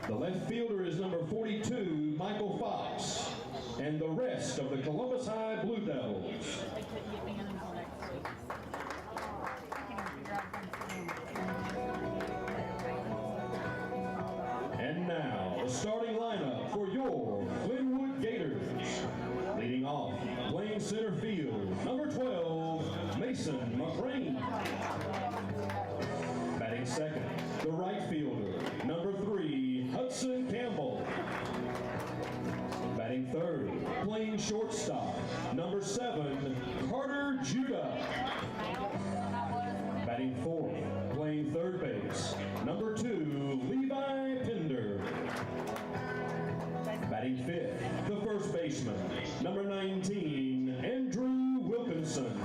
The left fielder is number 42, Michael Fox, and the rest of the Columbus High Blue Devils. And now, the starting lineup for your Glenwood Gators. Leading off, playing center field, number 12, Mason McCrane. Batting second, the right fielder, number 3, Hudson Campbell. Batting third, playing shortstop, number 7, Carter Judah. Batting fourth, playing third base, number 2, Levi Pender. Batting fifth, the first baseman, number 19, Andrew Wilkinson.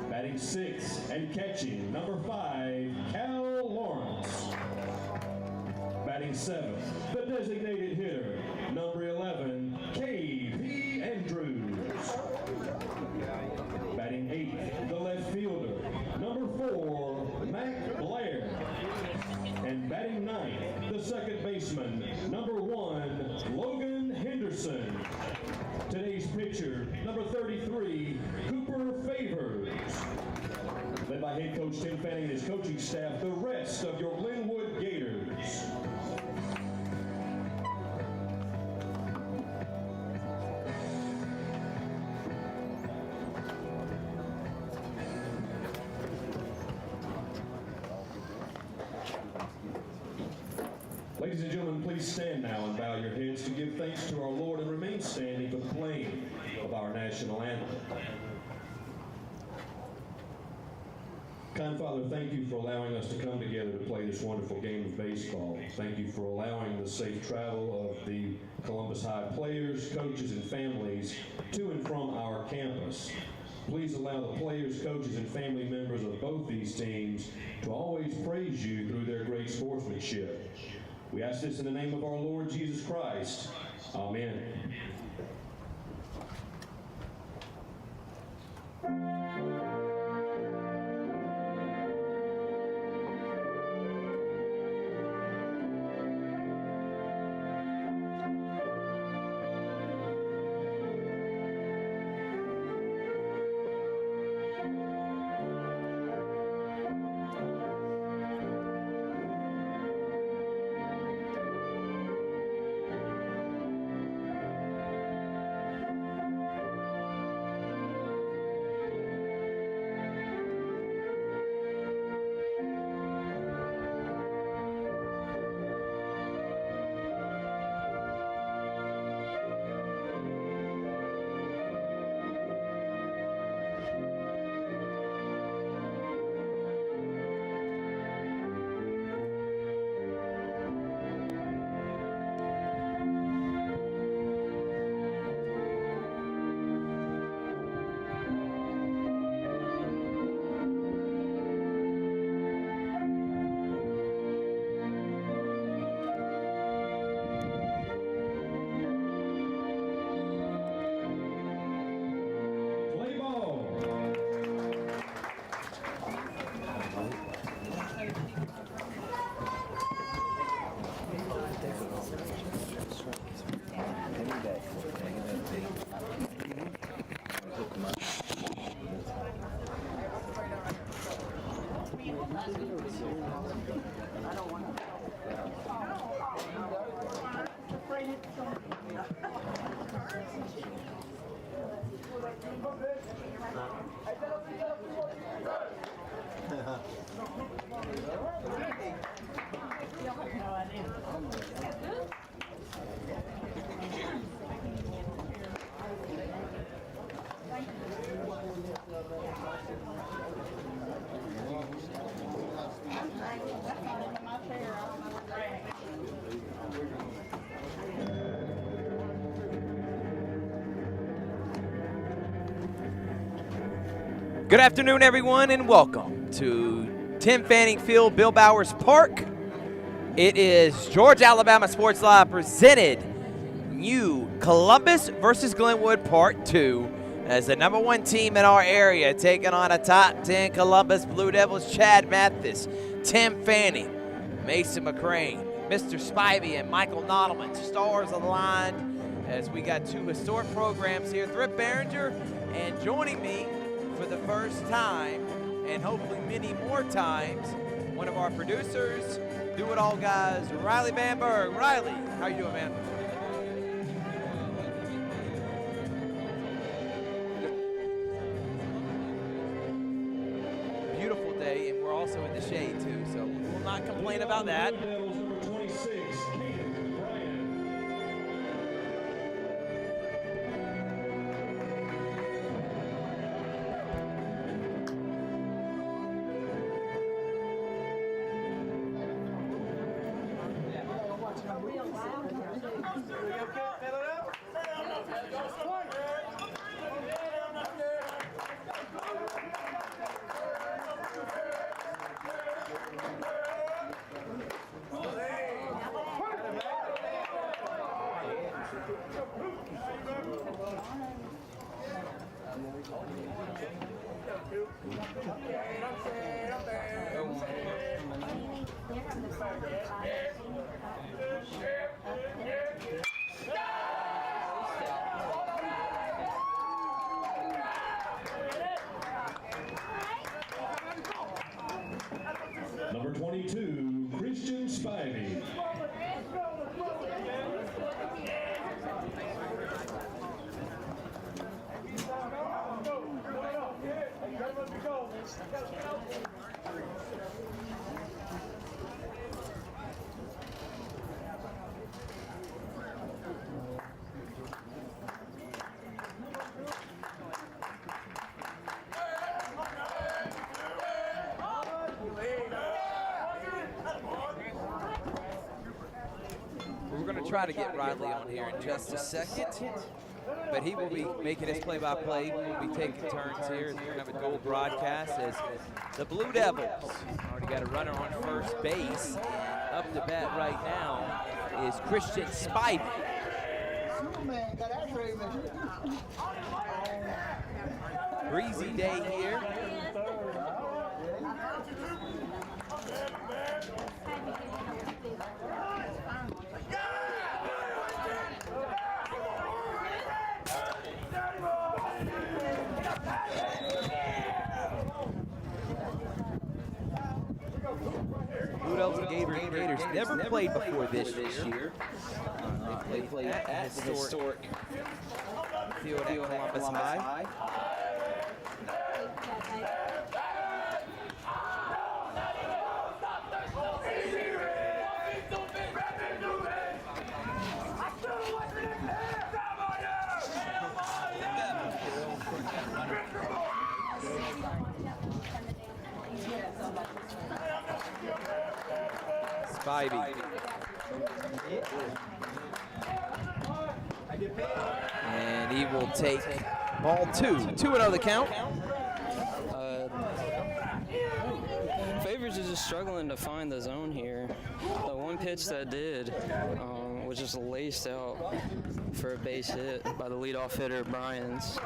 Batting sixth and catching, number 5, Cal Lawrence. Batting seventh, the designated hitter, number 11, K.P. Andrews. Batting eighth, the left fielder, number 4, Mac Blair. And batting ninth, the second baseman, number 1, Logan Henderson. Today's pitcher, number 33, Cooper Favors. Led by head coach Tim Fanning and his coaching staff, the rest of your Glenwood Gators. Ladies and gentlemen, please stand now and bow your heads to give thanks to our Lord and remain standing for the playing of our national anthem. Kind Father, thank you for allowing us to come together to play this wonderful game of baseball. Thank you for allowing the safe travel of the Columbus High players, coaches, and families to and from our campus. Please allow the players, coaches, and family members of both these teams to always praise you through their great sportsmanship. We ask this in the name of our Lord Jesus Christ. Amen. Good afternoon, everyone, and welcome to Tim Fanning Field, Bill Bowers Park. It is Georgia, Alabama Sports Live presented New Columbus versus Glenwood Part 2 as the number 1 team in our area taking on a top 10 Columbus Blue Devils. Chad Mathis, Tim Fanning, Mason McCrane, Mr. Spivey and Michael Nlman, stars aligned as we got two historic programs here, Thrift Barringer, and joining me for the first time, and hopefully many more times, one of our producers, do it all guys, Rylee Bamberger. Rylee, how you doing, man? Beautiful day, and we're also in the shade too, so we'll not complain about that. Number 22, Christian Spivey. We're going to try to get Rylee on here in just a second, but he will be making his play-by-play. We'll be taking turns here. We're going to have a dual broadcast as the Blue Devils already got a runner on first base. Up to bat right now is Christian Spivey. Breezy day here. Blue Devils and Gators never played before this year. They played at the historic field at Columbus High. Spivey. And he will take ball 2. 2-0 the count. Favors is just struggling to find the zone here. The one pitch that did was just laced out for a base hit by the leadoff hitter, Bryans.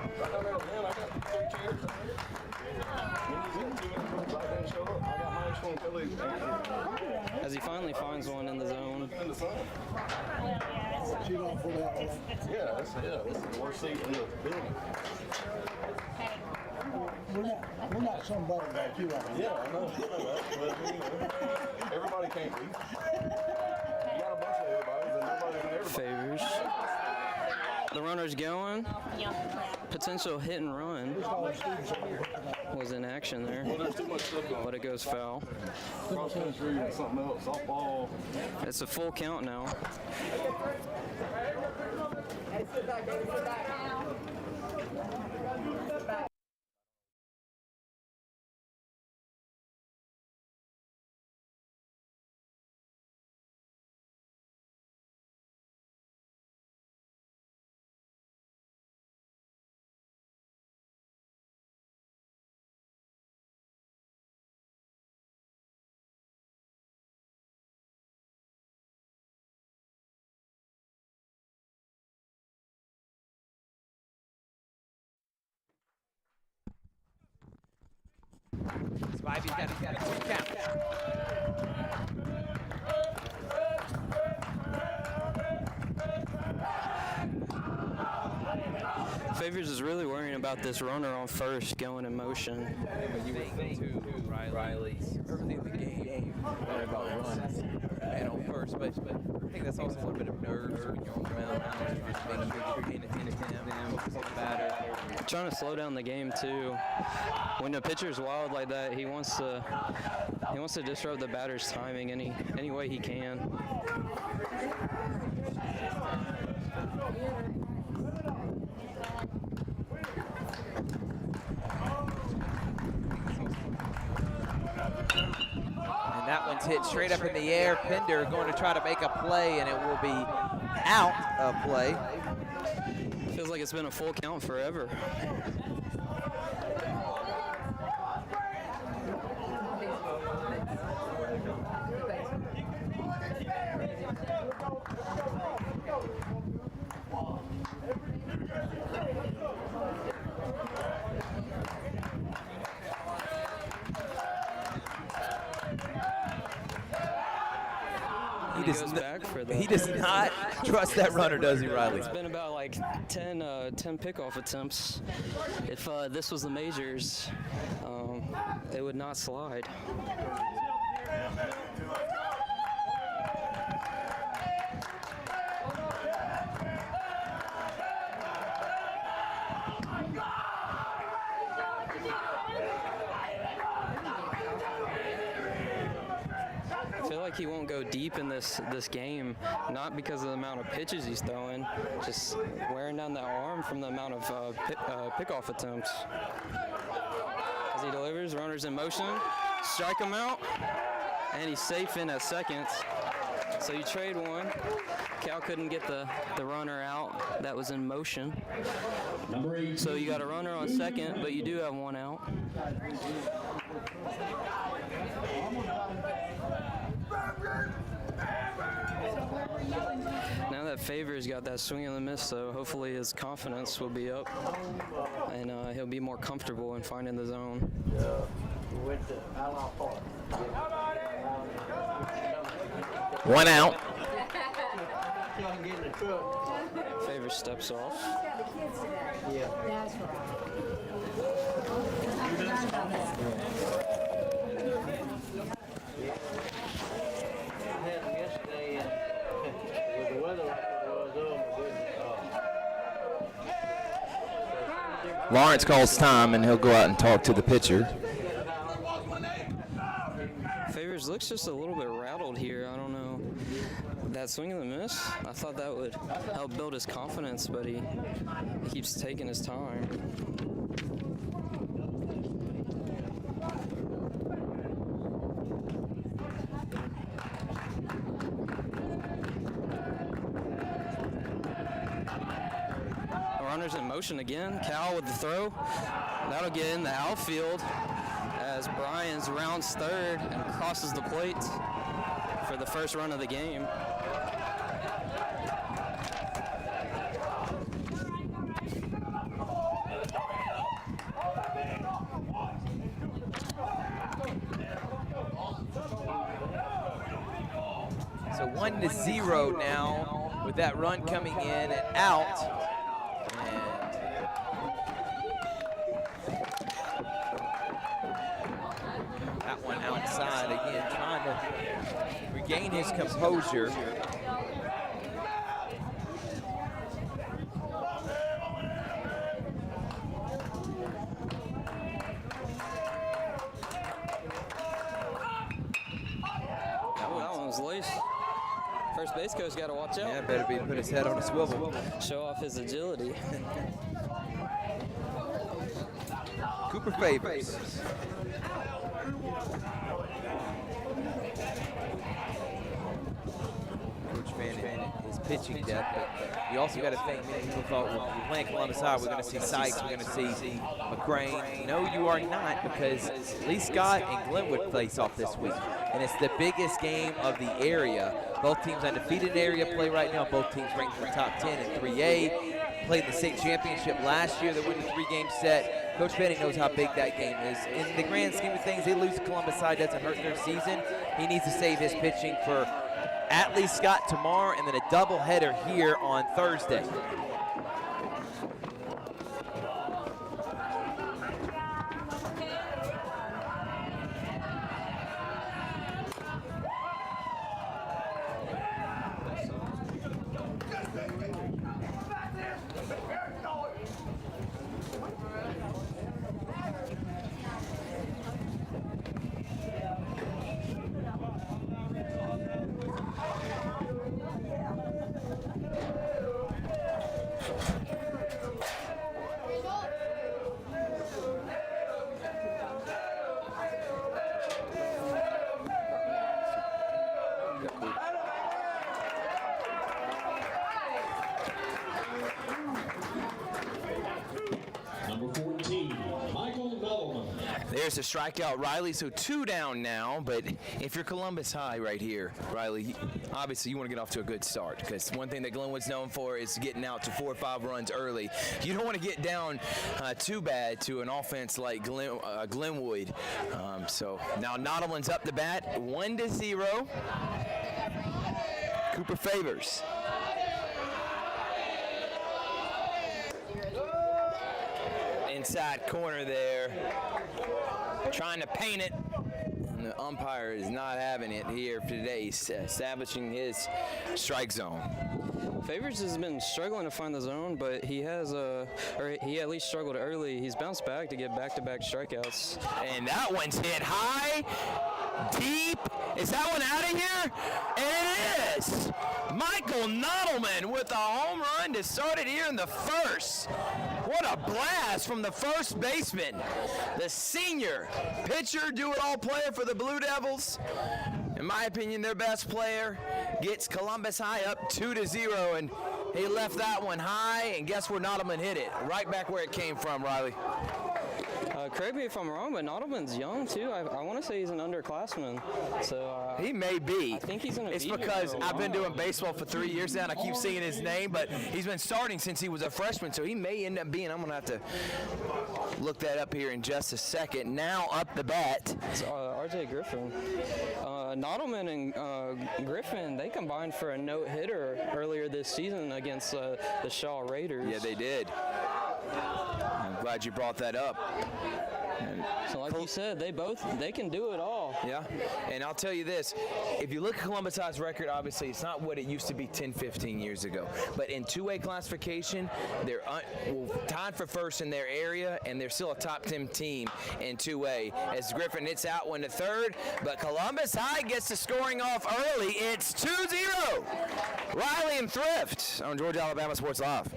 As he finally finds one in the zone. Yeah, this is the worst seat in the building. We're not somebody like you. Yeah, I know. But everybody can't be. You got a bunch of everybody, and nobody's in everybody. Favors. The runner's going. Potential hit and run was in action there. Well, there's too much stuff going on. But it goes foul. Cross country and something else. Softball. It's a full count now. Spivey's got a 2 count. Favors is really worrying about this runner on first going in motion. You would think too, Rylee, early in the game, worried about runs and on first, but I think that's also a little bit of nerves when you're on the mound, trying to make sure you're paying attention to them, focus on the batter. Trying to slow down the game too. When the pitcher's wild like that, he wants to disrupt the batter's timing any way he can. And that one's hit straight up in the air. Pender going to try to make a play, and it will be out of play. Feels like it's been a full count forever. He does not trust that runner, does he, Rylee? It's been about like 10 pickoff attempts. If this was the majors, it would not slide. I feel like he won't go deep in this game, not because of the amount of pitches he's throwing, just wearing down that arm from the amount of pickoff attempts. As he delivers, runners in motion, strike him out, and he's safe in at second. So you trade one. Cal couldn't get the runner out that was in motion. So you got a runner on second, but you do have one out. Now that Favors got that swing and a miss, so hopefully his confidence will be up and he'll be more comfortable in finding the zone. One out. Favors steps off. Yeah. That's right. Lawrence calls time, and he'll go out and talk to the pitcher. Favors looks just a little bit rattled here. I don't know. That swing and the miss, I thought that would help build his confidence, but he keeps taking his time. Runners in motion again. Cal with the throw. That'll get in the outfield as Bryans rounds third and crosses the plate for the first run of the game. So 1-0 now with that run coming in and out. That one outside again, trying to regain his composure. That one was laced. First base coach got to watch out. Yeah, better be put his head on a swivel. Show off his agility. Cooper Favors. Coach Bennett is pitching depth, but you also got to think, many people thought, well, we're playing Columbus High, we're going to see Sykes, we're going to see McCrane. No, you are not, because Lee Scott and Glenwood face off this week, and it's the biggest game of the area. Both teams undefeated in area play right now. Both teams ranked in the top 10 in 3A. Played the state championship last year. They won the 3-game set. Coach Benning knows how big that game is. In the grand scheme of things, they lose to Columbus High, doesn't hurt their season. He needs to save his pitching for at Lee Scott tomorrow and then a doubleheader here on Thursday. Number 14, Michael Nlman. There's a strikeout, Rylee. So 2 down now. But if you're Columbus High right here, Rylee, obviously you want to get off to a good start, because one thing that Glenwood's known for is getting out to 4 or 5 runs early. You don't want to get down too bad to an offense like Glenwood. So now Nlman's up the bat, 1-0. Cooper Favors. Inside corner there, trying to paint it. And the umpire is not having it here today, establishing his strike zone. Favors has been struggling to find the zone, but he has he at least struggled early. He's bounced back to get back-to-back strikeouts. And that one's hit high, deep. Is that one out of here? And it is. Michael Nlman with a home run to start it here in the first. What a blast from the first baseman. The senior pitcher, do-it-all player for the Blue Devils. In my opinion, their best player gets Columbus High up 2-0, and he left that one high, and guess where Nlman hit it? Right back where it came from, Rylee. Correct me if I'm wrong, but Nlman's young too. I want to say he's an underclassman. So He may be. I think he's going to It's be here because for a I've been while. doing baseball for 3 years now, and I keep seeing his name, but he's been starting since he was a freshman, so he may end up being. I'm going to have to look that up here in just a second. Now up the bat. It's RJ Griffin. Nlman and Griffin, they combined for a no-hitter earlier this season against the Shaw Raiders. Yeah, they did. I'm glad you brought that up. So like you said, they can do it all. Yeah, and I'll tell you this, if you look at Columbus High's record, obviously it's not what it used to be 10, 15 years ago, but in 2A classification, they're tied for first in their area, and they're still a top 10 team in 2A, as Griffin hits out one to third, but Columbus High gets the scoring off early. It's 2-0. Rylee and Thrift on Georgia Alabama Sports Live.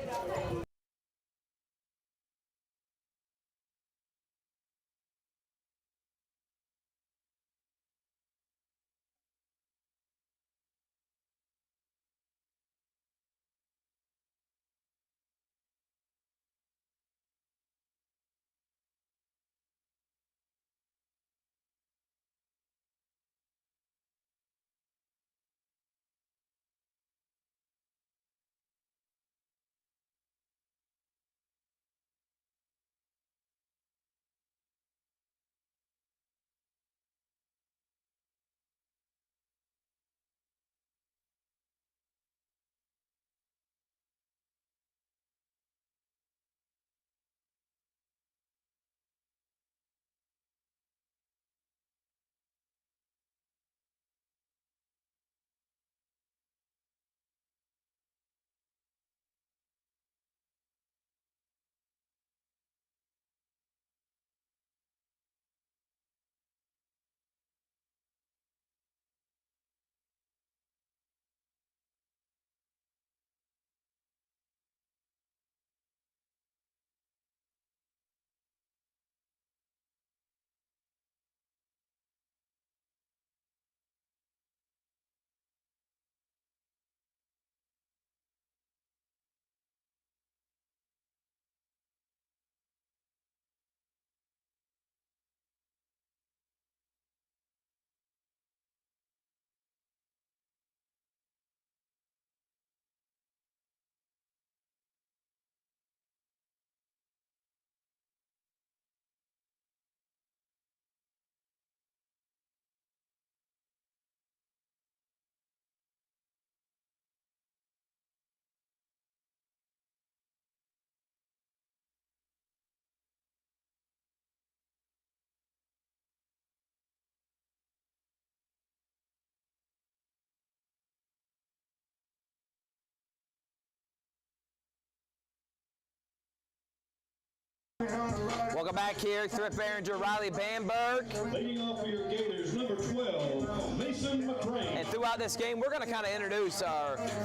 Welcome back here, Thrift, Barringer, Rylee, Bamberger. Leading off for your Gators, number 12, Mason McCrane. And throughout this game, we're going to kind of introduce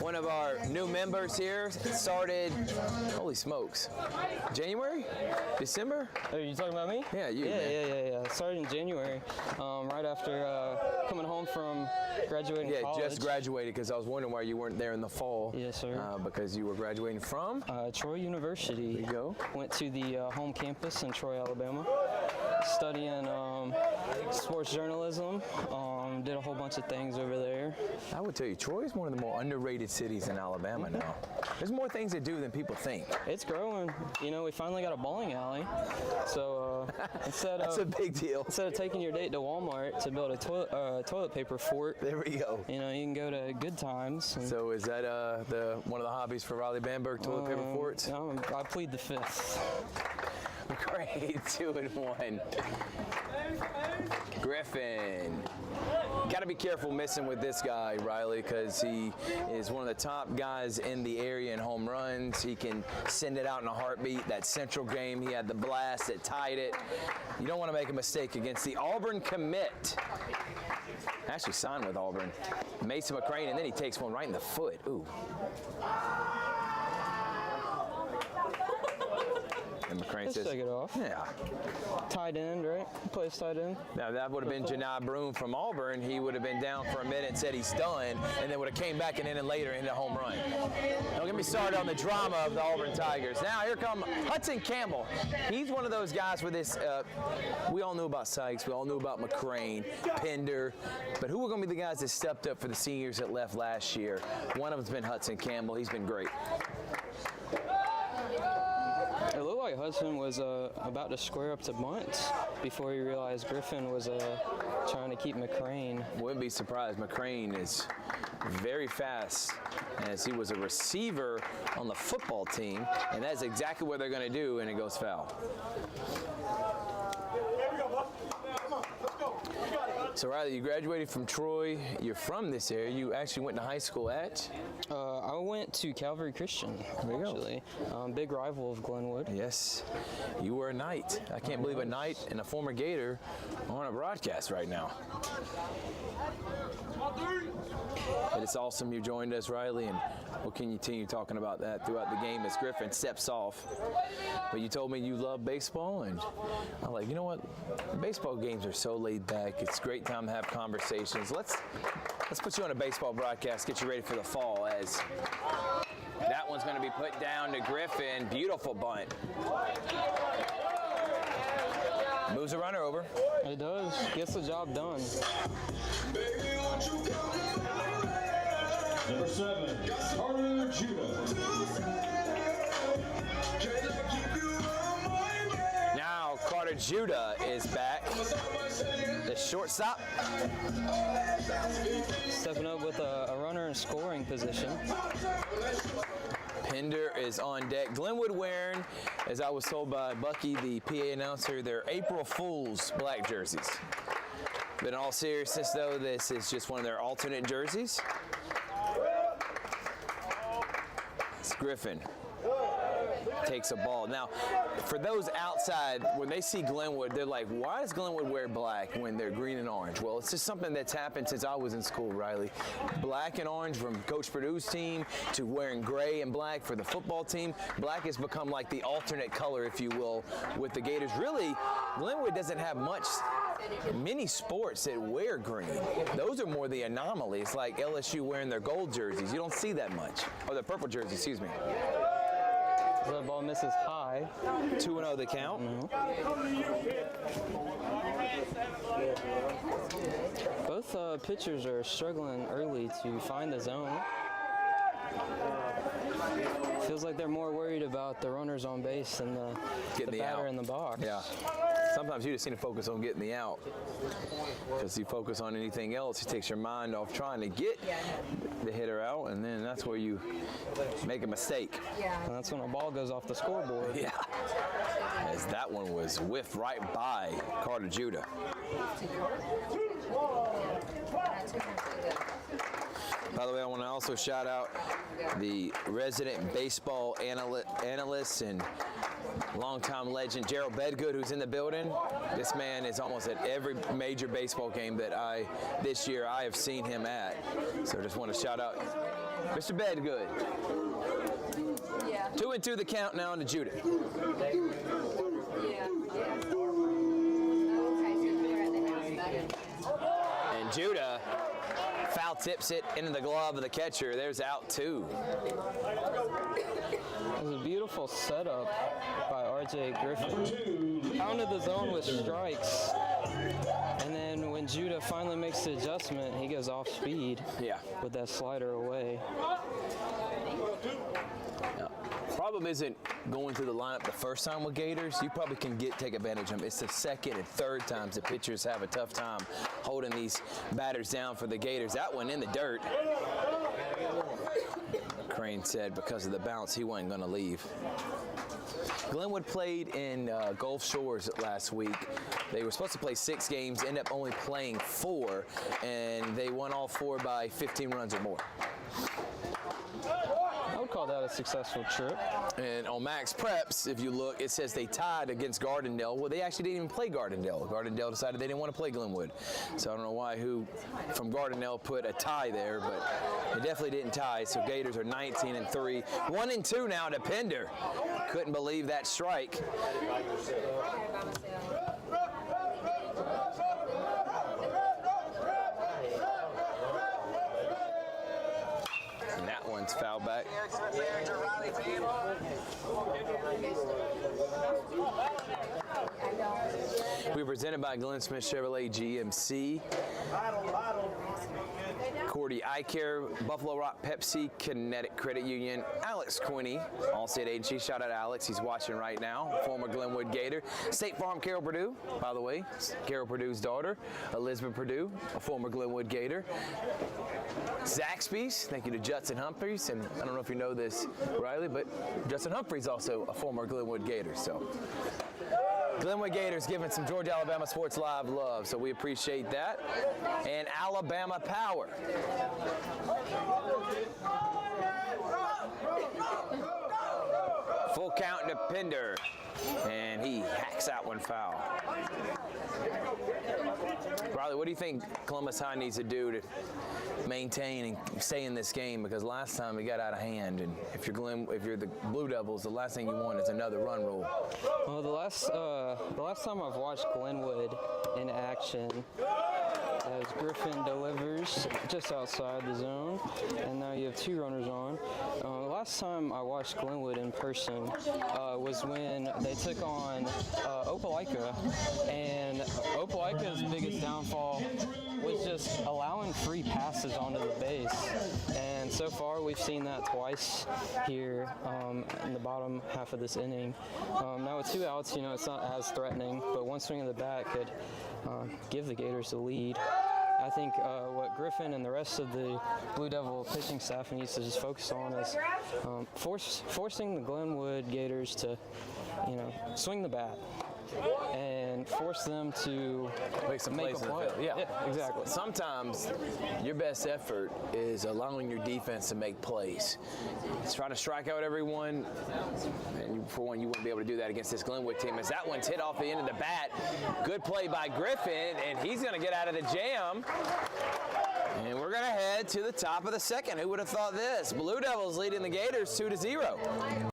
one of our new members here. It started, holy smokes, January? December? Are you talking about me? Yeah, you. Yeah, man. yeah. Started in January, right after coming home from graduating college. Yeah, just graduated, because I was wondering why you weren't there in the fall. Yes, sir. Because you were graduating from? Troy University. There you go. Went to the home campus in Troy, Alabama, studying sports journalism. Did a whole bunch of things over there. I would tell you, Troy is one of the more underrated cities in Alabama now. There's more things to do than people think. It's growing. You know, we finally got a bowling alley. So That's a big deal. Instead of taking your date to Walmart to build a toilet paper fort, There we go. you know, you can go to Good Times. So is that one of the hobbies for Rylee Bamberger, toilet paper forts? I plead the fifth. Great, 2-1. Griffin. Got to be careful missing with this guy, Rylee, because he is one of the top guys in the area in home runs. He can send it out in a heartbeat. That Central game, he had the blast that tied it. You don't want to make a mistake against the Auburn commit. Actually signed with Auburn. Mason McCrane, and then he takes one right in the foot. Ooh. And McCrane Let's says, take it off. Yeah. Tight end, right? He plays tight end. Now that would have been Janai Broom from Auburn. He would have been down for a minute and said he's done, and then would have came back an inning later and hit a home run. Don't get me started on the drama of the Auburn Tigers. Now here come Hudson Campbell. He's one of those guys with this, we all knew about Sykes, we all knew about McCrane, Pender, but who were going to be the guys that stepped up for the seniors that left last year? One of them's been Hudson Campbell. He's been great. It looked like Hudson was about to square up to bunt before he realized Griffin was trying to keep McCrane. Wouldn't be surprised. McCrane is very fast, as he was a receiver on the football team, and that's exactly what they're going to do, and it goes foul. So Rylee, you graduated from Troy. You're from this area. You actually went to high school at? I went to Calvary Christian, actually. Big rival of Glenwood. Yes, you were a Knight. I can't believe a Knight and a former Gator are on a broadcast right now. But it's awesome you joined us, Rylee, and we'll continue talking about that throughout the game as Griffin steps off. But you told me you love baseball, and I'm like, you know what? Baseball games are so laid back. It's a great time to have conversations. Let's put you on a baseball broadcast, get you ready for the fall, as that one's going to be put down to Griffin. Beautiful bunt. Moves a runner over. It does. Gets the job done. Number 7, Carter Judah. Now Carter Judah is back. The shortstop. Stepping up with a runner in scoring position. Pender is on deck. Glenwood wearing, as I was told by Bucky, the PA announcer, their April Fool's black jerseys. But in all seriousness, though, this is just one of their alternate jerseys. It's Griffin. Takes a ball. Now, for those outside, when they see Glenwood, they're like, why does Glenwood wear black when they're green and orange? Well, it's just something that's happened since I was in school, Rylee. Black and orange from Coach Purdue's team to wearing gray and black for the football team. Black has become like the alternate color, if you will, with the Gators. Really, Glenwood doesn't have many sports that wear green. Those are more the anomalies, like LSU wearing their gold jerseys. You don't see that much. Or their purple jerseys, excuse me. The ball misses high. 2-0 the count. Both pitchers are struggling early to find the zone. Feels like they're more worried about the runners on base than the batter in the box. Yeah. Sometimes you just need to focus on getting the out. Because you focus on anything else, it takes your mind off trying to get the hitter out, and then that's where you make a mistake. And that's when a ball goes off the scoreboard. Yeah. As that one was whiffed right by Carter Judah. By the way, I want to also shout out the resident baseball analysts and longtime legend Gerald Bedgood, who's in the building. This man is almost at every major baseball game that this year I have seen him at. So just want to shout out Mr. Bedgood. Yeah. 2-2 the count now to Judah. Yeah. Okay, so they're at the house. And Judah foul tips it into the glove of the catcher. There's out 2. It was a beautiful setup by R.J. Griffin. Pounded the zone with strikes. And then when Judah finally makes the adjustment, he goes off speed with that slider away. Problem isn't going through the lineup the first time with Gators. You probably can take advantage of them. It's the second and third times the pitchers have a tough time holding these batters down for the Gators. That one in the dirt. Crane said because of the bounce, he wasn't going to leave. Glenwood played in Gulf Shores last week. They were supposed to play 6 games, ended up only playing 4, and they won all 4 by 15 runs or more. I would call that a successful trip. And on Max Preps, if you look, it says they tied against Gardendale. Well, they actually didn't even play Gardendale. Gardendale decided they didn't want to play Glenwood. So I don't know why who from Gardendale put a tie there, but they definitely didn't tie. So Gators are 19-3. 1-2 now to Pender. Couldn't believe that strike. And that one's foul back. We're presented by Glenn Smith Chevrolet GMC, Cordy Eye Care, Buffalo Rock Pepsi, Kinetic Credit Union, Alex Quinney, Allstate Agency. Shout out Alex, he's watching right now, former Glenwood Gator. State Farm Carol Purdue, by the way, Carol Purdue's daughter, Elizabeth Purdue, a former Glenwood Gator. Zaxby's, thank you to Judson Humphreys, and I don't know if you know this, Rylee, but Judson Humphreys also a former Glenwood Gator, so. Glenwood Gators giving some Georgia Alabama Sports Live love, so we appreciate that. And Alabama Power. Full count to Pender, and he hacks that one foul. Rylee, what do you think Columbus High needs to do to maintain and stay in this game? Because last time it got out of hand, and if you're the Blue Devils, the last thing you want is another run rule. Well, the last time I've watched Glenwood in action, as Griffin delivers just outside the zone, and now you have 2 runners on. The last time I watched Glenwood in person was when they took on Opelika, and Opelika's biggest downfall was just allowing free passes onto the base. And so far, we've seen that twice here in the bottom half of this inning. Now with 2 outs, it's not as threatening, but one swing of the bat could give the Gators the lead. I think what Griffin and the rest of the Blue Devil pitching staff needs to just focus on is forcing the Glenwood Gators to, swing the bat and force them to make some plays a play. Yeah, exactly. Sometimes your best effort is allowing your defense to make plays. It's trying to strike out everyone, and for one, you wouldn't be able to do that against this Glenwood team. As that one's hit off the end of the bat, good play by Griffin, and he's going to get out of the jam. And we're going to head to the top of the second. Who would have thought this? Blue Devils leading the Gators 2-0.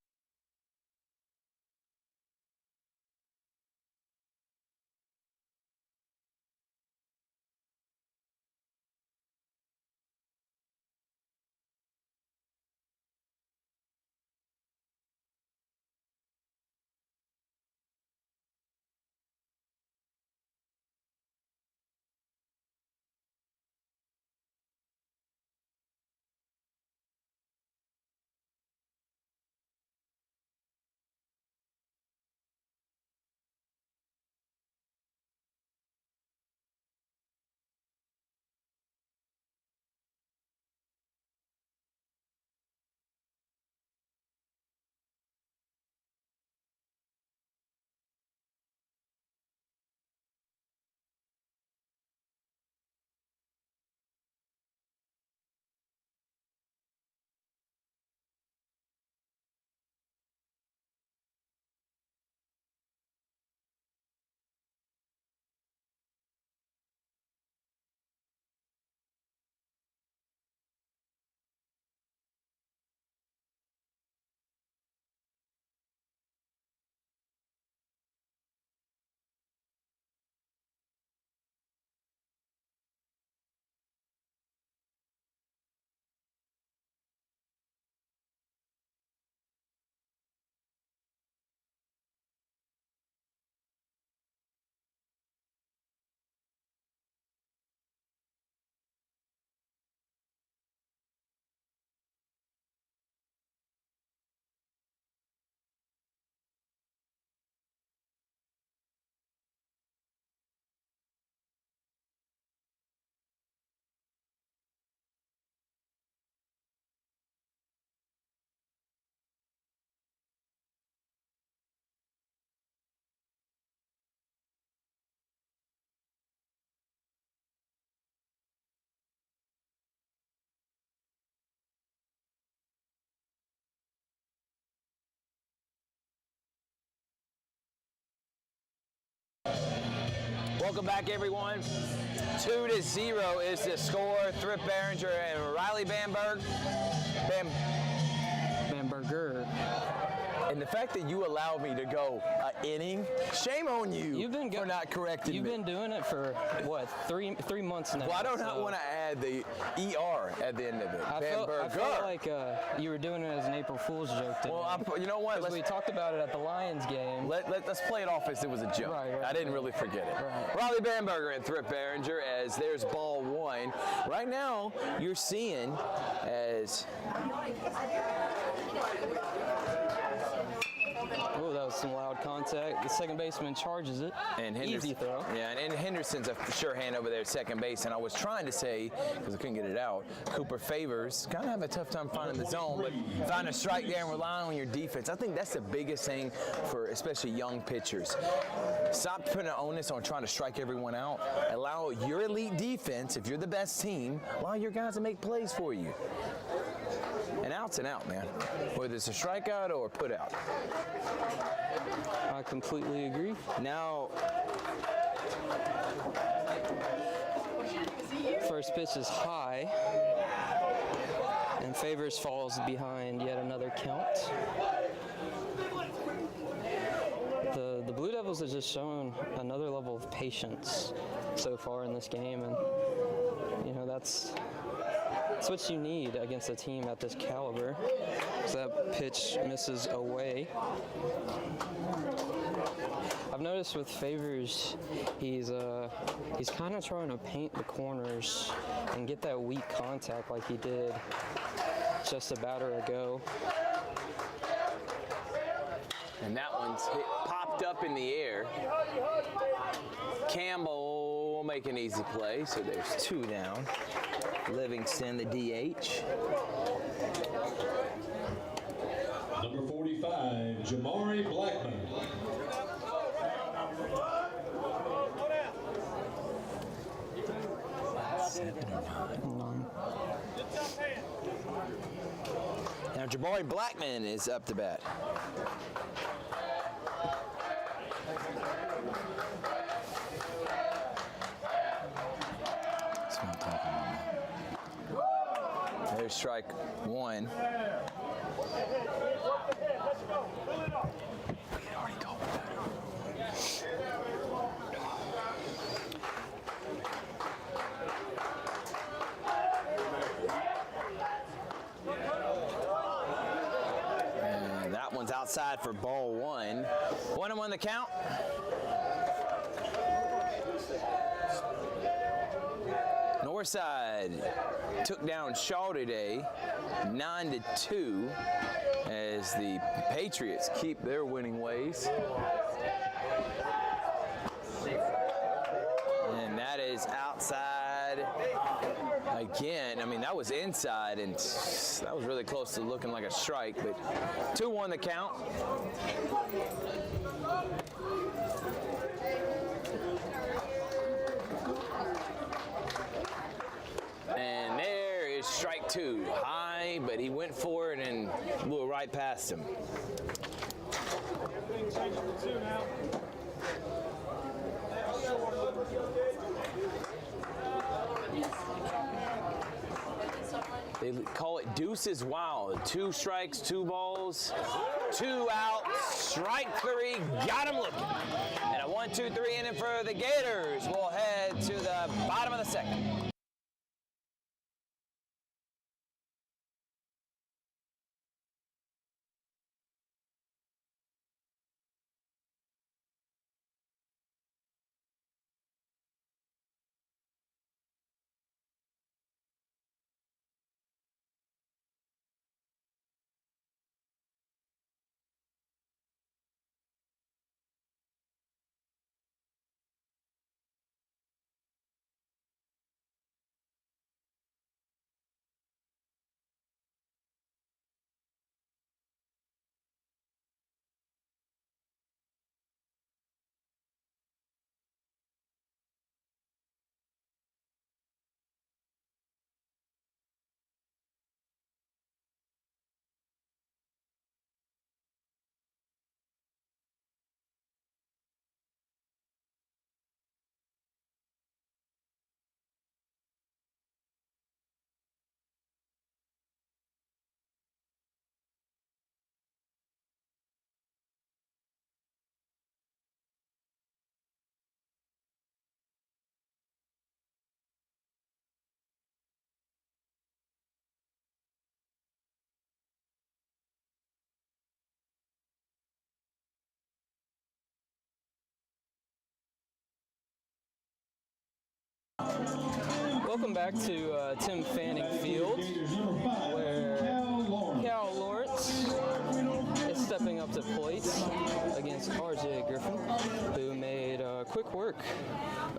Welcome back, everyone. 2-0 is the score. Thrift, Barringer, and Rylee Bamberger. Bamberger. And the fact that you allowed me to go an inning, shame on you for not correcting You've me. been doing it for, what, three months now? Well, I don't want to add the ER at the end of it. I felt like you were doing it as an April Fool's joke today. Well, you know what? Because we talked about it at the Lions game. Let's play it off as it was a joke. Right, I didn't really forget it. Right. Rylee Bamberger and Thrift Barringer as there's ball 1. Right now, you're seeing as... Oh, that was some loud contact. The second baseman charges it. And Easy throw. Yeah, and Henderson's a sure hand over there at second base. And I was trying to say, because I couldn't get it out, Cooper Favors kind of have a tough time finding the zone, but find a strike there and relying on your defense. I think that's the biggest thing for especially young pitchers. Stop putting an onus on trying to strike everyone out. Allow your elite defense, if you're the best team, allow your guys to make plays for you. And out's an out, man. Whether it's a strikeout or a put out. I completely agree. Now, first pitch is high, and Favors falls behind yet another count. The Blue Devils have just shown another level of patience so far in this game, and you know that's what you need against a team at this caliber. So that pitch misses away. I've noticed with Favors, he's kind of trying to paint the corners and get that weak contact like he did just a batter ago. and that one's popped up in the air. Campbell will make an easy play, so there's 2 down. Livingston, the DH. Number 45, Jamari Blackman. Now Jamari Blackman is up to bat. That's what I'm talking about. There's strike 1. We had already talked about it. And that one's outside for ball 1. 1-1 the count. Northside took down Shaw today, 9-2, as the Patriots keep their winning ways. And that is outside again. I mean, that was inside, and that was really close to looking like a strike, but 2-1 the count. And there is strike 2. High, but he went for it and blew it right past him. They call it deuces wild. 2 strikes, 2 balls, 2 outs, strike 3, got him looking. And a 1-2-3 inning for the Gators. We'll head to the bottom of the second. Welcome back to Tim Fanning Field, where Cal Lawrence is stepping up to plate against RJ Griffin, who made quick work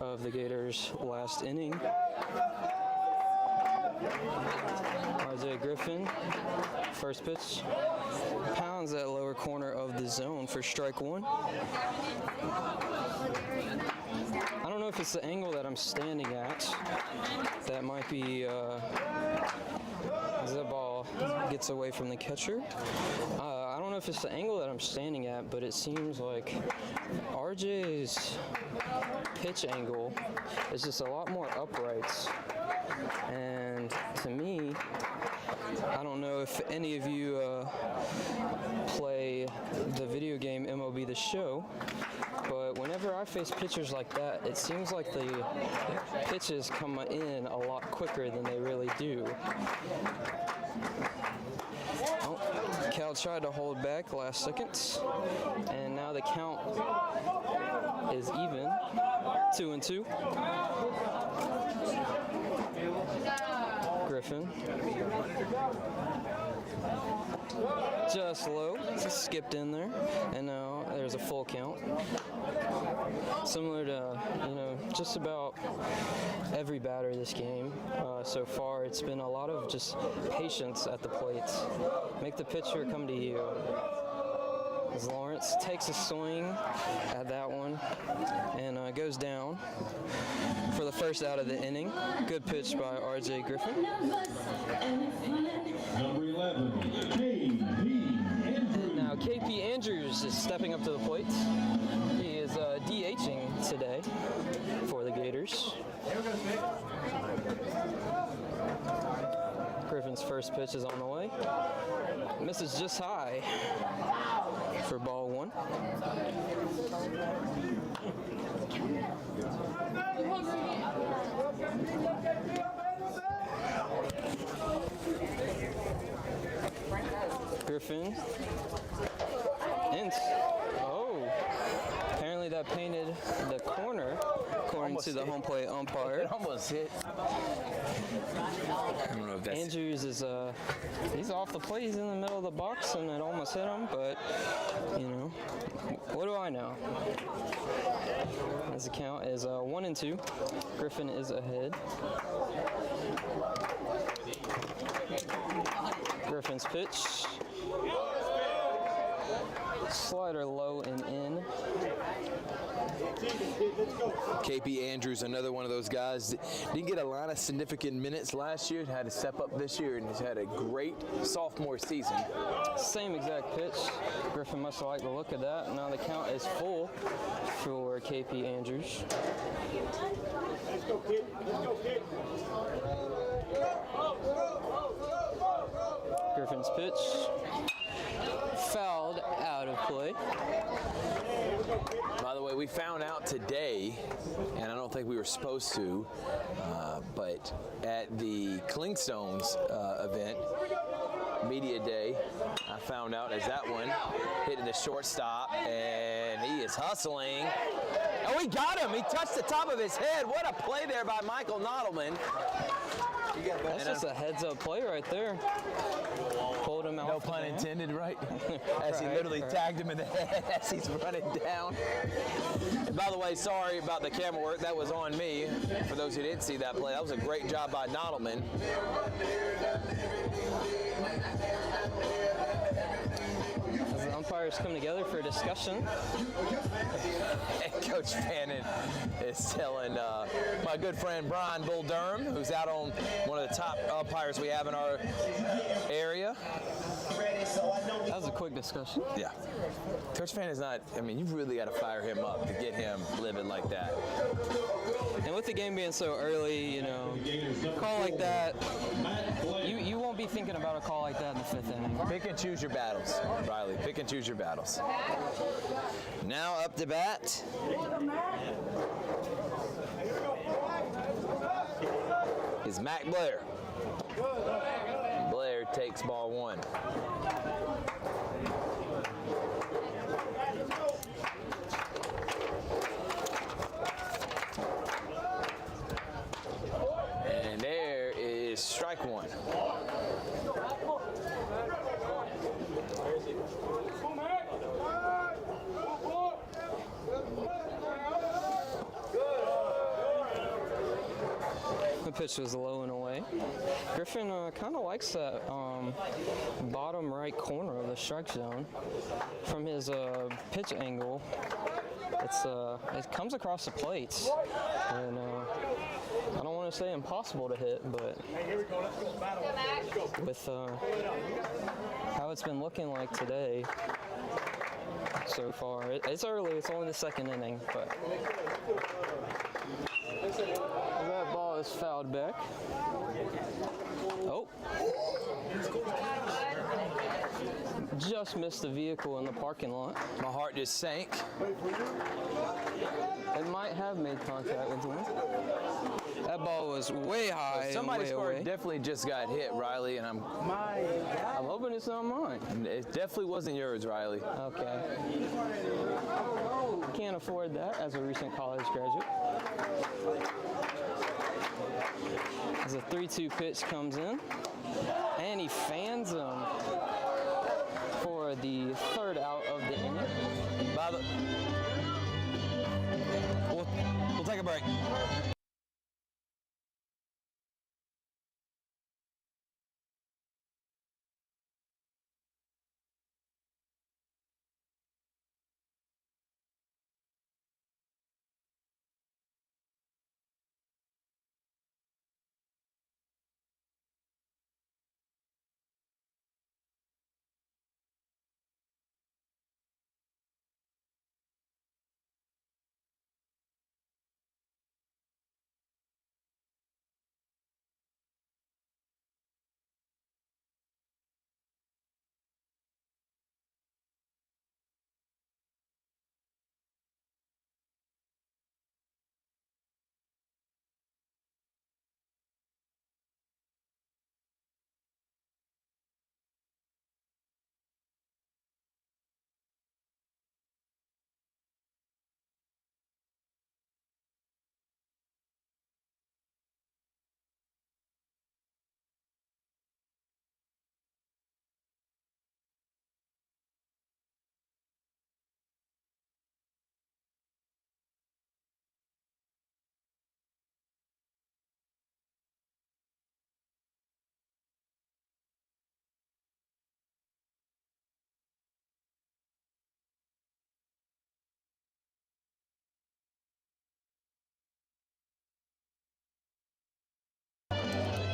of the Gators last inning. RJ Griffin, first pitch, pounds that lower corner of the zone for strike one. I don't know if it's the angle that I'm standing at. That might be as the ball gets away from the catcher. I don't know if it's the angle that I'm standing at, but it seems like RJ's pitch angle is just a lot more upright. And to me, I don't know if any of you play the video game MLB The Show, but whenever I face pitchers like that, it seems like the pitches come in a lot quicker than they really do. Oh, Cal tried to hold back last second, and now the count is even, 2-2. Griffin. Just low, just skipped in there, and now there's a full count. Similar to, just about every batter this game so far, it's been a lot of just patience at the plate. Make the pitcher come to you. As Lawrence takes a swing at that one and goes down for the first out of the inning. Good pitch by RJ Griffin. Number 11, KP Andrews. Now KP Andrews is stepping up to the plate. He is DHing today for the Gators. Griffin's first pitch is on the way. Misses just high for ball one. Griffin. Apparently that painted the corner, according to the home plate umpire. It almost hit. I don't know if that's... Andrews is he's off the plate. He's in the middle of the box, and it almost hit him. But what do I know? As the count is 1-2. Griffin is ahead. Griffin's pitch. Slider low and in. KP Andrews, another one of those guys that didn't get a lot of significant minutes last year, had to step up this year, and has had a great sophomore season. Same exact pitch. Griffin must have liked the look of that. Now the count is full for KP Andrews. Let's go, kid. Let's go, kid. Griffin's pitch. Fouled out of play. By the way, we found out today, and I don't think we were supposed to, but at the Klingstones event, Media Day, I found out as that one hitting the shortstop, and he is hustling. Oh, he got him. He touched the top of his head. What a play there by Michael Nlman. That's just a heads-up play right there. Pulled him out. No pun intended, right? As he literally tagged him in the head as he's running down. And by the way, sorry about the camera work. That was on me. For those who didn't see that play, that was a great job by Nlman. As the umpires come together for a discussion. And Coach Fannin is telling my good friend Brian Bull Durham, who's out on one of the top umpires we have in our area. That was a quick discussion. Yeah. Coach Fannin is not, you've really got to fire him up to get him living like that. And with the game being so early, call like that, you won't be thinking about a call like that in the fifth inning. Pick and choose your battles, Rylee. Pick and choose your battles. Now up to bat. Is Mac Blair. Blair takes ball one. pitch was low and away. Griffin kind of likes that bottom right corner of the strike zone. From his pitch angle, it comes across the plates, and I don't want to say impossible to hit, but with how it's been looking like today so far, it's early. It's only the second inning, but that ball is fouled back. Oh. Just missed the vehicle in the parking lot. My heart just sank. It might have made contact with him. That ball was way high. Somebody and way scored away. definitely just got hit, Rylee, and I'm hoping it's not mine. It definitely wasn't yours, Rylee. Okay. Can't afford that as a recent college graduate. As a 3-2 pitch comes in, and he fans him for the third out of the inning. We'll take a break.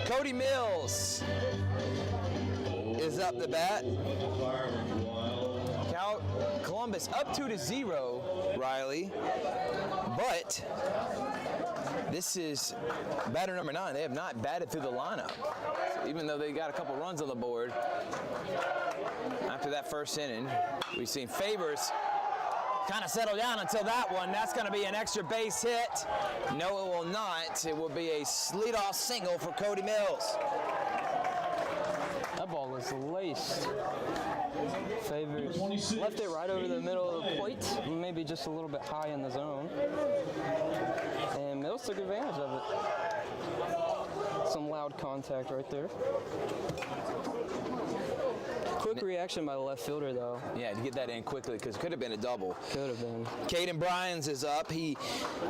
Cody Mills is up the bat. Columbus up 2-0, Rylee. But this is batter number 9. They have not batted through the lineup, even though they got a couple runs on the board. After that first inning, we've seen Favors kind of settle down until that one. That's going to be an extra base hit. No, it will not. It will be a leadoff single for Cody Mills. That ball was laced. Favors left it right over the middle of the plate, maybe just a little bit high in the zone. And Mills took advantage of it. Some loud contact right there. Quick reaction by the left fielder, though. Yeah, to get that in quickly, because it could have been a double. Could have been. Caden Bryans is up. He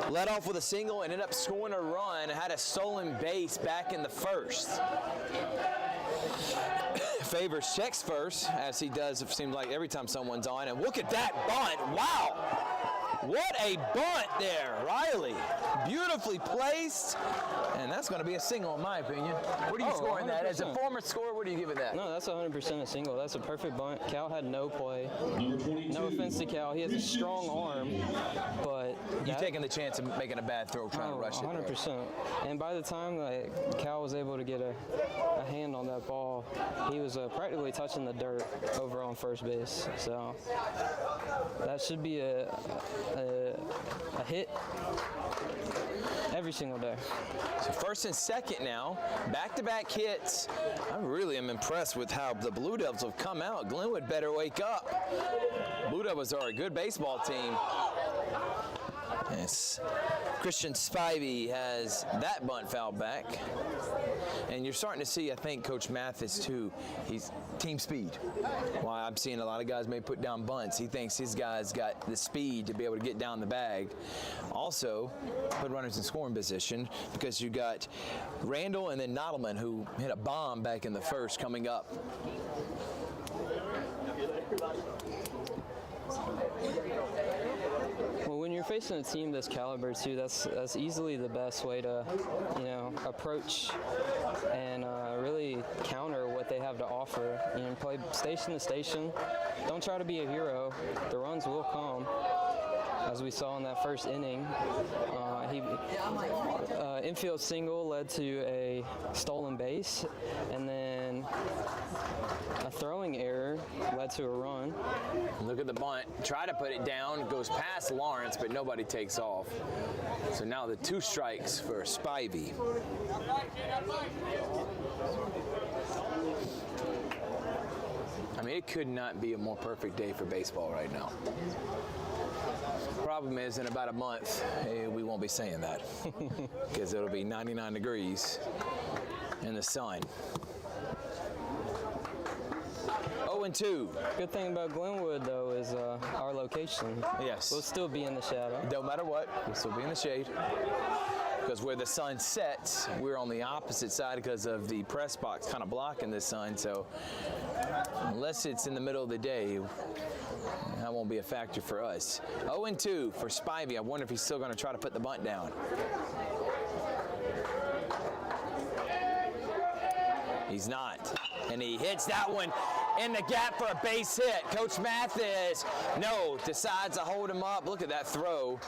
led off with a single, ended up scoring a run, had a stolen base back in the first. Favors checks first, as he does, it seems like every time someone's on. And look at that bunt. Wow. What a bunt there, Rylee. Beautifully placed. And that's going to be a single, in my opinion. What are you scoring 100%. That? As a former scorer, what do you give it that? No, that's 100% a single. That's a perfect bunt. Cal had no play. No offense to Cal. He has a strong arm, but you've taken the chance of making a bad throw, trying to rush it. 100%. And by the time Cal was able to get a hand on that ball, he was practically touching the dirt over on first base. So that should be a hit every single day. So first and second now, back-to-back hits. I really am impressed with how the Blue Devils have come out. Glenwood better wake up. Blue Devils are a good baseball team. Yes. Christian Spivey has that bunt fouled back. And you're starting to see, I think, Coach Mathis, too, he's team speed. While I'm seeing a lot of guys may put down bunts, he thinks his guys got the speed to be able to get down the bag. Also, put runners in scoring position because you got Randall and then Nlman, who hit a bomb back in the first coming up. Well, when you're facing a team this caliber too, that's easily the best way to, approach and really counter what they have to offer. Play station to station. Don't try to be a hero. The runs will come, as we saw in that first inning. Infield single led to a stolen base, and then a throwing error led to a run. Look at the bunt. Try to put it down. Goes past Lawrence, but nobody takes off. So now the 2 strikes for Spivey. I mean, it could not be a more perfect day for baseball right now. Problem is, in about a month, we won't be saying that because it'll be 99 degrees in the sun. 0-2. Good thing about Glenwood, though, is our location. Yes. We'll still be in the shadow. Don't matter what, we'll still be in the shade. Because where the sun sets, we're on the opposite side because of the press box kind of blocking the sun. So unless it's in the middle of the day, that won't be a factor for us. 0-2 for Spivey. I wonder if he's still going to try to put the bunt down. He's not. And he hits that one in the gap for a base hit. Coach Mathis, decides to hold him up. Look at that throw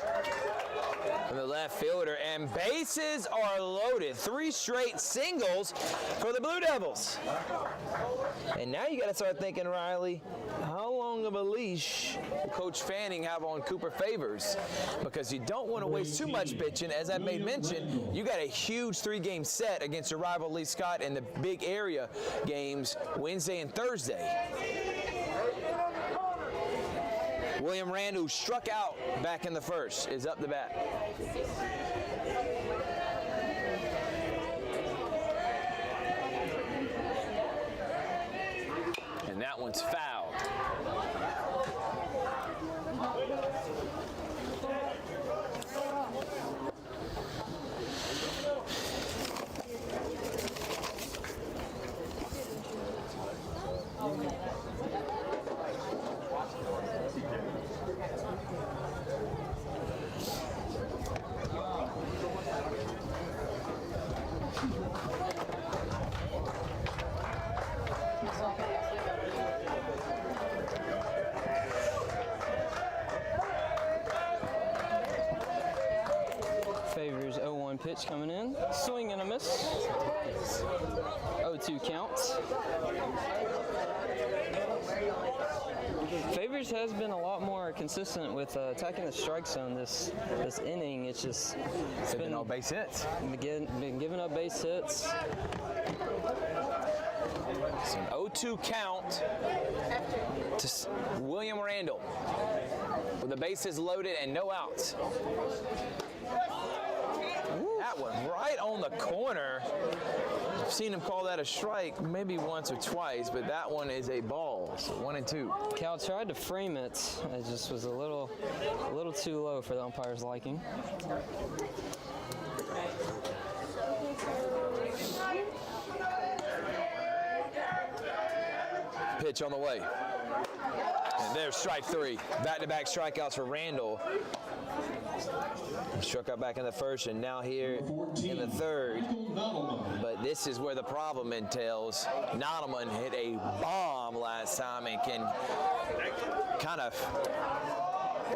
from the left fielder. And bases are loaded. 3 straight singles for the Blue Devils. And now you got to start thinking, Rylee, how long of a leash will Coach Fanning have on Cooper Favors? Because you don't want to waste too much pitching. As I made mention, you got a huge 3-game set against your rival Lee Scott in the big area games Wednesday and Thursday. William Rand, who struck out back in the first, is up the bat. And that one's fouled. Favors 0-1 pitch coming in. Swing and a miss. 0-2 counts. Favors has been a lot more consistent with attacking the strike zone this inning. It's just been all base hits. Been giving up base hits. It's an 0-2 count to William Randall with the bases loaded and no outs. That one right on the corner. I've seen him call that a strike maybe once or twice, but that one is a ball. So 1-2. Cal tried to frame it. It just was a little too low for the umpire's liking. Pitch on the way. And there's strike 3. Back-to-back strikeouts for Randall. Struck out back in the first and now here in the third. But this is where the problem entails. Nlman hit a bomb last time and can kind of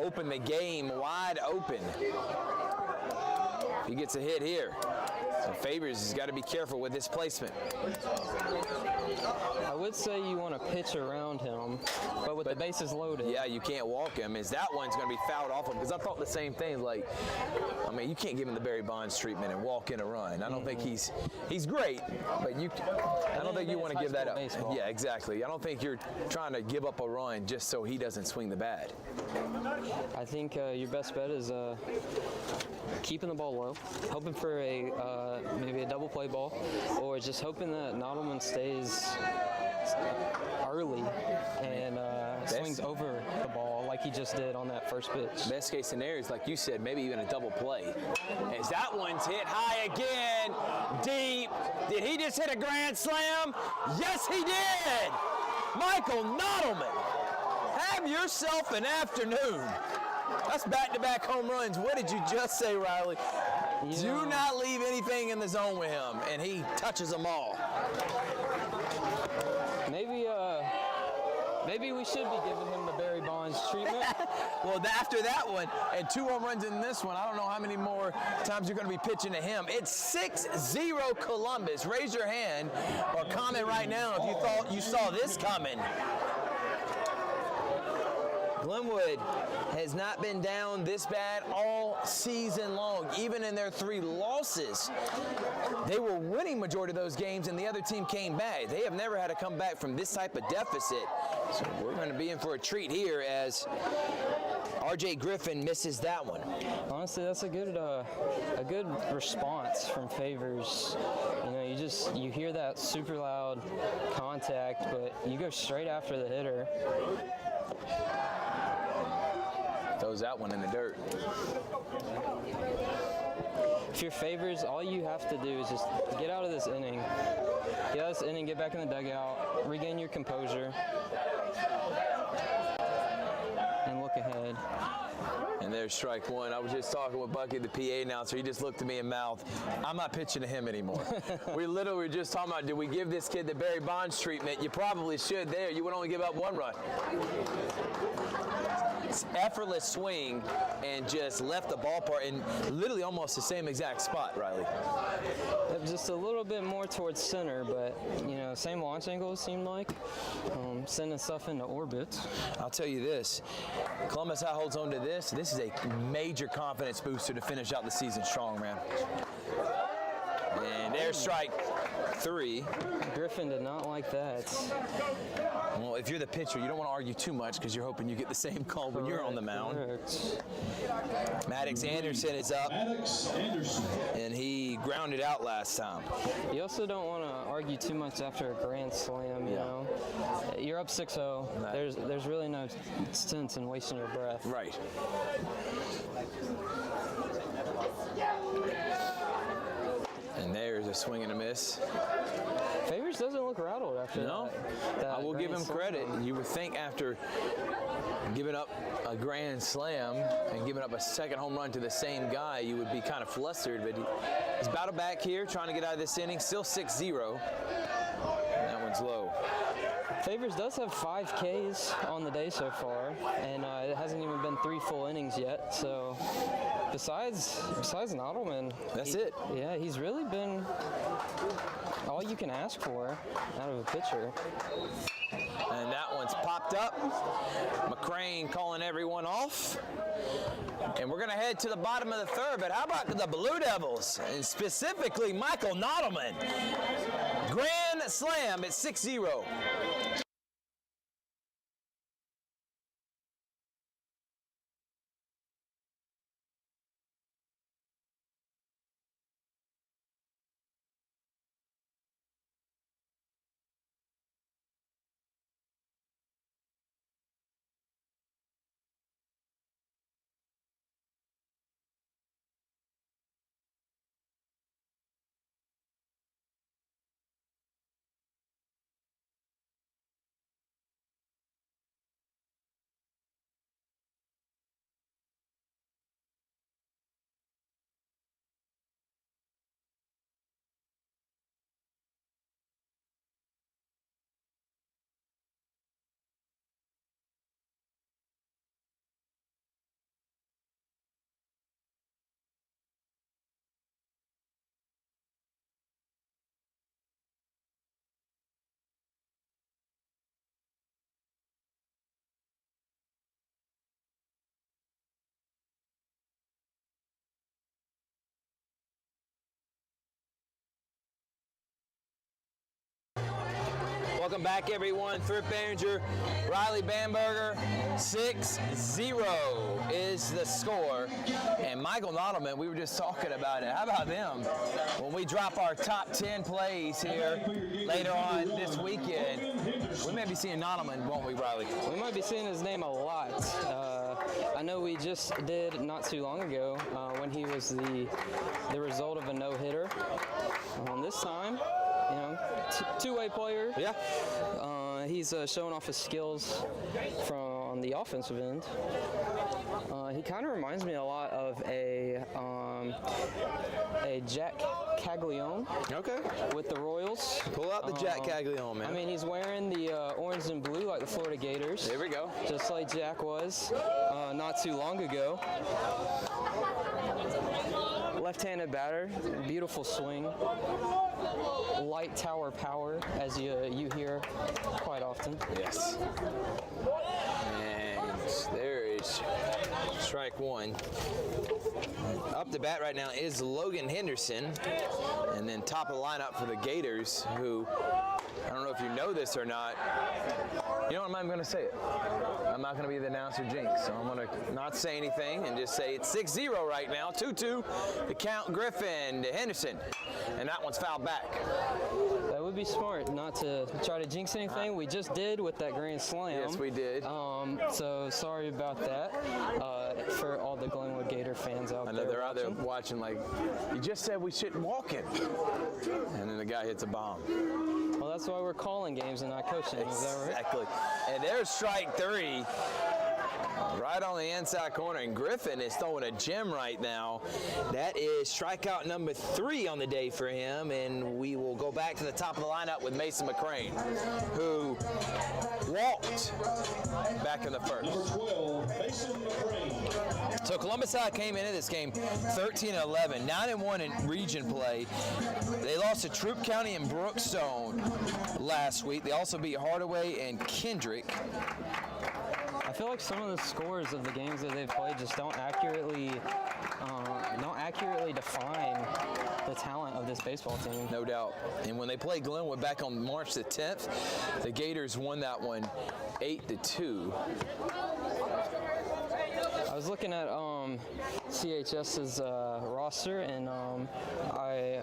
open the game wide open. He gets a hit here. So Favors has got to be careful with his placement. I would say you want to pitch around him, but with the bases loaded. Yeah, you can't walk him. Is that one's going to be fouled off him? Because I thought the same thing. Like, I mean, you can't give him the Barry Bonds treatment and walk in a run. I don't think he's great, but I don't think you want to give that up. Baseball. Yeah, exactly. I don't think you're trying to give up a run just so he doesn't swing the bat. I think your best bet is keeping the ball low, hoping for maybe a double play ball, or just hoping that Nlman stays early and swings over the ball like he just did on that first pitch. Best case scenario is, like you said, maybe even a double play. As that one's hit high again, deep. Did he just hit a grand slam? Yes, he did! Michael Nlman, have yourself an afternoon. That's back-to-back home runs. What did you just say, Rylee? Do not leave anything in the zone with him, and he touches them all. Maybe we should be giving him the Barry Bonds treatment. Well, after that one and 2 home runs in this one, I don't know how many more times you're going to be pitching to him. It's 6-0 Columbus. Raise your hand or comment right now if you thought you saw this coming. Glenwood has not been down this bad all season long, even in their 3 losses. They were winning majority of those games, and the other team came back. They have never had to come back from this type of deficit. So we're going to be in for a treat here as R.J. Griffin misses that one. Honestly, that's a good response from Favors. You know, you hear that super loud contact, but you go straight after the hitter. Throws that one in the dirt. If you're Favors, all you have to do is just get out of this inning. Get out of this inning, get back in the dugout, regain your composure, and look ahead. And there's strike one. I was just talking with Bucky, the PA announcer. He just looked at me and mouthed, I'm not pitching to him anymore. We literally were just talking about, did we give this kid the Barry Bonds treatment? You probably should there. You would only give up 1 run. Effortless swing and just left the ballpark in literally almost the same exact spot, Rylee. Just a little bit more towards center, but same launch angle it seemed like, sending stuff into orbit. I'll tell you this, Columbus High holds on to this. This is a major confidence booster to finish out the season strong, man. And there's strike 3. Griffin did not like that. Well, if you're the pitcher, you don't want to argue too much because you're hoping you get the same call when you're on the mound. Correct. Maddox Anderson is up. Maddox Anderson. And he grounded out last time. You also don't want to argue too much after a grand slam, you know. You're up 6-0. Right. There's really no sense in wasting your breath. Right. And there's a swing and a miss. Favors doesn't look rattled after that. I will give him grand slam. credit. You would think after giving up a grand slam and giving up a second home run to the same guy, you would be kind of flustered. But he's battled back here, trying to get out of this inning. Still 6-0. That one's low. Favors does have 5 Ks on the day so far, and it hasn't even been 3 full innings yet. So besides Nlman, That's it. Yeah, he's really been all you can ask for out of a pitcher. And that one's popped up. McCrane calling everyone off. And we're going to head to the bottom of the 3rd. But how about the Blue Devils, and specifically Michael Nlman? Grand slam at 6-0. Welcome back, everyone. Thrift Barringer, Rylee Bamberger, 6-0 is the score. And Michael Nlman, we were just talking about it. How about them? When we drop our top 10 plays here later on this weekend, we may be seeing Nlman, won't we, Rylee? We might be seeing his name a lot. I know we just did not too long ago when he was the result of a no-hitter. This time, you know, two-way player. Yeah. He's showing off his skills from the offensive end. He kind of reminds me a lot of a Jack Caglione. Okay. With the Royals. Pull out the Jack Caglione, man. I mean, he's wearing the orange and blue like the Florida Gators. There we go. Just like Jack was not too long ago. Left-handed batter, beautiful swing, light tower power, as you hear quite often. Yes. And there is strike one. Up to bat right now is Logan Henderson, and then top of the lineup for the Gators, who, I don't know if you know this or not. You know what, I'm going to say it. I'm not going to be the announcer jinx, so I'm going to not say anything and just say it's 6-0 right now. 2-2, the count. Griffin to Henderson, and that one's fouled back. That would be smart not to try to jinx anything. We just did with that grand slam. Yes, we did. So sorry about that for all the Glenwood Gator fans out there. I know they're out there watching like, you just said we shouldn't walk it. And then the guy hits a bomb. Well, that's why we're calling games and not coaching. Is that right? Exactly. And there's strike three. Right on the inside corner, and Griffin is throwing a gem right now. That is strikeout number 3 on the day for him, and we will go back to the top of the lineup with Mason McCrane, who walked back in the first. Number 12, Mason McCrane. So Columbus High came into this game 13-11, 9-1 in region play. They lost to Troup County and Brookstone last week. They also beat Hardaway and Kendrick. I feel like some of the scores of the games that they've played just don't accurately define the talent of this baseball team. No doubt. And when they played Glenwood back on March the 10th, the Gators won that one 8-2. I was looking at CHS's roster, and I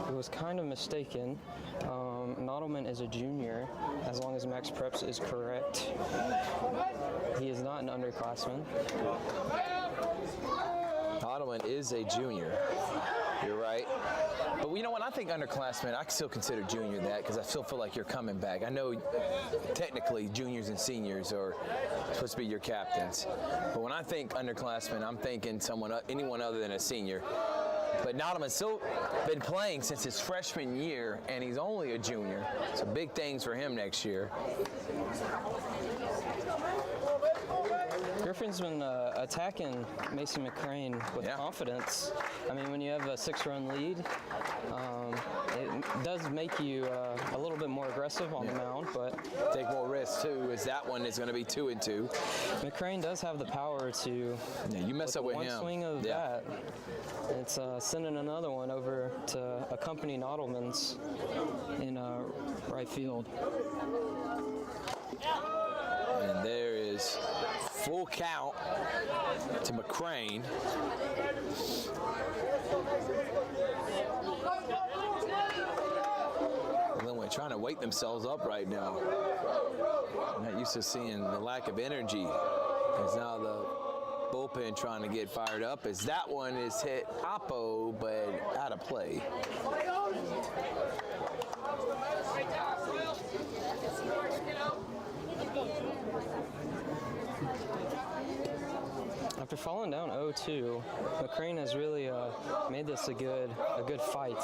was kind of mistaken. Nlman is a junior, as long as Max Preps is correct. He is not an underclassman. Nlman is a junior. You're right. But you know what? I think underclassmen, I still consider junior that because I still feel like you're coming back. I know technically juniors and seniors are supposed to be your captains. But when I think underclassmen, I'm thinking anyone other than a senior. But Nlman's still been playing since his freshman year, and he's only a junior. So big things for him next year. Griffin's been attacking Mason McCrane with confidence. I mean, when you have a 6-run lead, it does make you a little bit more aggressive on the mound, but take more risks too, as that one is going to be 2-2. McCrane does have the power to. Yeah, you mess up with one him. Swing of that, it's sending another one over to accompany Nlman's in right field. And there is full count to McCrane. Glenwood trying to wake themselves up right now. I'm not used to seeing the lack of energy. As now the bullpen trying to get fired up as that one is hit oppo, but out of play. After falling down 0-2, McCrane has really made this a good fight.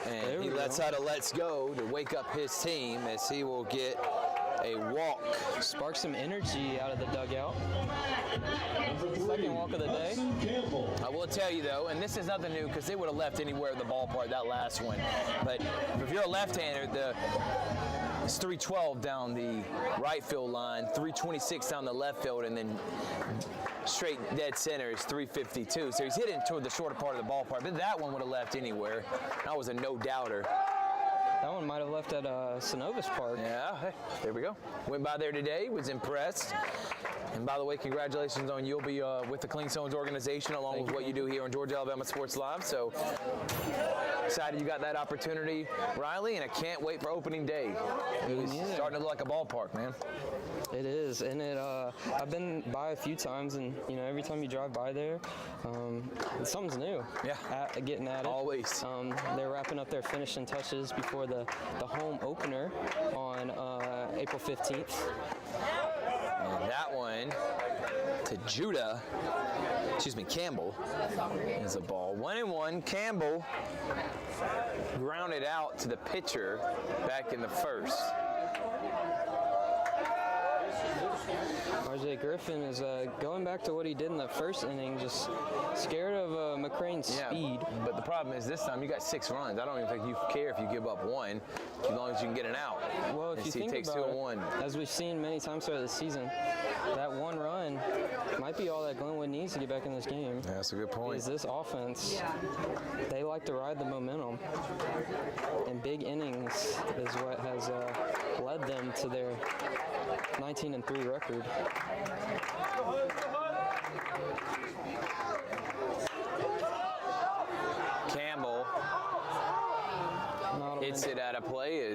And he lets out a let's go to wake up his team as he will get a walk. Spark some energy out of the dugout. Second walk of the day. I will tell you though, and this is nothing new because they would have left anywhere in the ballpark that last one. But if you're a left-hander, it's 312 down the right field line, 326 down the left field, and then straight dead center is 352. So he's hitting toward the shorter part of the ballpark. But that one would have left anywhere. That was a no-doubter. That one might have left at Synovus Park. Yeah, hey, there we go. Went by there today, was impressed. And by the way, congratulations on you'll be with the Clean Zones organization along with what you do here on Georgia Alabama Sports Live. So excited you got that opportunity, Rylee, and I can't wait for opening day. It's starting to look like a ballpark, man. It is, and I've been by a few times, and every time you drive by there, something's new. Yeah, getting at it. Always. They're wrapping up their finishing touches before the home opener on April 15th. And that one to Campbell is a ball. 1-1. Campbell grounded out to the pitcher back in the first. RJ Griffin is going back to what he did in the first inning, just scared of McCrane's speed. But the problem is this time you got 6 runs. I don't even think you care if you give up 1, as long as you can get an out. Well, if you think takes about 2 and 1. As we've seen many times throughout the season, that 1 run might be all that Glenwood needs to get back in this game. Yeah, that's a good point. Because this offense, they like to ride the momentum, and big innings is what has led them to their 19-3 record. Campbell hits it out of play.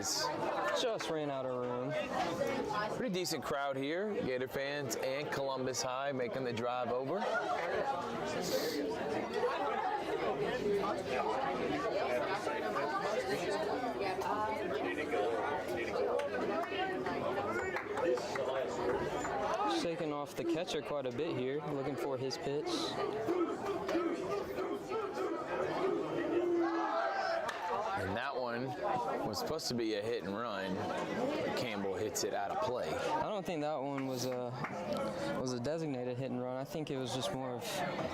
Just ran out of room. Pretty decent crowd here. Gator fans and Columbus High making the drive over. Shaking off the catcher quite a bit here, looking for his pitch. And that one was supposed to be a hit and run. Campbell hits it out of play. I don't think that one was a designated hit and run. I think it was just more of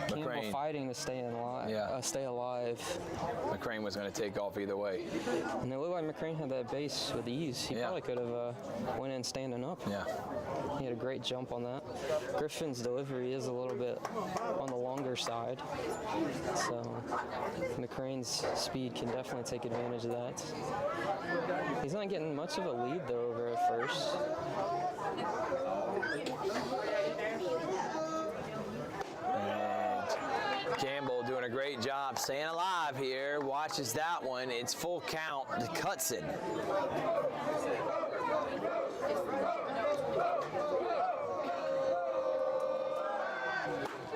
Campbell McCrane fighting to stay alive. Stay alive. McCrane was going to take off either way. And it looked like McCrane had that base with ease. He probably could have went in standing up. Yeah. He had a great jump on that. Griffin's delivery is a little bit on the longer side, so McCrane's speed can definitely take advantage of that. He's not getting much of a lead though over at first. And Campbell doing a great job staying alive here. Watches that one. It's full count to Cutson.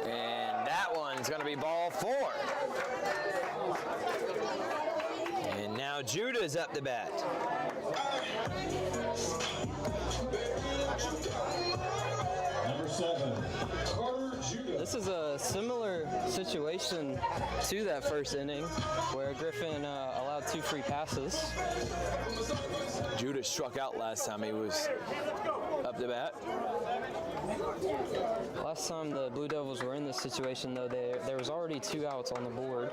And that one's going to be ball 4. And now Judah's up to bat. Number 7, Carter Judah. This is a similar situation to that first inning where Griffin allowed 2 free passes. Judah struck out last time he was up to bat. Last time the Blue Devils were in this situation, though, there was already 2 outs on the board.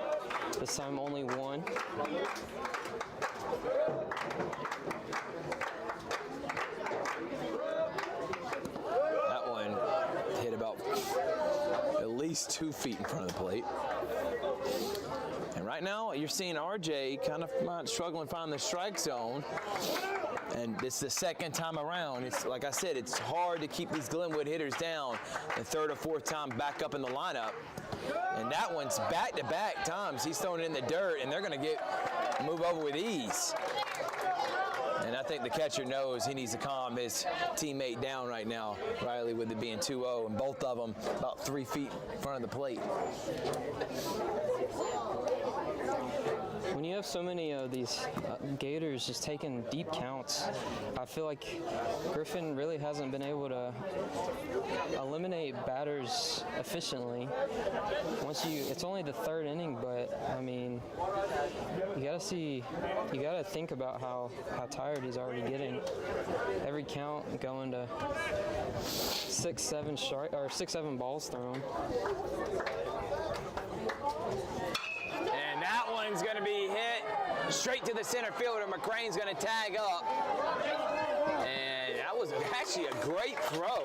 This time only 1. That one hit about at least 2 feet in front of the plate. And right now, you're seeing RJ kind of struggling to find the strike zone. And this is the second time around. It's like I said, it's hard to keep these Glenwood hitters down. The 3rd or 4th time back up in the lineup. And that one's back-to-back times. He's throwing it in the dirt, and they're going to move over with ease. And I think the catcher knows he needs to calm his teammate down right now, Rylee, with it being 2-0, and both of them about 3 feet in front of the plate. when you have so many of these Gators just taking deep counts, I feel like Griffin really hasn't been able to eliminate batters efficiently. It's only the third inning, but I mean, you gotta think about how tired he's already getting. Every count going to 6-7 balls thrown. And that one's going to be hit straight to the center fielder. McCrane's going to tag up. And that was actually a great throw.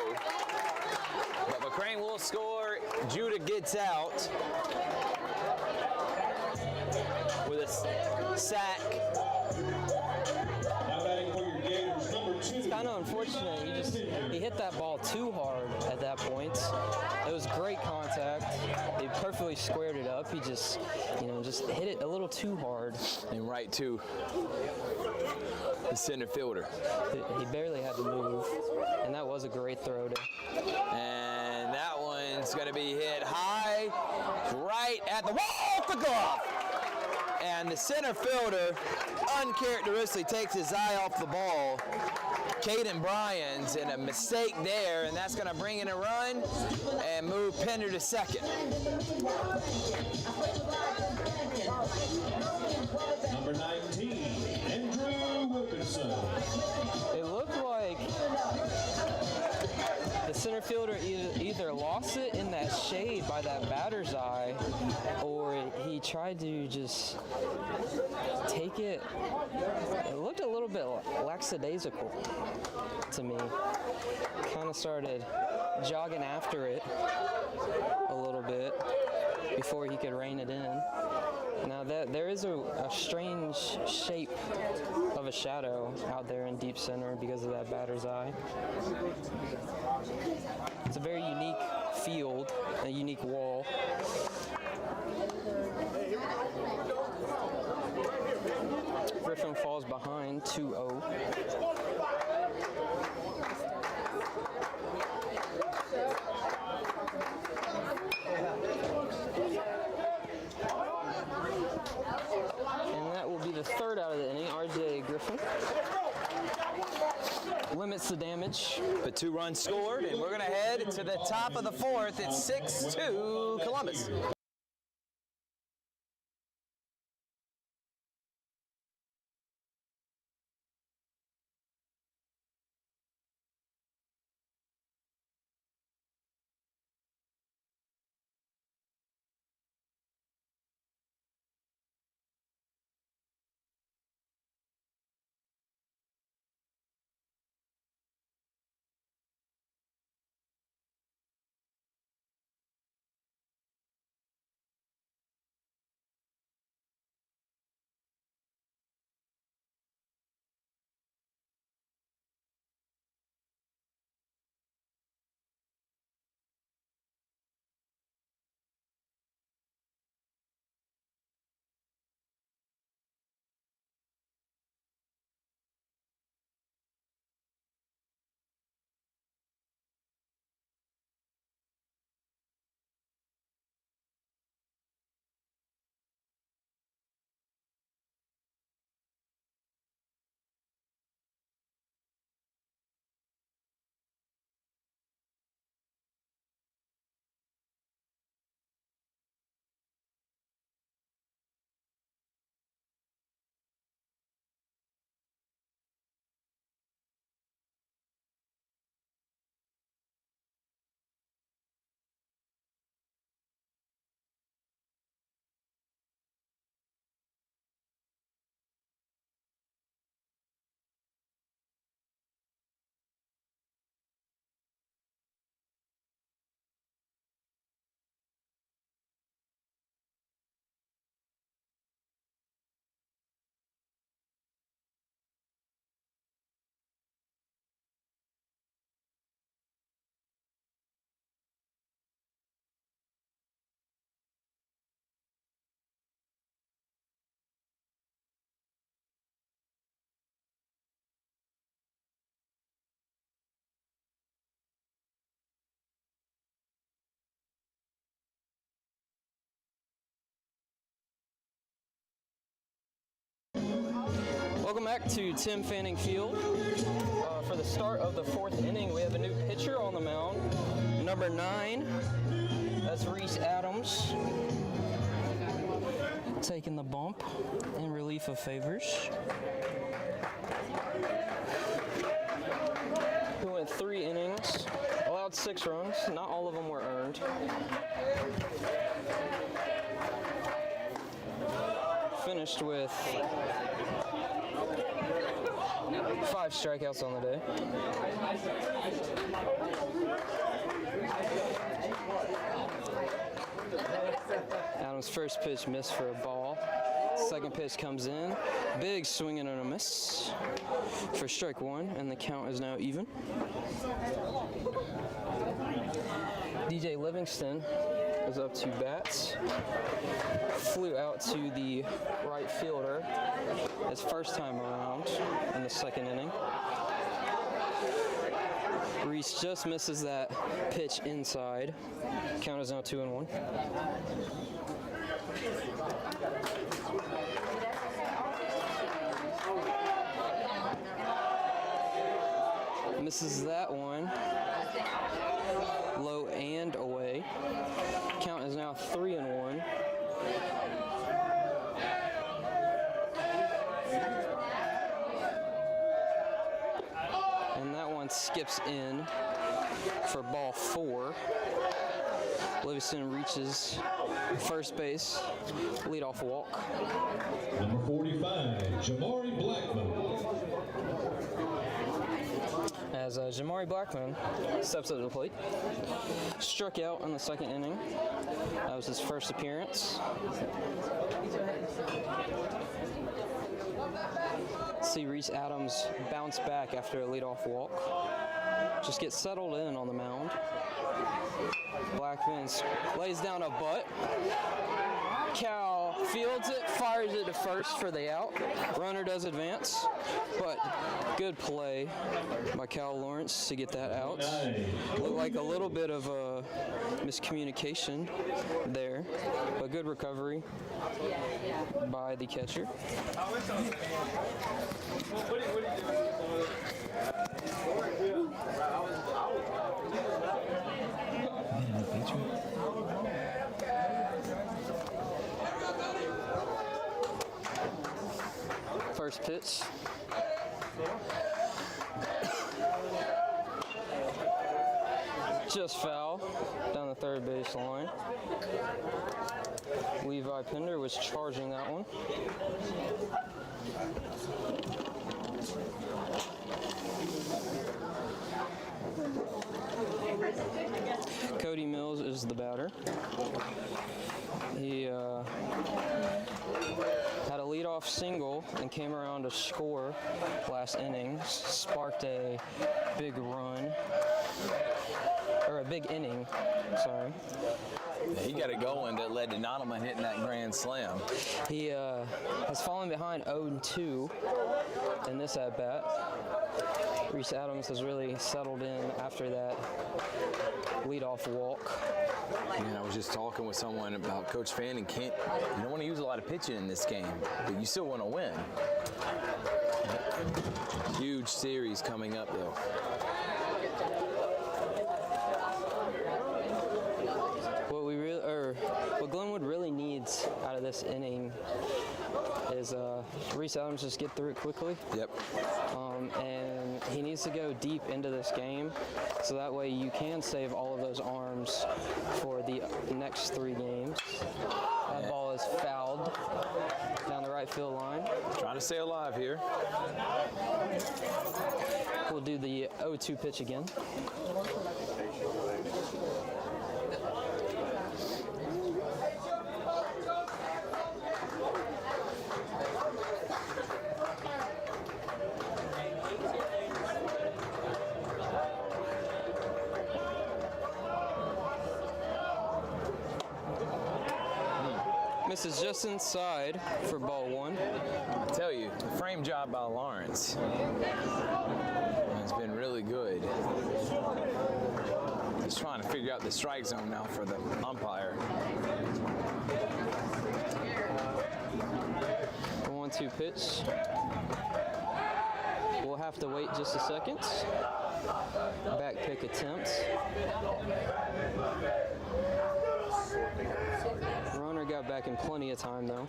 But McCrane will score. Judah gets out with a sack. Now batting for your Gators, number 2. It's kind of unfortunate. He hit that ball too hard at that point. It was great contact. He perfectly squared it up. He just hit it a little too hard. And right to the center fielder. He barely had to move, and that was a great throw. And that one's going to be hit high, right at the wall, off the glove. And the center fielder uncharacteristically takes his eye off the ball. Caden Bryans, and a mistake there, and that's going to bring in a run and move Pender to second. Number 19, Andrew Wilkinson. It looked like the center fielder either lost it in that shade by that batter's eye, or he tried to just take it. It looked a little bit lackadaisical to me. Kind of started jogging after it a little bit before he could rein it in. Now there is a strange shape of a shadow out there in deep center because of that batter's eye. It's a very unique field, a unique wall. Griffin falls behind 2-0. And that will be the third out of the inning. RJ Griffin limits the damage. But 2 runs scored, and we're going to head to the top of the fourth. It's 6-2 Columbus. Welcome back to Tim Fanning Field. For the start of the 4th inning, we have a new pitcher on the mound. Number 9, that's Reese Adams. Taking the bump in relief of Favors. He went 3 innings, allowed 6 runs. Not all of them were earned. Finished with 5 strikeouts on the day. Adams' first pitch missed for a ball. Second pitch comes in. Big swing and a miss for strike 1, and the count is now even. DJ Livingston is up to bats. Flew out to the right fielder his first time around in the 2nd inning. Reese just misses that pitch inside. Count is now 2-1. Misses that one. Low and away. Count is now 3-1. And that one skips in for ball 4. Livingston reaches first base, leadoff walk. Number 45, Jamari Blackman. As Jamari Blackman steps up to the plate. Struck out in the 2nd inning. That was his first appearance. See Reese Adams bounce back after a leadoff walk. Just get settled in on the mound. Blackman lays down a butt. Cal fields it, fires it to first for the out. Runner does advance, but good play by Cal Lawrence to get that out. Looked like a little bit of a miscommunication there, but good recovery by the catcher. First pitch. Just foul down the 3rd base line. Levi Pender was charging that one. Cody Mills is the batter. He had a leadoff single and came around to score last inning. Sparked a big run, or a big inning, sorry. He got it going that led to Nlman hitting that grand slam. He has fallen behind 0-2 in this at-bat. Reese Adams has really settled in after that leadoff walk. And I was just talking with someone about Coach Fanning. You don't want to use a lot of pitching in this game, but you still want to win. Huge series coming up, though. What Glenwood really needs out of this inning is Reese Adams just get through it quickly. Yep. And he needs to go deep into this game, so that way you can save all of those arms for the next 3 games. That ball is fouled down the right field line. Trying to stay alive here. We'll do the 0-2 pitch again. Misses just inside for ball 1. I tell you, the frame job by Lawrence has been really good. He's trying to figure out the strike zone now for the umpire. 1-2 pitch. We'll have to wait just a second. Back pick attempt. Runner got back in plenty of time though.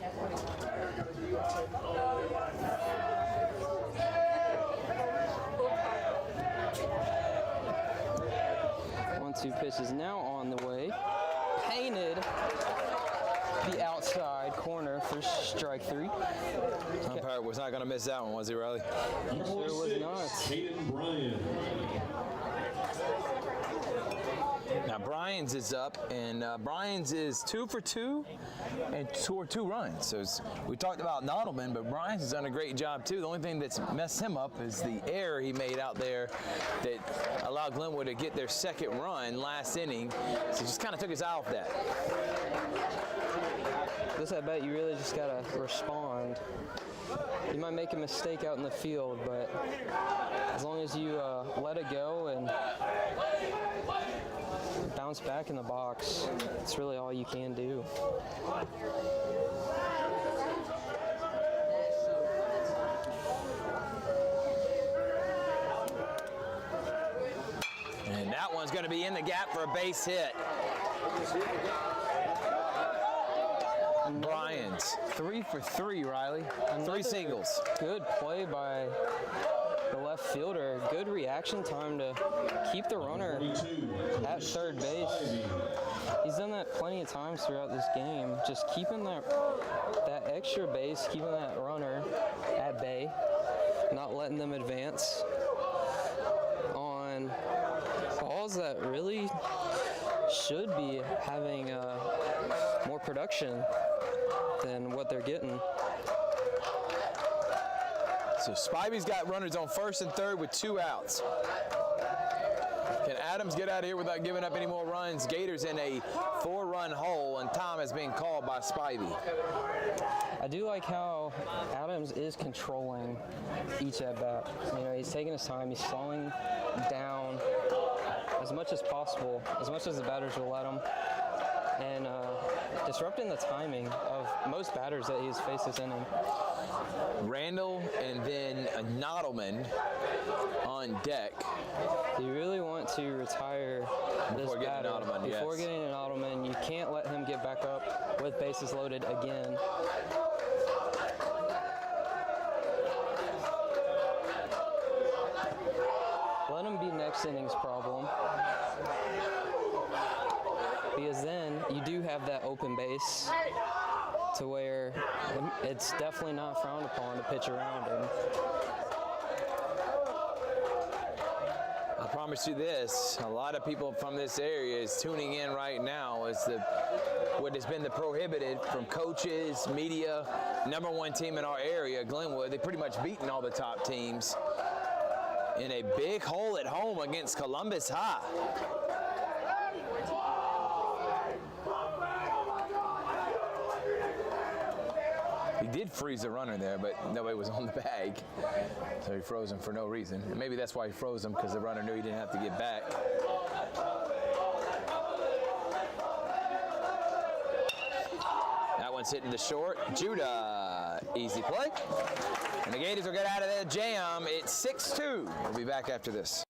1-2 pitch is now on the way. Painted the outside corner for strike 3. Umpire was not going to miss that one, was he, Rylee? Sure was not. Hayden Bryan. Now Bryan's is up, and Bryan's is 2 for 2 and scored 2 runs. So we talked about Nlman, but Bryan's has done a great job too. The only thing that's messed him up is the error he made out there that allowed Glenwood to get their second run last inning. So he just kind of took his eye off that. This I bet you really just gotta respond. You might make a mistake out in the field, but as long as you let it go and bounce back in the box, it's really all you can do. And that one's going to be in the gap for a base hit. Bryan's 3 for 3, Rylee. 3 singles. Good play by the left fielder. Good reaction time to keep the runner at third base. He's done that plenty of times throughout this game. Just keeping that extra base, keeping that runner at bay, not letting them advance on balls that really should be having more production than what they're getting. So Spivey's got runners on first and third with 2 outs. Can Adams get out of here without giving up any more runs? Gators in a 4-run hole, and time has been called by Spivey. I do like how Adams is controlling each at bat. You know, he's taking his time, he's slowing down as much as possible, as much as the batters will let him, and disrupting the timing of most batters that he's faced this inning. Randall and then Nlman on deck. You really want to retire this batter before getting an Nlman. You can't let him get back up with bases loaded again. Let him be next inning's problem, because then you do have that open base to where it's definitely not frowned upon to pitch around him. I promise you this, a lot of people from this area is tuning in right now as what has been the prohibited from coaches, media, #1 team in our area, Glenwood. They pretty much beaten all the top teams in a big hole at home against Columbus High. He did freeze the runner there, but nobody was on the bag. So he froze him for no reason. And maybe that's why he froze him, because the runner knew he didn't have to get back. That one's hitting the short. Judah, easy play. And the Gators will get out of that jam. It's 6-2. We'll be back after this.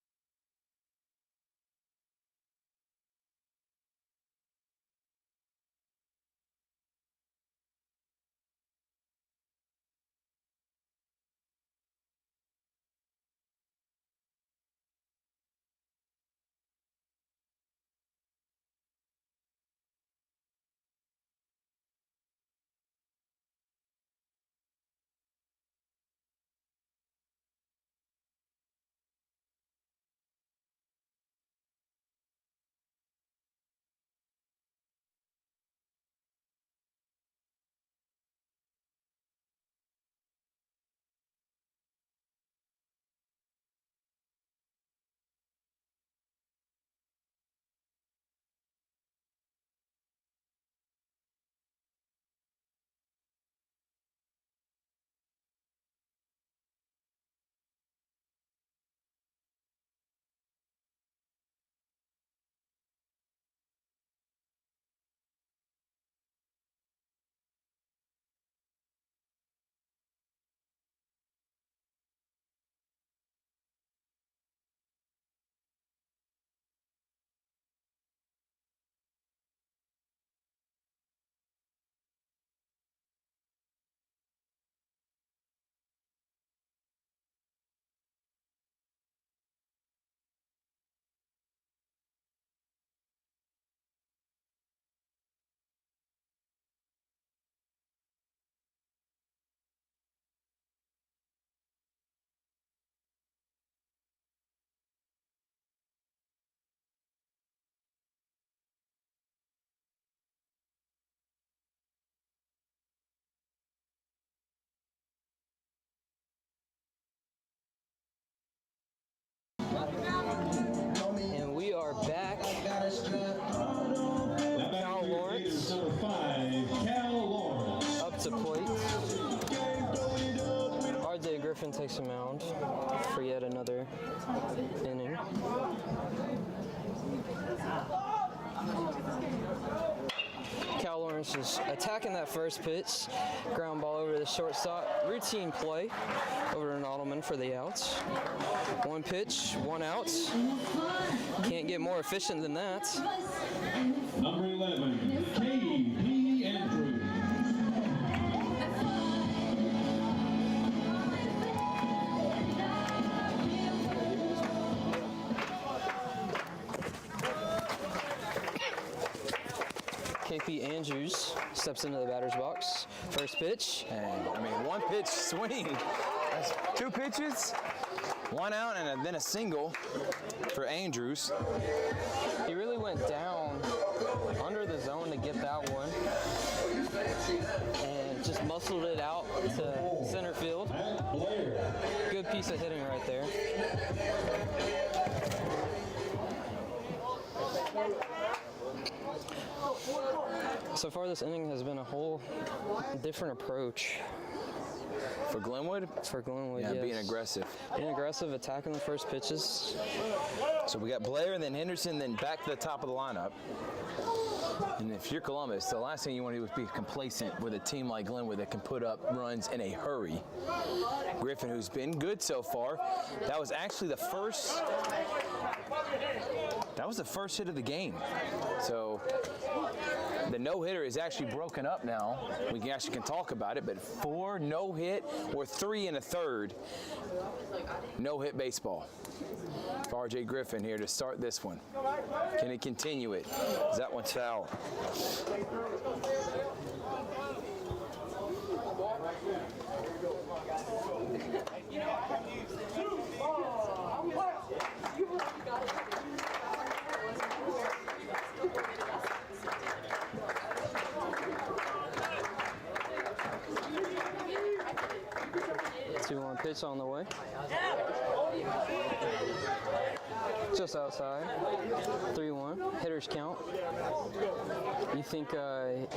Griffin takes a mound for yet another inning. Cal Lawrence is attacking that first pitch. Ground ball over the shortstop. Routine play over to Nlman for the outs. One pitch, one out. Can't get more efficient than that. Number 11, K.P. Andrews. KP Andrews steps into the batter's box. First pitch. And I mean, one pitch swing. That's 2 pitches, 1 out, and then a single for Andrews. He really went down under the zone to get that one and just muscled it out to center field. Good piece of hitting right there. So far this inning has been a whole different approach. For Glenwood? For Glenwood, Yeah, yes. being aggressive. Being aggressive, attacking the first pitches. So we got Blair and then Henderson, then back to the top of the lineup. And if you're Columbus, the last thing you want to do is be complacent with a team like Glenwood that can put up runs in a hurry. Griffin, who's been good so far, that was actually the first hit of the game. So the no-hitter is actually broken up now. We can talk about it, but 4 no-hit or 3 in a third no-hit baseball. For R.J. Griffin here to start this one. Can he continue it? That one's foul. Two-one pitch on the way. Just outside. 3-1. Hitters count. You think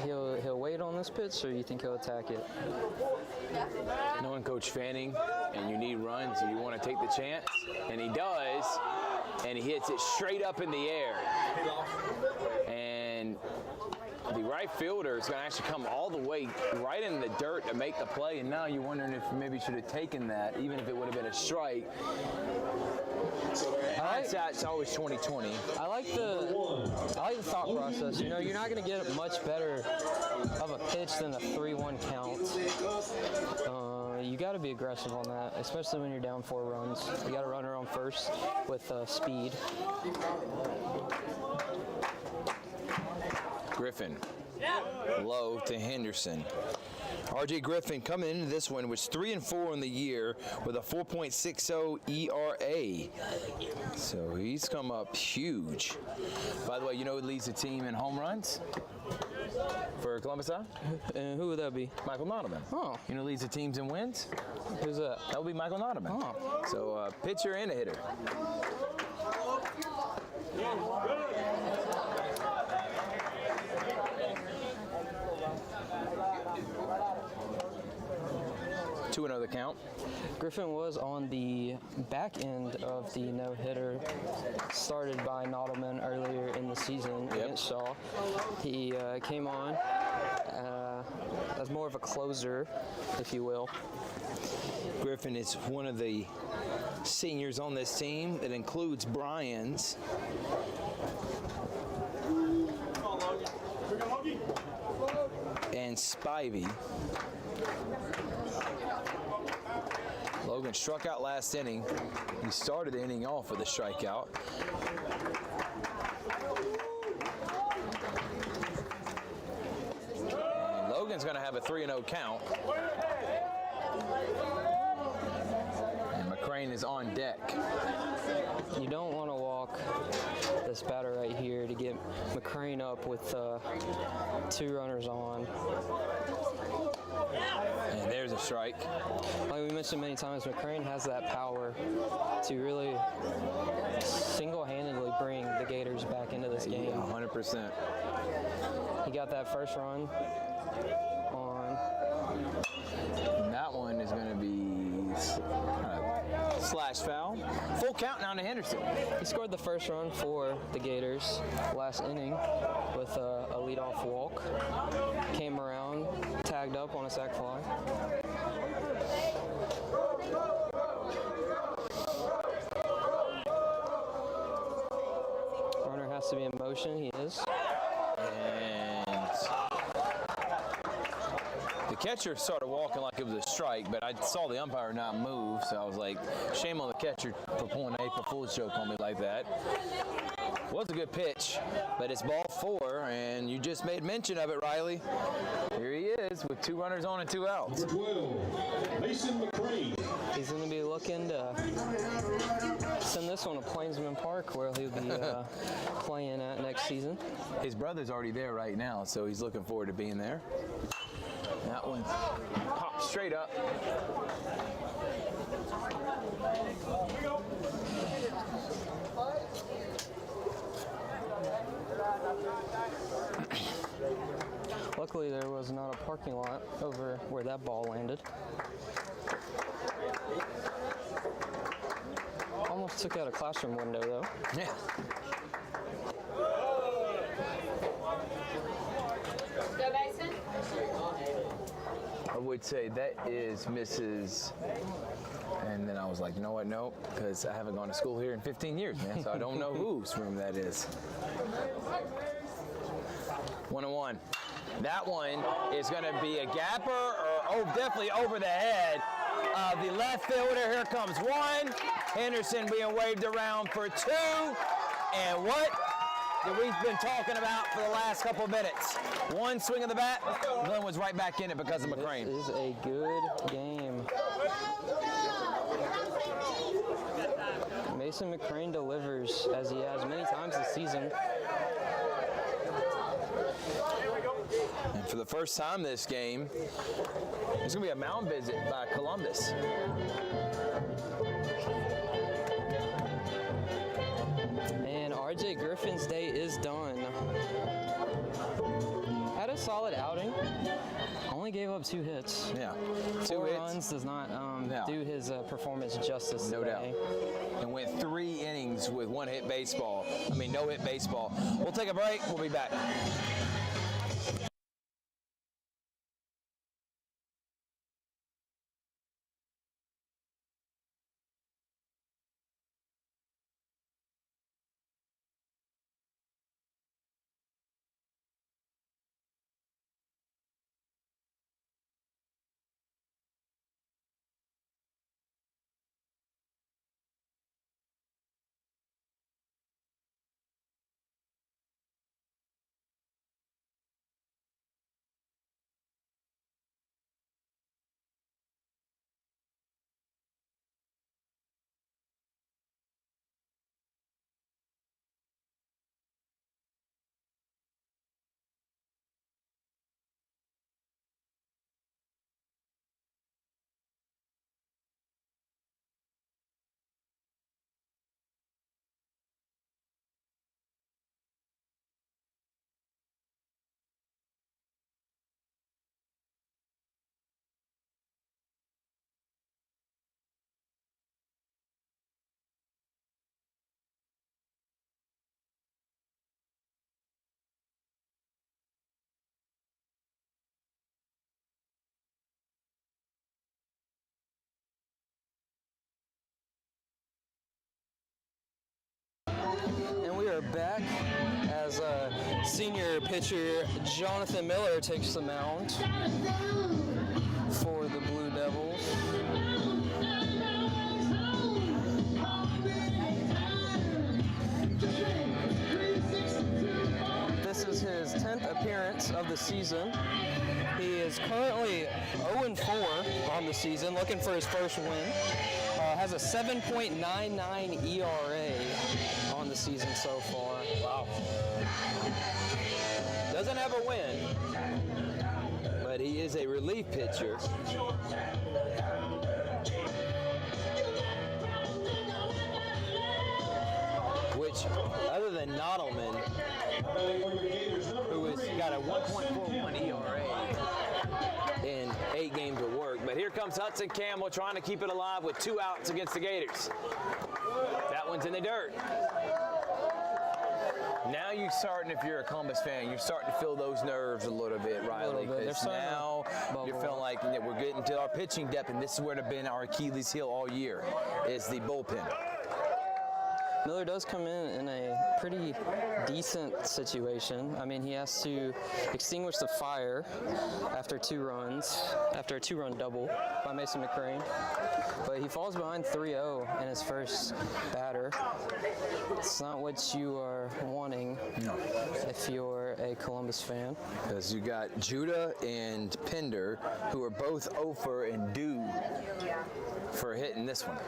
he'll wait on this pitch, or you think he'll attack it? Knowing Coach Fanning, and you need runs, you want to take the chance, and he does, and he hits it straight up in the air. And the right fielder is going to actually come all the way right in the dirt to make the play, and now you're wondering if maybe should have taken that, even if it would have been a strike. Hindsight's always 20/20. I like the thought process. You know, you're not going to get much better of a pitch than a 3-1 count. You got to be aggressive on that, especially when you're down 4 runs. You got to run her on first with speed. Griffin, low to Henderson. R.J. Griffin coming into this one was 3-4 in the year with a 4.60 ERA. So he's come up huge. By the way, you know who leads the team in home runs for Columbus High? And who would that be? Michael Nlman. Oh. You know who leads the teams in wins? Who's that? That would be Michael Nlman. Oh. So pitcher and a hitter. Two another count. Griffin was on the back end of the no-hitter started by Nlman earlier in the season against Shaw. He came on as more of a closer, if you will. Griffin is one of the seniors on this team that includes Bryans. And Spivey. Logan struck out last inning. He started the inning off with a strikeout. And Logan's going to have a 3-0 count. And McCrane is on deck. You don't want to walk this batter right here to get McCrane up with 2 runners on. And there's a strike. Like we mentioned many times, McCrane has that power to really single-handedly bring the Gators back into this game. 100%. He got that first run on. And that one is going to be /foul. Full count now to Henderson. He scored the first run for the Gators last inning with a leadoff walk. Came around, tagged up on a sac fly. Runner has to be in motion. He is. And the catcher started walking like it was a strike, but I saw the umpire not move, so I was like, shame on the catcher for pulling an April Fool's joke on me like that. Was a good pitch, but it's ball 4, and you just made mention of it, Rylee. Here he is with 2 runners on and 2 outs. Number 12, Mason McCrane. He's going to be looking to send this one to Plainsman Park, where he'll be playing at next season. His brother's already there right now, so he's looking forward to being there. That one popped straight up. Luckily, there was not a parking lot over where that ball landed. Almost took out a classroom window, though. Yeah. Go, Mason. I would say that is Mrs. And then I was like, you know what? Nope, because I haven't gone to school here in 15 years, man, so I don't know whose room that is. 1-1. That one is going to be a gapper, or definitely over the head of the left fielder. Here comes 1. Henderson being waved around for 2. And what that we've been talking about for the last couple of minutes. 1 swing of the bat, Glenwood's right back in it because of McCrane. This is a good game. Mason McCrane delivers, as he has many times this season. And for the first time this game, there's going to be a mound visit by Columbus. And RJ Griffin's day is done. Had a solid outing. Only gave up 2 hits. Yeah. 2 4 hits. runs does not No. do his performance justice No doubt. today. And went 3 innings with no hit baseball. We'll take a break. We'll be back. And we are back as senior pitcher Jonathan Miller takes the mound for the Blue Devils. This is his 10th appearance of the season. He is currently 0-4 on the season, looking for his first win. Has a 7.99 ERA on the season so far. Wow. Doesn't have a win, but he is a relief pitcher. Which, other than Nlman, who has got a 1.41 ERA in 8 games of work, but here comes comes Hudson Campbell trying to keep it alive with 2 outs against the Gators. That one's in the dirt. Now you're starting, if you're a Columbus fan, you're starting to feel those nerves a little bit, Rylee. Because now you're feeling like we're getting to our pitching depth, and this is where it's been our Achilles heel all year, is the bullpen. Miller does come in a pretty decent situation. I mean, he has to extinguish the fire after 2 runs, after a 2-run double by Mason McCrane. But he falls behind 3-0 in his first batter. It's not what you are wanting if you're a Columbus fan. Because you got Judah and Pender, who are both over and due for hitting this one.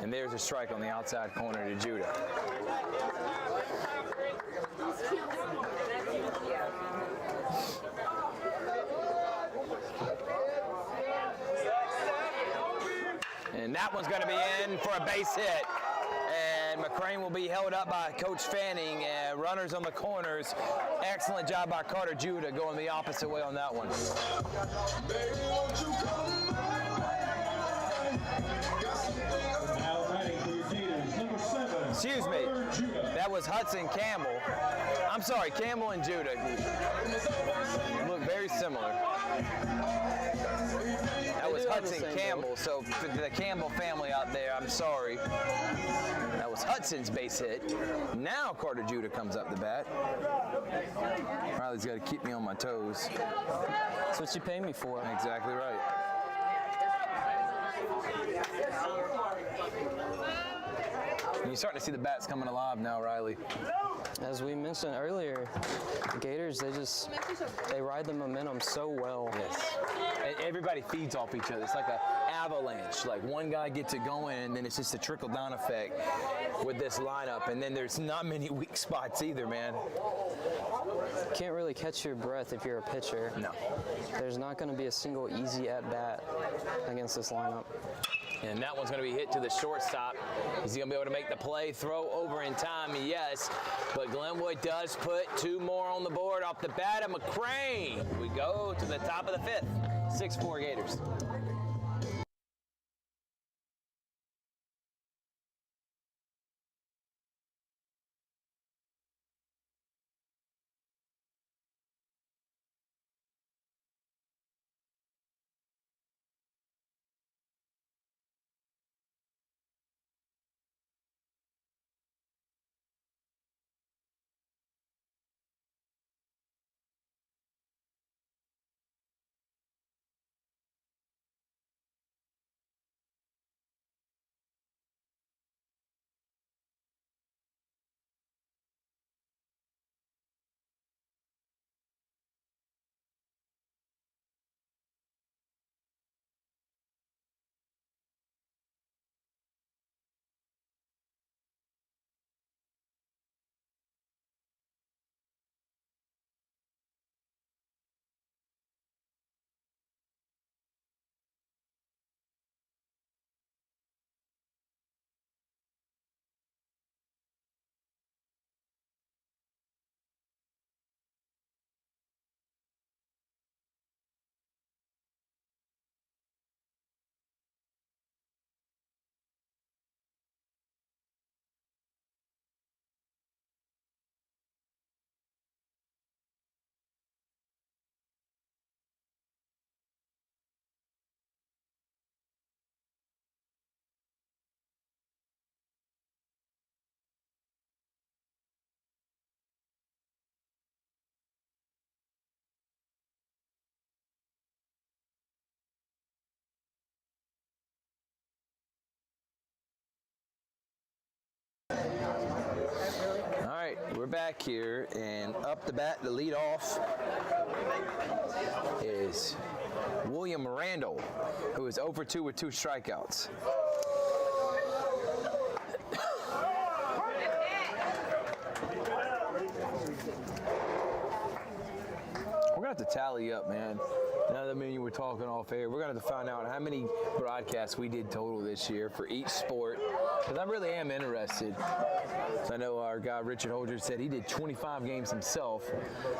And there's a strike on the outside corner to Judah. And that one's going to be in for a base hit. And McCrane will be held up by Coach Fanning. And runners on the corners. Excellent job by Carter Judah going the opposite way on that one. Now batting for your Gators, number 7. Excuse me. That was Hudson Campbell. I'm sorry, Campbell and Judah look very similar. That was Hudson Campbell, so for the Campbell family out there, I'm sorry. That was Hudson's base hit. Now Carter Judah comes up the bat. Rylee's got to keep me on my toes. That's what you pay me for. Exactly right. And you're starting to see the bats coming alive now, Rylee. As we mentioned earlier, the Gators, they ride the momentum so well. Yes. And everybody feeds off each other. It's like an avalanche. Like one guy gets it going, and then it's just a trickle-down effect with this lineup. And then there's not many weak spots either, man. Can't really catch your breath if you're a pitcher. No. There's not going to be a single easy at-bat against this lineup. And that one's going to be hit to the shortstop. Is he going to be able to make the play, throw over in time? Yes. But Glenwood does put 2 more on the board off the bat of McCrane. We go to the top of the 5th. 6-4 Gators. All right, we're back here, and up the bat to lead off is William Randall, who is 0-for-2 with 2 strikeouts. We're gonna have to tally up, man. Now that me and you were talking off air, we're gonna have to find out how many broadcasts we did total this year for each sport because I really am interested. So I know our guy Richard Holdridge said he did 25 games himself,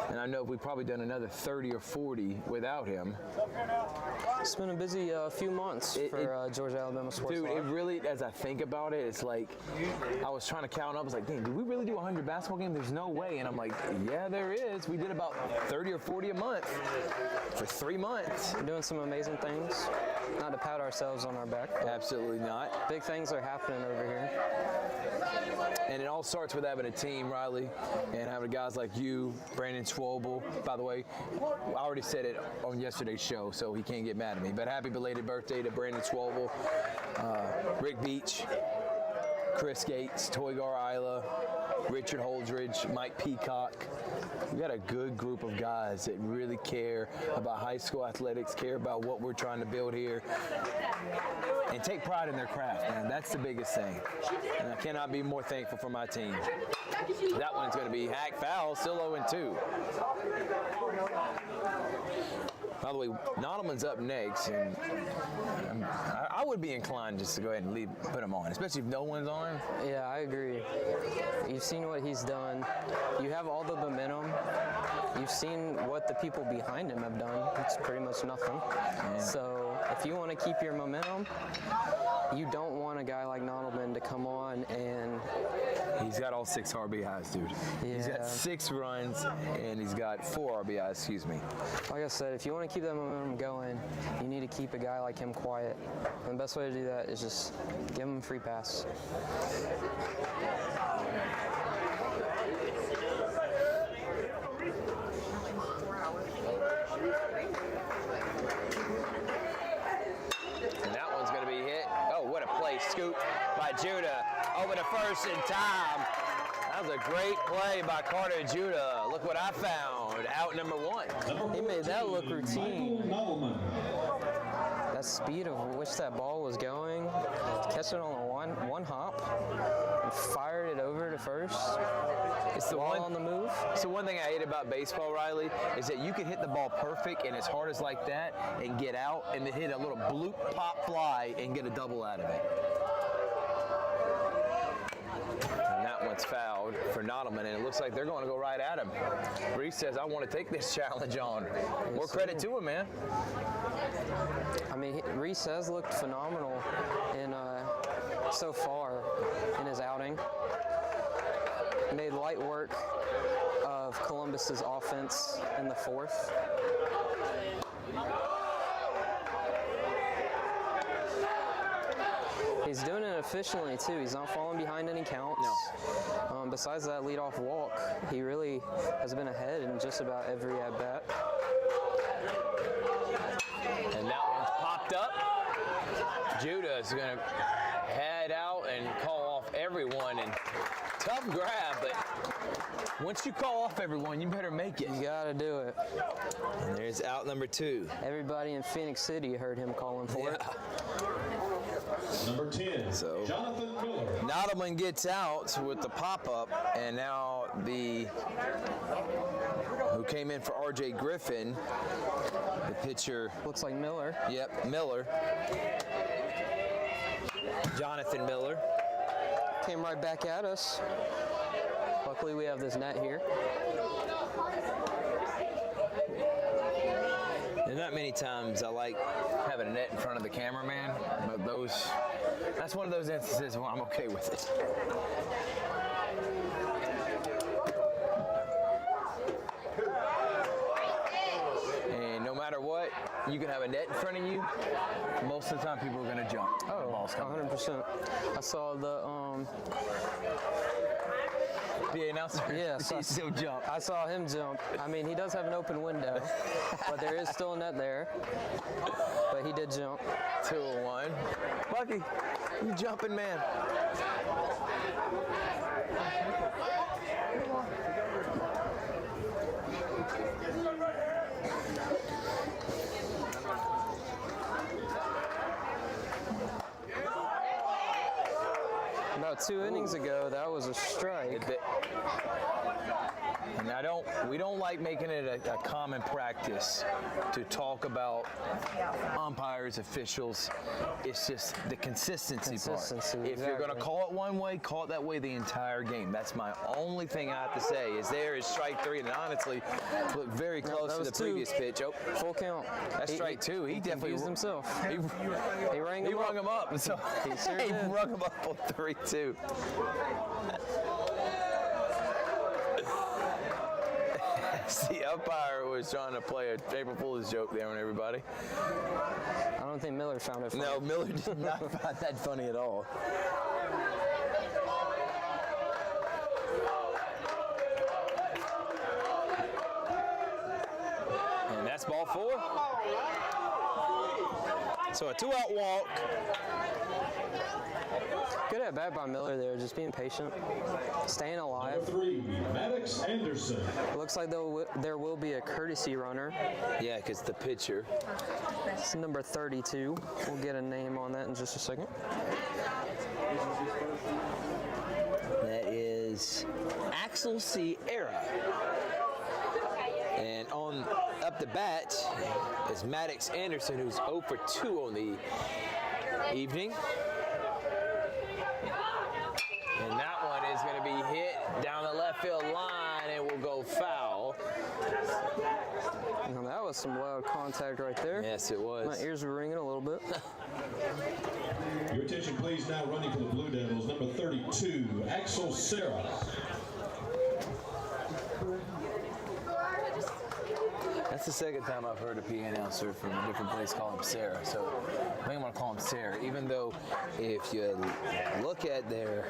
and I know we've probably done another 30 or 40 without him. It's been a busy few months for Georgia Alabama Sports Dude, Live. it really, as I think about it, it's like, I was trying to count up, I was like, dang, did we really do 100 basketball games? There's no way. And I'm like, yeah, there is. We did about 30 or 40 a month for 3 months. We're doing some amazing things. Not to pat ourselves on our back, but Absolutely not. big things are happening over here. And it all starts with having a team, Rylee, and having guys like you, Brandon Schwobel. By the way, I already said it on yesterday's show, so he can't get mad at me. But happy belated birthday to Brandon Schwobel, Rick Beach, Chris Gates, Toygar Isla, Richard Holdridge, Mike Peacock. We got a good group of guys that really care about high school athletics, care about what we're trying to build here, and take pride in their craft, man. That's the biggest thing. And I cannot be more thankful for my team. That one's going to be hack foul, still 0-2. By the way, Nlman's up next, and I would be inclined just to go ahead and put him on, especially if no one's on. Yeah, I agree. You've seen what he's done. You have all the momentum. You've seen what the people behind him have done. It's pretty much nothing. Yeah. So if you want to keep your momentum, you don't want a guy like Nlman to come on and... He's got all 6 RBIs, dude. He's got Yeah. 6 runs, and he's got 4 RBIs, excuse me. Like I said, if you want to keep that momentum going, you need to keep a guy like him quiet. And the best way to do that is just give him a free pass. And that one's going to be hit. Oh, what a play. Scoop by Judah over the first in time. That was a great play by Carter Judah. Look what I found. Out number 1. He made that look routine. Nlman. That speed of which that ball was going, catch it on one hop, and fired it over to first. It's the Ball one on the move. So one thing I hate about baseball, Rylee, is that you can hit the ball perfect and as hard as like that and get out and then hit a little bloop pop fly and get a double out of it. And that one's fouled for Nlman, and it looks like they're going to go right at him. Reese says, I want to take this challenge on. More credit to him, man. I mean, Reese has looked phenomenal in so far in his outing. Made light work of Columbus's offense in the 4th. He's doing it efficiently too. He's not falling behind any counts. No. Besides that leadoff walk, he really has been ahead in just about every at-bat. And that one's popped up. Judah is going to head out and call off everyone. And tough grab, but once you call off everyone, you better make it. You gotta do it. And there's out number 2. Everybody in Phoenix City heard him calling for it. Number 10, So- Jonathan Miller. Nlman gets out with the pop-up, and now who came in for R.J. Griffin, the pitcher, Looks like Miller. yep, Miller, Jonathan Miller. Came right back at us. Luckily, we have this net here. And not many times I like having a net in front of the cameraman, but that's one of those instances where I'm okay with it. And no matter what, you can have a net in front of you. Most of the time, people are going to jump. when the Oh, ball's coming. 100%. I saw The announcer, Yes, he still jump. I saw him jump. I mean, he does have an open window, but there is still a net there. But he did jump. 2-1. Bucky, you jumping man. About 2 innings ago, that was a strike. And we don't like making it a common practice to talk about umpires, officials. It's just the consistency part. If you're going to call it one way, call it that way the entire game. That's my only thing I have to say. Is there is strike 3, and honestly, looked very close to the previous pitch. Oh, full count. That's strike 2. He definitely used himself. He rang him up. So he sure he did. rung him up on 3-2. The umpire was trying to play a April Fool's joke there on everybody. I don't think Miller found it funny. No, Miller did not find that funny at all. And that's ball 4. So a 2-out walk. Good at bat by Miller there, just being patient, staying alive. Number 3, Maddox Anderson. Looks like there will be a courtesy runner. Yeah, because the pitcher. It's number 32. We'll get a name on that in just a second. That is Axel Sierra. And on up the bat is Maddox Anderson, who's 0 for 2 on the evening. And that one is going to be hit down the left field line and will go foul. Now that was some loud contact right there. Yes, it was. My ears were ringing a little bit. Your attention, please. Now running for the Blue Devils, number 32, Axel Serra. That's the second time I've heard a PA announcer from a different place call him Sarah. So I think I'm going to call him Sarah, even though if you look at their...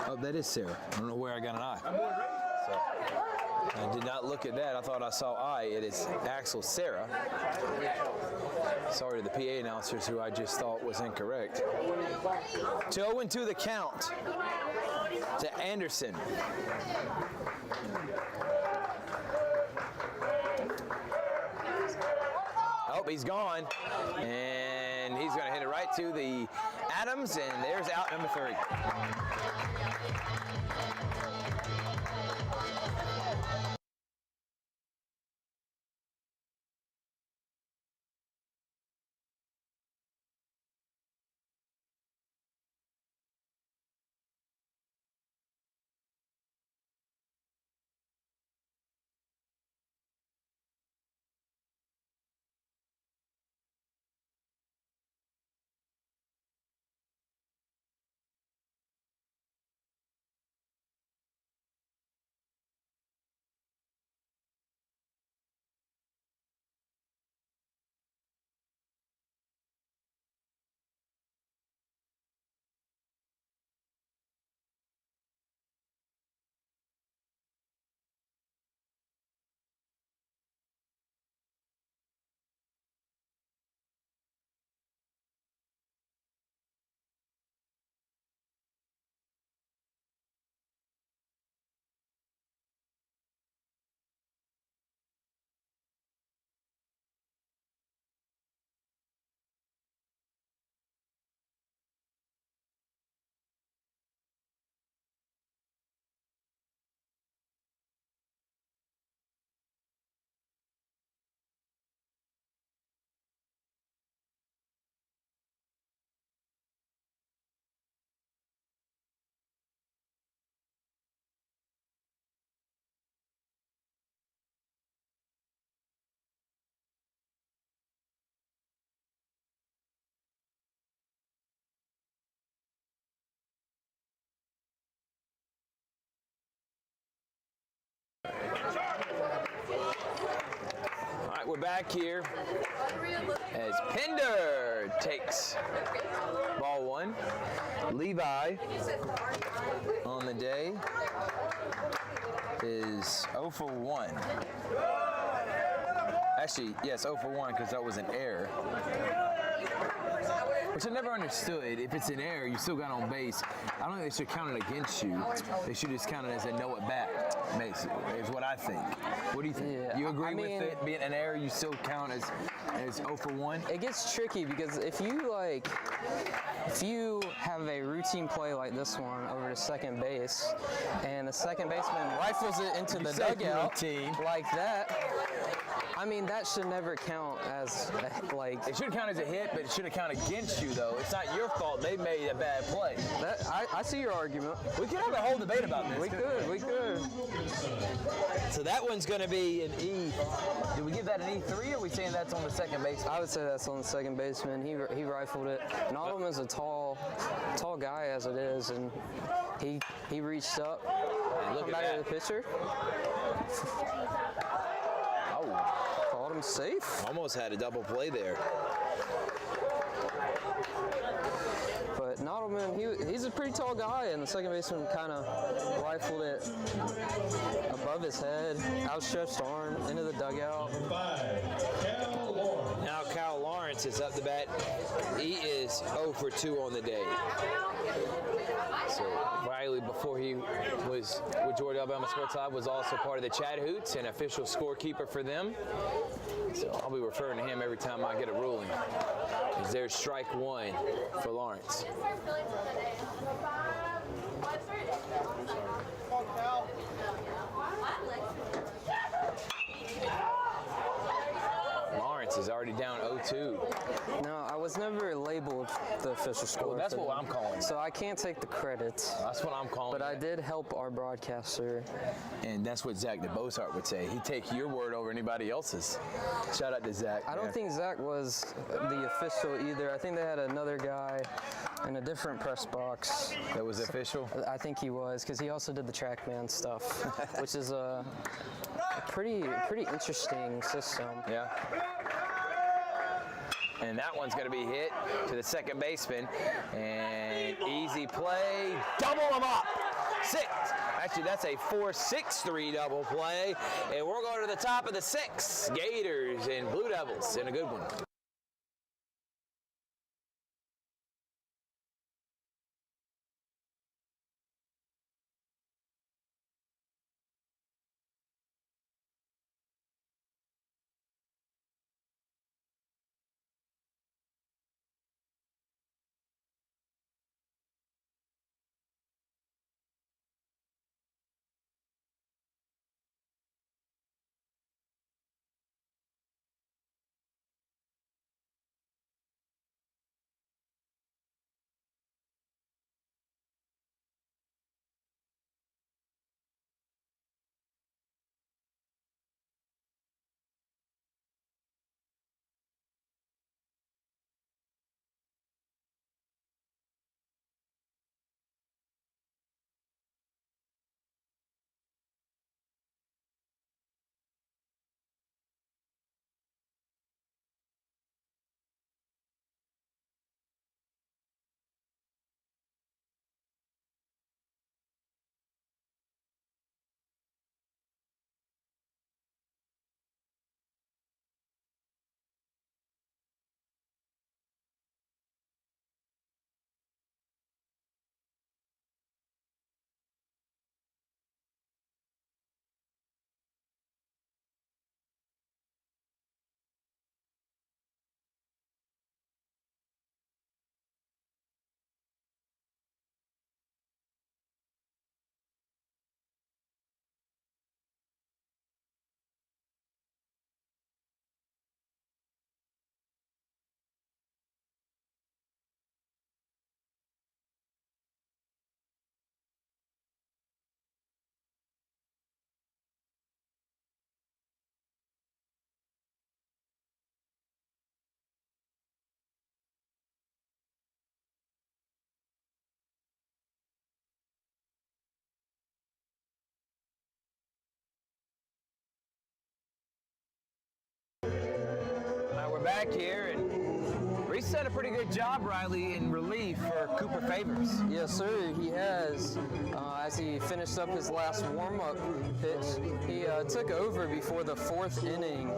Oh, that is Sarah. I don't know where I got an eye. So I did not look at that. I thought I saw I. It is Axel Sarah. Sorry to the PA announcers who I just thought was incorrect. 2-2 the count to Anderson. Oh, he's gone. And he's going to hit it right to the Adams, and there's out number 3. All right, we're back here as Pender takes ball 1. Levi on the day is 0 for 1. Actually, yes, 0 for 1 because that was an error. Which I never understood. If it's an error, you still got on base. I don't think they should count it against you. They should just count it as a no at bat, basically, is what I think. What do you think? Yeah, You agree with it being an error, you still count as It's 0 for 1. It gets tricky because if you have a routine play like this one over to second base, and the second baseman rifles it into the dugout routine. like that, I mean, that should never count as It should count as a hit, but it shouldn't count against you, though. It's not your fault they made a bad play. I see your argument. We could have a whole debate about this. We could. So that one's going to be an E. Did we give that an E3, or are we saying that's on the second baseman? I would say that's on the second baseman. He rifled it. Nlman's a tall guy as it is, and he reached up. Look Come at back that. to the pitcher. Called him safe. Almost had a double play there. But Nlman, he's a pretty tall guy, and the second baseman kind of rifled it above his head, outstretched arm, into the dugout. Number 5, Cal Lawrence. Now Cal Lawrence is up the bat. He is 0 for 2 on the day. So Rylee, before he was with Georgia Alabama Sports Live, was also part of the Chad Hoots and official scorekeeper for them. So I'll be referring to him every time I get a ruling. There's strike 1 for Lawrence. Lawrence is already down 0-2. No, I was never labeled the official score. Well, that's for what them. I'm calling. So I can't take the credit. That's what I'm calling. But I did help our broadcaster. And that's what Zach DeBosart would say. He'd take your word over anybody else's. Shout out to Zach. I don't think Zach was the official either. I think they had another guy in a different press box. That was official? I think he was, because he also did the TrackMan stuff, which is a pretty interesting system. Yeah. And that one's going to be hit to the second baseman. And easy play. Double them up. 6. Actually, that's a 4-6-3 double play. And we're going to the top of the 6. Gators and Blue Devils in a good one. We're back here, and Reese did a pretty good job, Rylee, in relief for Cooper Favors. Yes, sir, he has. As he finished up his last warm-up pitch, he took over before the 4th inning,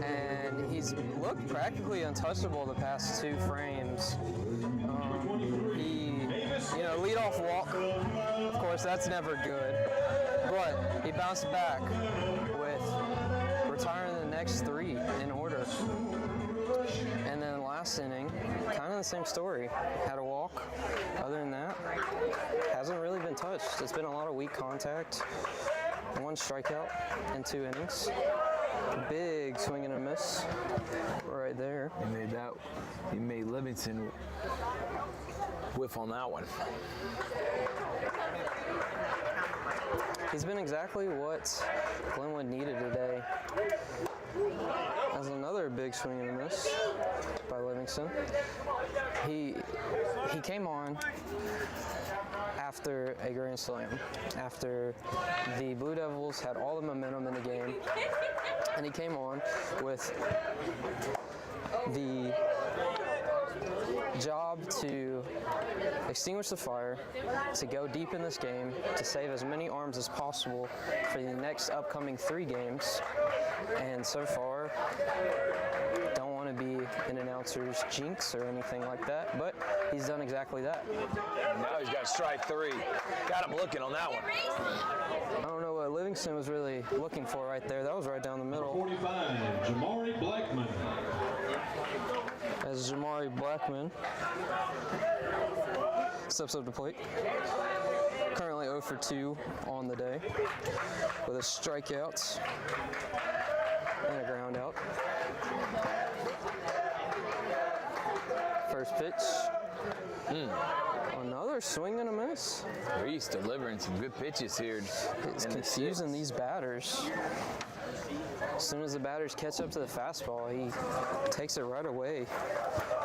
and he's looked practically untouchable the past 2 frames. Leadoff walk, of course, that's never good, but he bounced back with retiring the next 3 in order. And then last inning, kind of the same story. Had a walk. Other than that, hasn't really been touched. It's been a lot of weak contact. 1 strikeout in 2 innings. Big swing and a miss right there. He made Livingston whiff on that one. He's been exactly what Glenwood needed today. That's another big swing and a miss by Livingston. He came on after a grand slam, after the Blue Devils had all the momentum in the game, and he came on with the job to extinguish the fire, to go deep in this game, to save as many arms as possible for the next upcoming 3 games. And so far, don't want to be an announcer's jinx or anything like that, but he's done exactly that. Now he's got strike 3. Got him looking on that one. I don't know what Livingston was really looking for right there. That was right down the middle. 45, Jamari Blackman. As Jamari Blackman steps up to plate. Currently 0 for 2 on the day with a strikeout and a ground out. First pitch. Another swing and a miss. Reese delivering some good pitches here. It's confusing these batters. As soon as the batters catch up to the fastball, he takes it right away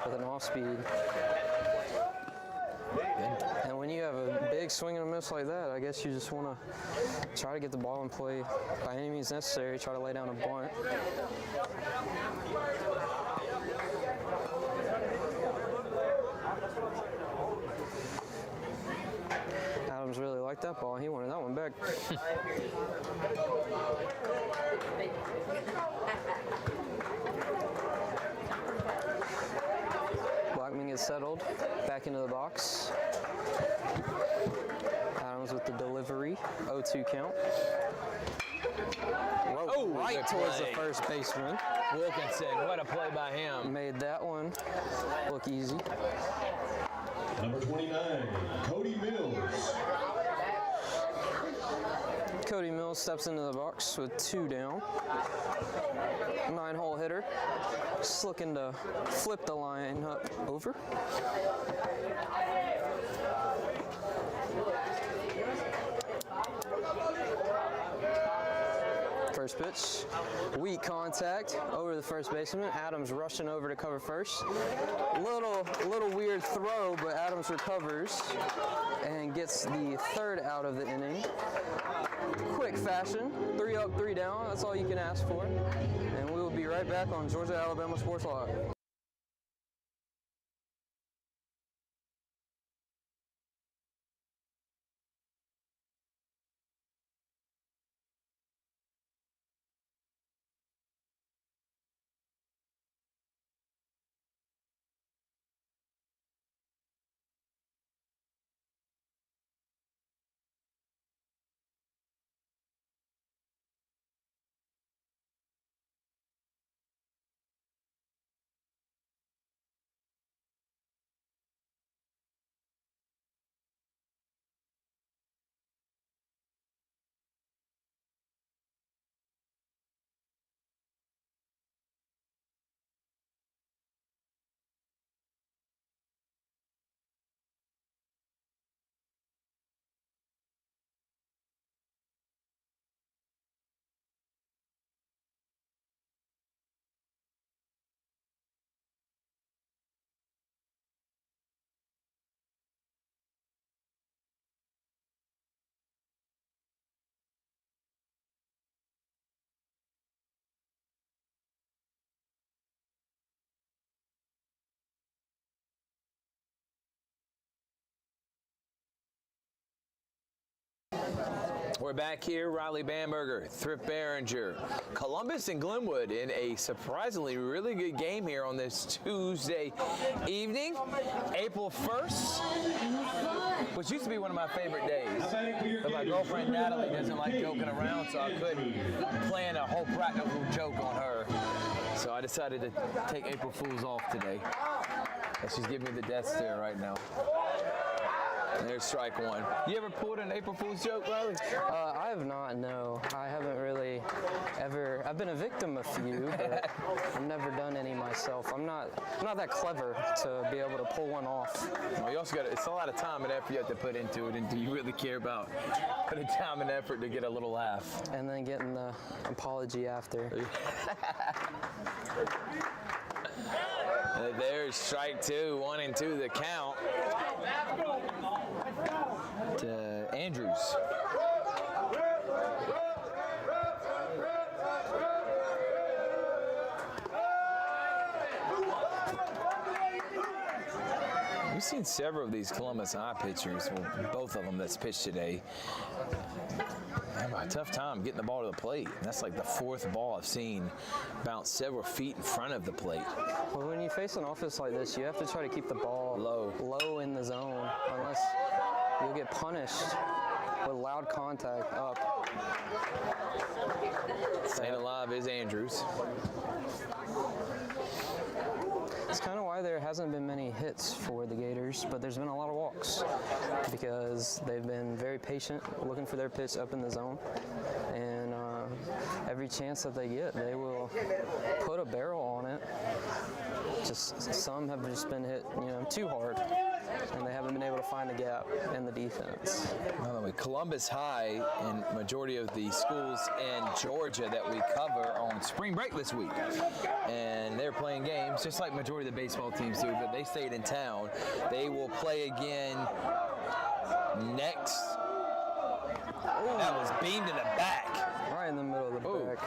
with an off-speed. And when you have a big swing and a miss like that, I guess you just want to try to get the ball in play by any means necessary, try to lay down a bunt. Adams really liked that ball. He wanted that one back. Blackman gets settled back into the box. Adams with the delivery, 0-2 count. Right towards the first baseman. Wilkinson, what a play by him. Made that one look easy. Number 29, Cody Mills. Cody Mills steps into the box with 2 down. 9-hole hitter. Just looking to flip the line up over. First pitch, weak contact over the first baseman. Adams rushing over to cover first. Little weird throw, but Adams recovers and gets the 3rd out of the inning. Quick fashion, 3 up, 3 down. That's all you can ask for. And we will be right back on Georgia Alabama Sports Live. We're back here, Rylee Bamberger, Thrift Barringer, Columbus and Glenwood in a surprisingly really good game here on this Tuesday evening, April 1st, which used to be one of my favorite days. But my girlfriend Natalie doesn't like joking around, so I couldn't plan a whole practical joke on her. So I decided to take April Fool's off today. And she's giving me the death stare right now. And there's strike one. You ever pulled an April Fool's joke, Rylee? I have not, no. I haven't really ever. I've been a victim of a few, but I've never done any myself. I'm not that clever to be able to pull one off. Well, you also got it's a lot of time and effort you have to put into it, and do you really care about putting time and effort to get a little laugh? And then getting the apology after. There's strike two, 1 and 2 the count to Andrews. We've seen several of these Columbus High pitchers, well, both of them that's pitched today, have a tough time getting the ball to the plate. That's like the 4th ball I've seen bounce several feet in front of the plate. Well, when you face an offense like this, you have to try to keep the ball low in the zone, unless you'll get punished with loud contact up. Staying alive is Andrews. It's kind of why there hasn't been many hits for the Gators, but there's been a lot of walks because they've been very patient, looking for their pitch up in the zone, and every chance that they get, they will put a barrel on it. Just some have just been hit, too hard, and they haven't been able to find the gap in the defense. By the way, Columbus High and majority of the schools in Georgia that we cover are on spring break this week, and they're playing games just like majority of the baseball teams do, but they stayed in town. They will play again next. Oh, that was beamed in the back. Right in the middle of the back.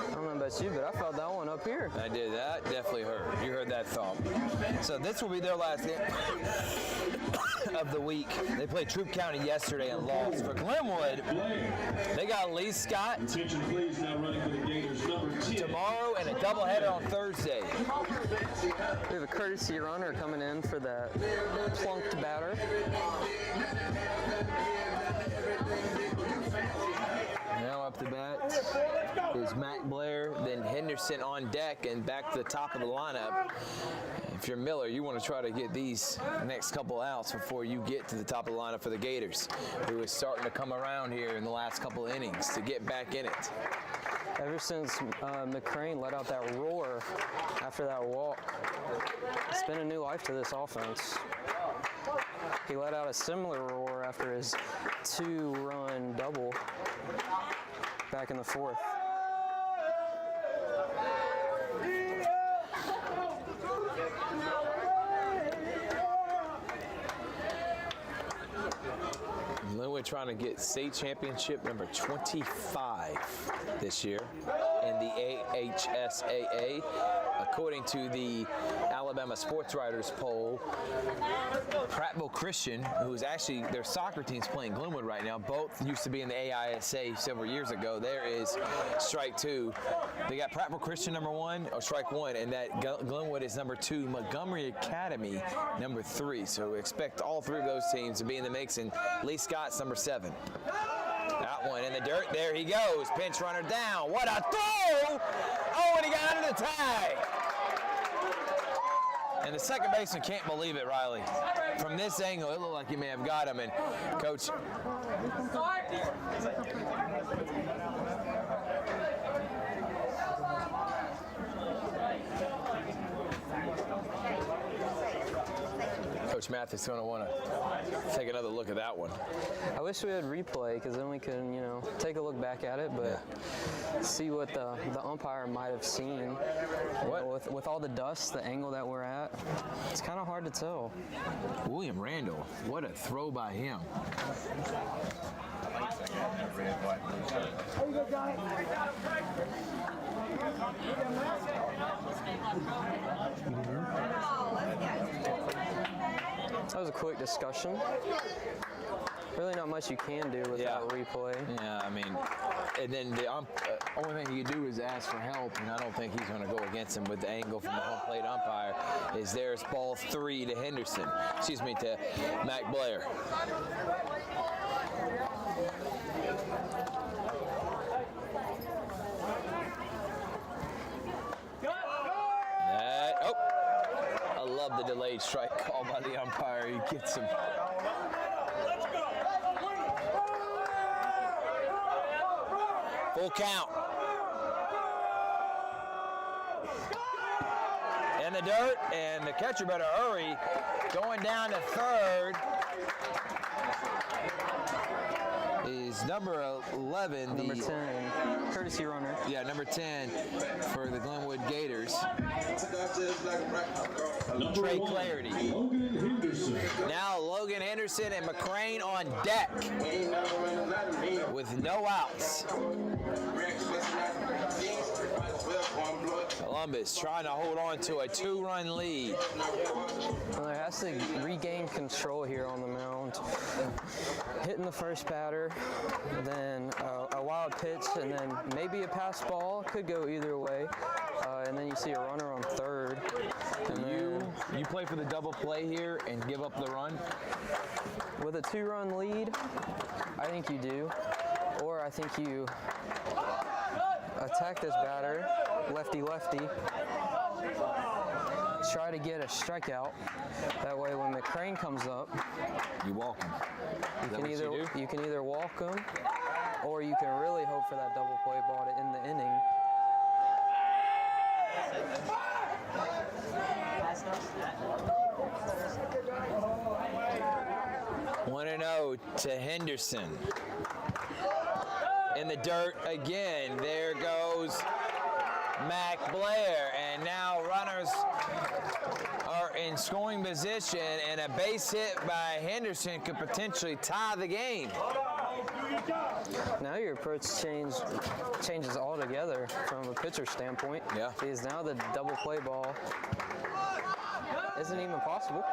I don't know about you, but I felt that one up here. I did. That definitely hurt. You heard that thump. So this will be their last game of the week. They played Troup County yesterday and lost. For Glenwood, they got Lee Scott Attention please, now running for the Gators, number 10. tomorrow and a doubleheader on Thursday. We have a courtesy runner coming in for that plunked batter. Now up to bat is Mac Blair, then Henderson on deck and back to the top of the lineup. If you're Miller, you want to try to get these next couple outs before you get to the top of the lineup for the Gators, who is starting to come around here in the last couple innings to get back in it. Ever since McCrane let out that roar after that walk, it's been a new life to this offense. He let out a similar roar after his 2-run double back in the 4th. Glenwood trying to get state championship number 25 this year in the AHSAA. According to the Alabama Sports Writers poll, Prattville Christian, who is actually, their soccer team's playing Glenwood right now, both used to be in the AISA several years ago. There is strike 2. They got Prattville Christian number 1, or strike 1, and that Glenwood is number 2, Montgomery Academy number 3. So expect all 3 of those teams to be in the mix, and Lee Scott's number 7. That one in the dirt. There he goes. Pinch runner down. What a throw! Oh, and he got under the tag. And the second baseman can't believe it, Rylee. From this angle, it looked like he may have got him. And Coach, Coach Mathis is going to want to take another look at that one. I wish we had replay, because then we could, take a look back at it, but see what the umpire might have seen. With all the dust, the angle that we're at, it's kind of hard to tell. William Randall, what a throw by him. That was a quick discussion. Really not much you can do without replay. Yeah, I mean, and then the only thing you can do is ask for help, and I don't think he's going to go against him with the angle from the home plate umpire. Is there's ball 3 to Henderson. Excuse me, to Mac Blair. the delayed strike call by the umpire. He gets him. Full count. In the dirt, and the catcher better hurry. Going down to third is number 11. Number 10, courtesy runner. Yeah, number 10 for the Glenwood Gators. Trey Clarity. Logan Henderson. Now Logan Henderson and McCrane on deck with no outs. Columbus trying to hold on to a 2-run lead. Well, there has to regain control here on the mound. Hitting the first batter, then a wild pitch, and then maybe a pass ball. Could go either way. And then you see a runner on third. And You play for the double play here and give up the run? with a 2-run lead, I think you do. Or I think you attack this batter, lefty-lefty, try to get a strikeout. That way when McCrane comes up, You walk him. you can either walk him, or you can really hope for that double play ball to end the inning. 1-0 to Henderson. In the dirt again. There goes Mac Blair. And now runners are in scoring position, and a base hit by Henderson could potentially tie the game. Now your approach changes altogether from a pitcher standpoint. Yeah. Because now the double play ball isn't even possible.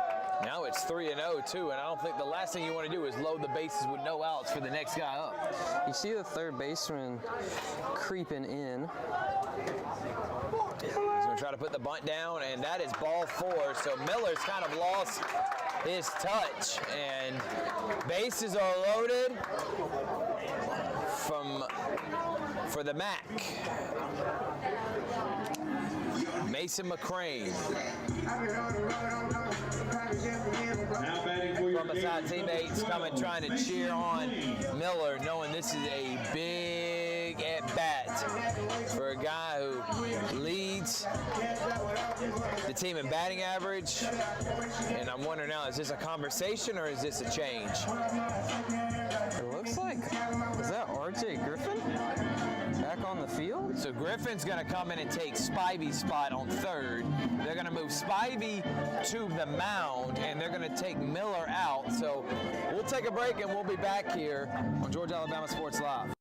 Now it's 3-0 too, and I don't think the last thing you want to do is load the bases with no outs for the next guy up. You see the third baseman creeping in. He's going to try to put the bunt down, and that is ball 4. So Miller's kind of lost his touch, and bases are loaded for the MAC. Mason McCrane. Now batting for your From beside teammates coming, trying to cheer on Miller, knowing this is a big at-bat for a guy who leads the team in batting average. And I'm wondering now, is this a conversation or is this a change? It looks like, is that RJ Griffin back on the field? So Griffin's going to come in and take Spivey's spot on third. They're going to move Spivey to the mound, and they're going to take Miller out. So we'll take a break, and we'll be back here on Georgia Alabama Sports Live.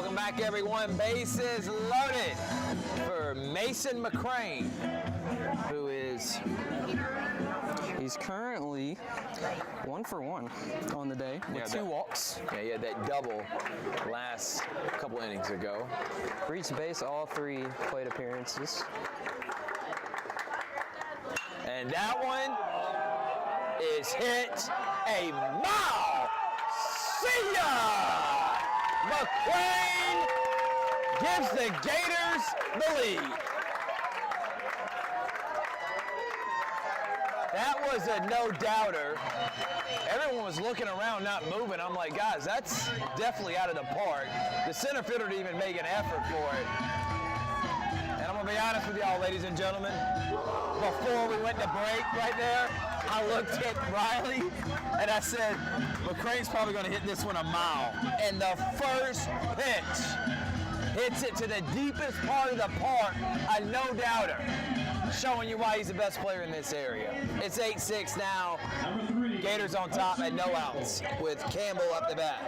Welcome back, everyone. Bases loaded for Mason McCrane, who is... He's currently 1 for 1 on the day with 2 walks. Yeah, he had that double last couple innings ago. Reached base all 3 plate appearances. And that one is hit a mile. See ya! McCrane gives the Gators the lead. That was a no-doubter. Everyone was looking around, not moving. I'm like, guys, that's definitely out of the park. The center fielder didn't even make an effort for it. And I'm going to be honest with y'all, ladies and gentlemen. Before we went to break right there, I looked at Rylee and I said, McCrane's probably going to hit this one a mile. And the first pitch hits it to the deepest part of the park, a no-doubter. Showing you why he's the best player in this area. It's 8-6 now. Gators on top at no outs with Campbell up the bat.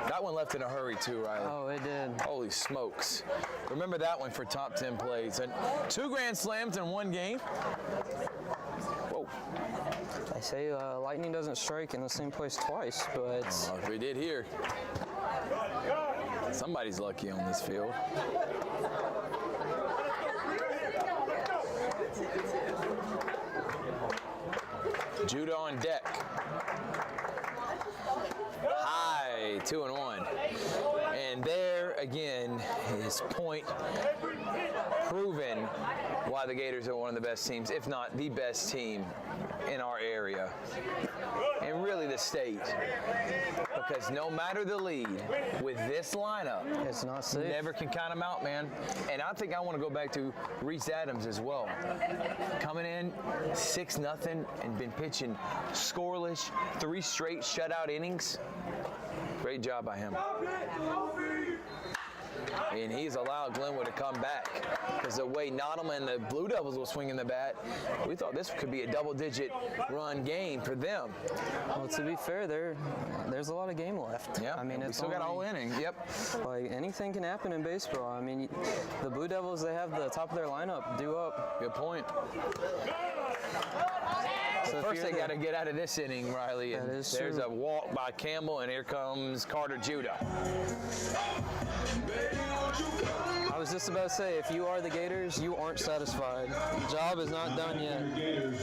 That one left in a hurry too, Rylee. Oh, it did. Holy smokes. Remember that one for top 10 plays. And 2 grand slams in 1 game. Whoa. They say lightning doesn't strike in the same place twice, but... We did here. Somebody's lucky on this field. Judah on deck. High, 2-1. And there again is point proven why the Gators are one of the best teams, if not the best team in our area. And really the state. Because no matter the lead, with this lineup, it's not safe. Never can count them out, man. And I think I want to go back to Reese Adams as well. Coming in 6-0 and been pitching scoreless, 3 straight shutout innings. Great job by him. And he's allowed Glenwood to come back. Because the way Nlman and the Blue Devils will swing in the bat, we thought this could be a double-digit run game for them. Well, to be fair, there's a lot of game left. Yeah, I mean, we it's still got a whole inning. Yep. Like, anything can happen in baseball. I mean, the Blue Devils, they have the top of their lineup due up. Good point. So First, they got to get out of this inning, Rylee. And is there's true. a walk by Campbell, and here comes Carter Judah. I was just about to say, if you are the Gators, you aren't satisfied. The job is not done yet. Gators,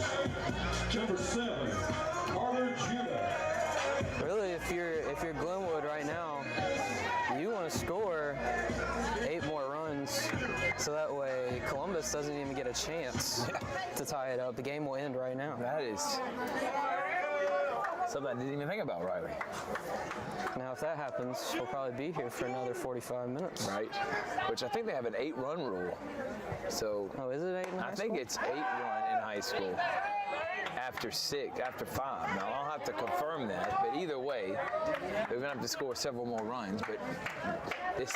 number 7, Carter Judah. Really, if you're Glenwood right now, you want to score 8 more runs, so that way Columbus doesn't even get a chance to tie it up. The game will end right now. That is something I didn't even think about, Rylee. Now, if that happens, we'll probably be here for another 45 minutes. Right. Which I think they have an 8-run rule. So Oh, is it 8 in high I think school? it's 8-run in high school. After 5. Now, I'll have to confirm that, but either way, they're going to have to score several more runs. But this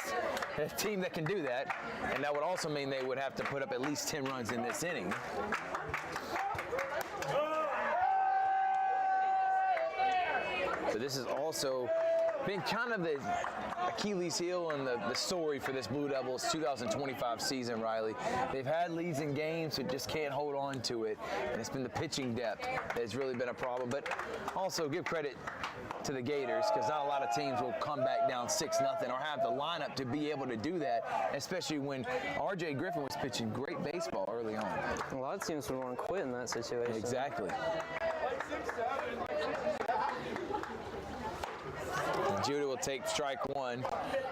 a team that can do that, and that would also mean they would have to put up at least 10 runs in this inning. So this has also been kind of the Achilles heel and the story for this Blue Devils 2025 season, Rylee. They've had leads in games, but just can't hold on to it. And it's been the pitching depth that has really been a problem. But also give credit to the Gators, because not a lot of teams will come back down 6-0 or have the lineup to be able to do that, especially when R.J. Griffin was pitching great baseball early on. A lot of teams would want to quit in that situation. Exactly. Judah will take strike 1.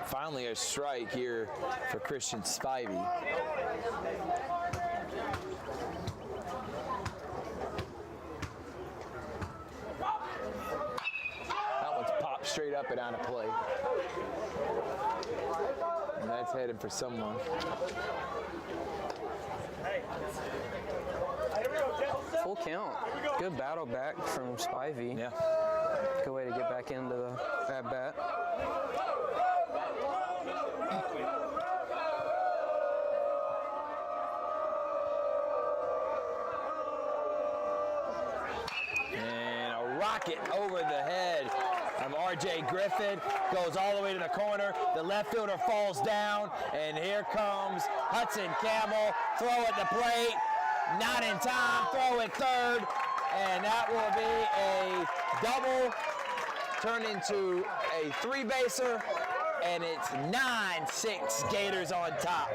Finally a strike here for Christian Spivey. That one's popped straight up and out of play. And that's headed for someone. Full count. Good battle back from Spivey. Yeah. Good way to get back into the at-bat. And a rocket over the head of R.J. Griffin goes all the way to the corner. The left fielder falls down, and here comes Hudson Campbell. Throw at the plate, not in time. Throw at third, and that will be a double, turn into a three-baser, and it's 9-6 Gators on top.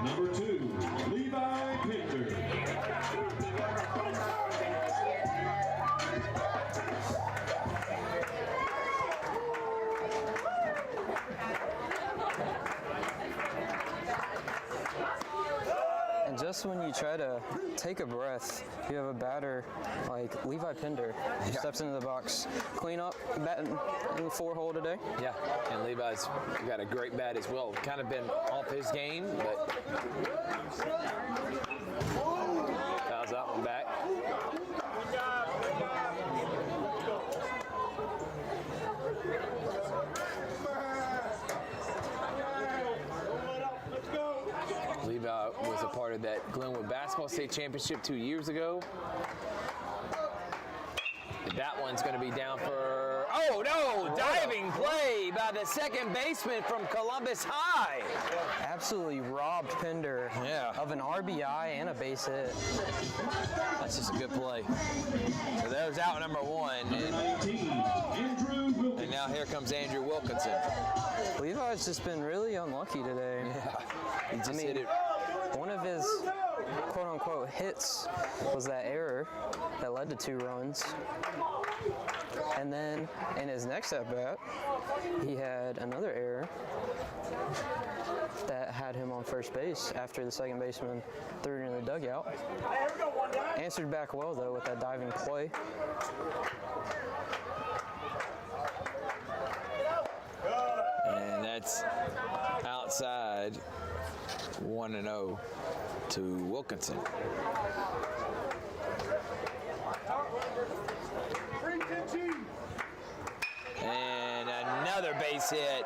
Number 2, Levi Pinder. And just when you try to take a breath, you have a batter like Levi Pinder steps into the box, clean up, batting in the 4-hole today. Yeah, and Levi's got a great bat as well. Kind of been off his game, but fouls that one back. Levi was a part of that Glenwood basketball state championship 2 years ago. That one's going to be down for, oh no, diving play by the second baseman from Columbus High. Absolutely robbed Pinder of an RBI and a base hit. That's just a good play. So there's out number 1. Number 19, Andrew Wilkinson. And now here comes Andrew Wilkinson. Levi's just been really unlucky today. Yeah, he just hit it. One of his quote-unquote hits was that error that led to 2 runs. And then in his next at-bat, he had another error that had him on first base after the second baseman threw it in the dugout. Answered back well, though, with that diving play. And that's outside 1-0 to Wilkinson. And another base hit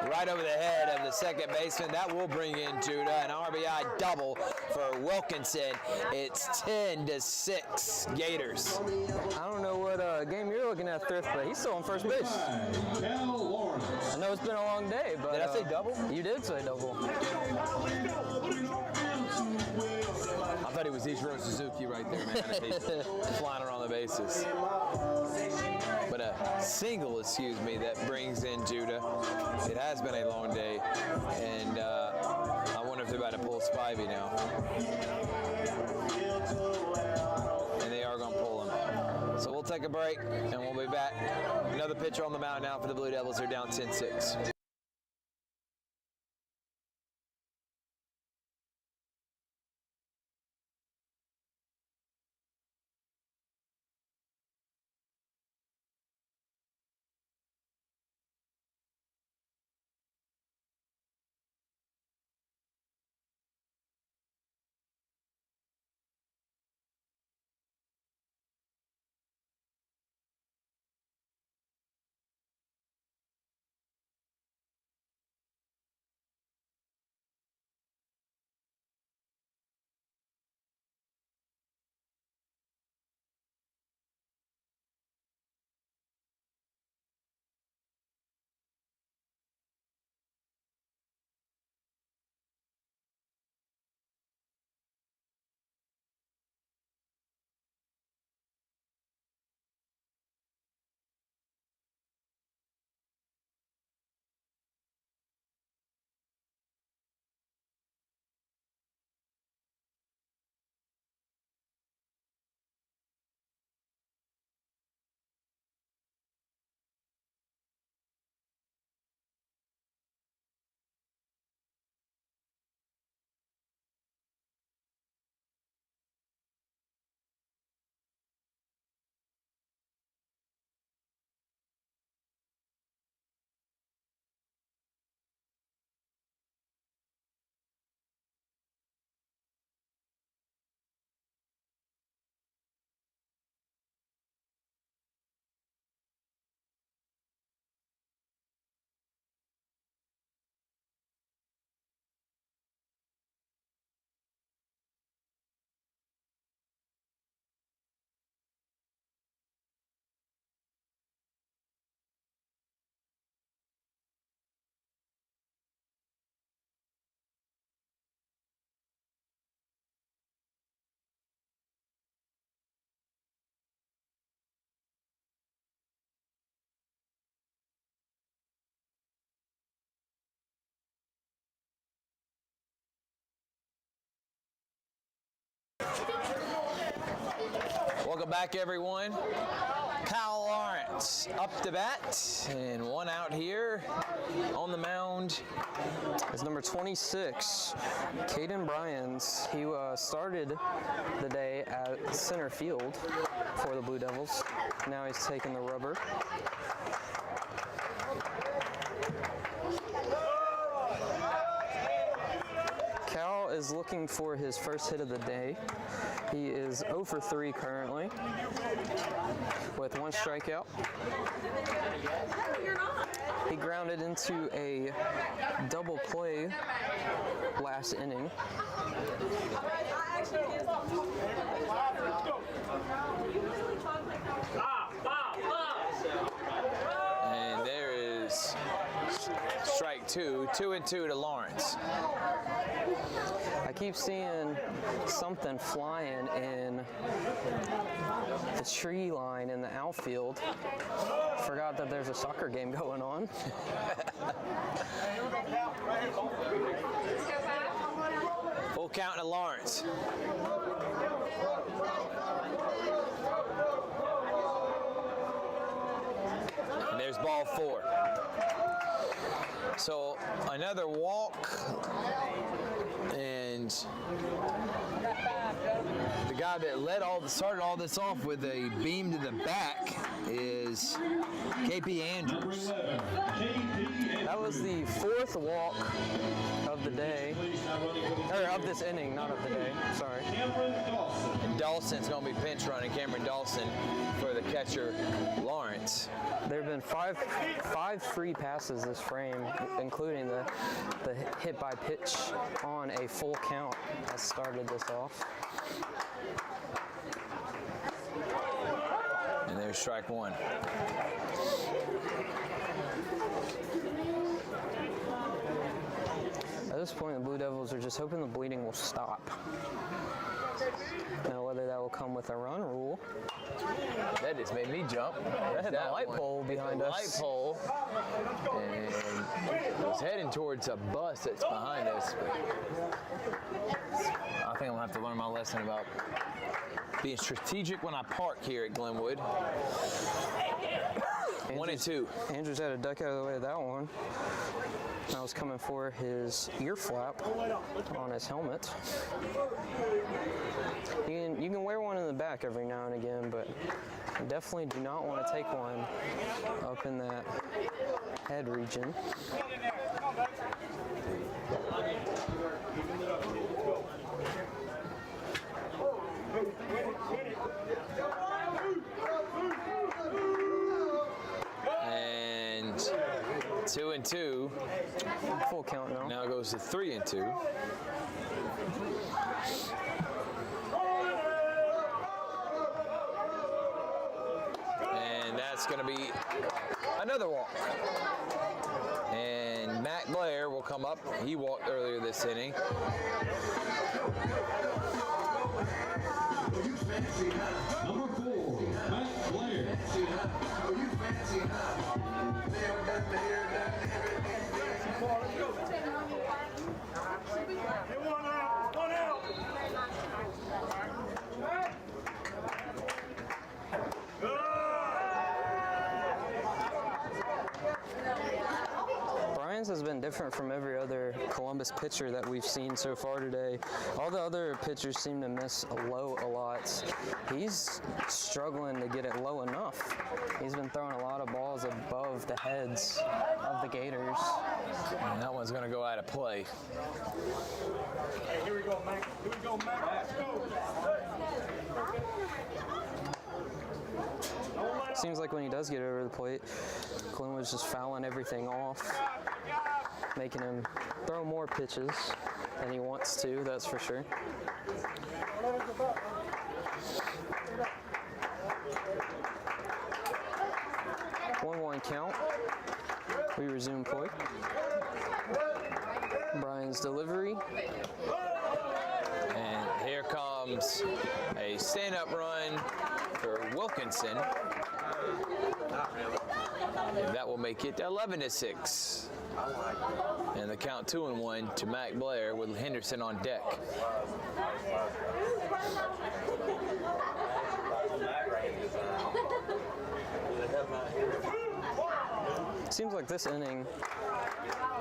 right over the head of the second baseman. That will bring in Judah. An RBI double for Wilkinson. It's 10-6 Gators. I don't know what game you're looking at, Thrift, but he's still on first base. Cal Lawrence. I know it's been a long day, but... Did I say double? You did say double. I thought it was Ichiro Suzuki right there, man. He's flying around the bases. But a single, excuse me, that brings in Judah. It has been a long day, and I wonder if they're about to pull Spivey now. And they are going to pull him. So we'll take a break, and we'll be back. Another pitcher on the mound now for the Blue Devils. They're down 10-6. Welcome back, everyone. Kyle Lawrence up to bat, and one out here on the mound is number 26, Caden Bryans. He started the day at center field for the Blue Devils. Now he's taking the rubber. Cal is looking for his first hit of the day. He is 0 for 3 currently with 1 strikeout. He grounded into a double play last inning. And there is strike 2, 2-2 to Lawrence. I keep seeing something flying in the tree line in the outfield. Forgot that there's a soccer game going on. Full count to Lawrence. And there's ball 4. So another walk, and the guy that started all this off with a beam to the back is KP Andrews. That was the 4th walk of the day, or of this inning, not of the day, sorry. And Dawson's going to be pinch running, Cameron Dawson, for the catcher, Lawrence. There have been five free passes this frame, including the hit by pitch on a full count that started this off. And there's strike 1. At this point, the Blue Devils are just hoping the bleeding will stop. Now, whether that will come with a run rule. That just made me jump. That's the light pole behind us. Light pole. And it was heading towards a bus that's behind us. I think I'm going to have to learn my lesson about being strategic when I park here at Glenwood. 1-2. Andrews had to duck out of the way of that one. I was coming for his ear flap on his helmet. You can wear one in the back every now and again, but you definitely do not want to take one up in that head region. And 2-2. Full count now. Now it goes to 3-2. And that's going to be another walk. And Matt Blair will come up. He walked earlier this inning. Number 4, Matt Blair. Bryans has been different from every other Columbus pitcher that we've seen so far today. All the other pitchers seem to miss low a lot. He's struggling to get it low enough. He's been throwing a lot of balls above the heads of the Gators. And that one's going to go out of play. Hey, here we go, Mac. Here we go, Mac. Let's go. Seems like when he does get over the plate, Glenwood's just fouling everything off, making him throw more pitches than he wants to, that's for sure. One count. We resume play. Brian's delivery. And here comes a stand-up run for Wilkinson. And that will make it 11-6. And the count 2-1 to Mac Blair with Henderson on deck. Seems like this inning,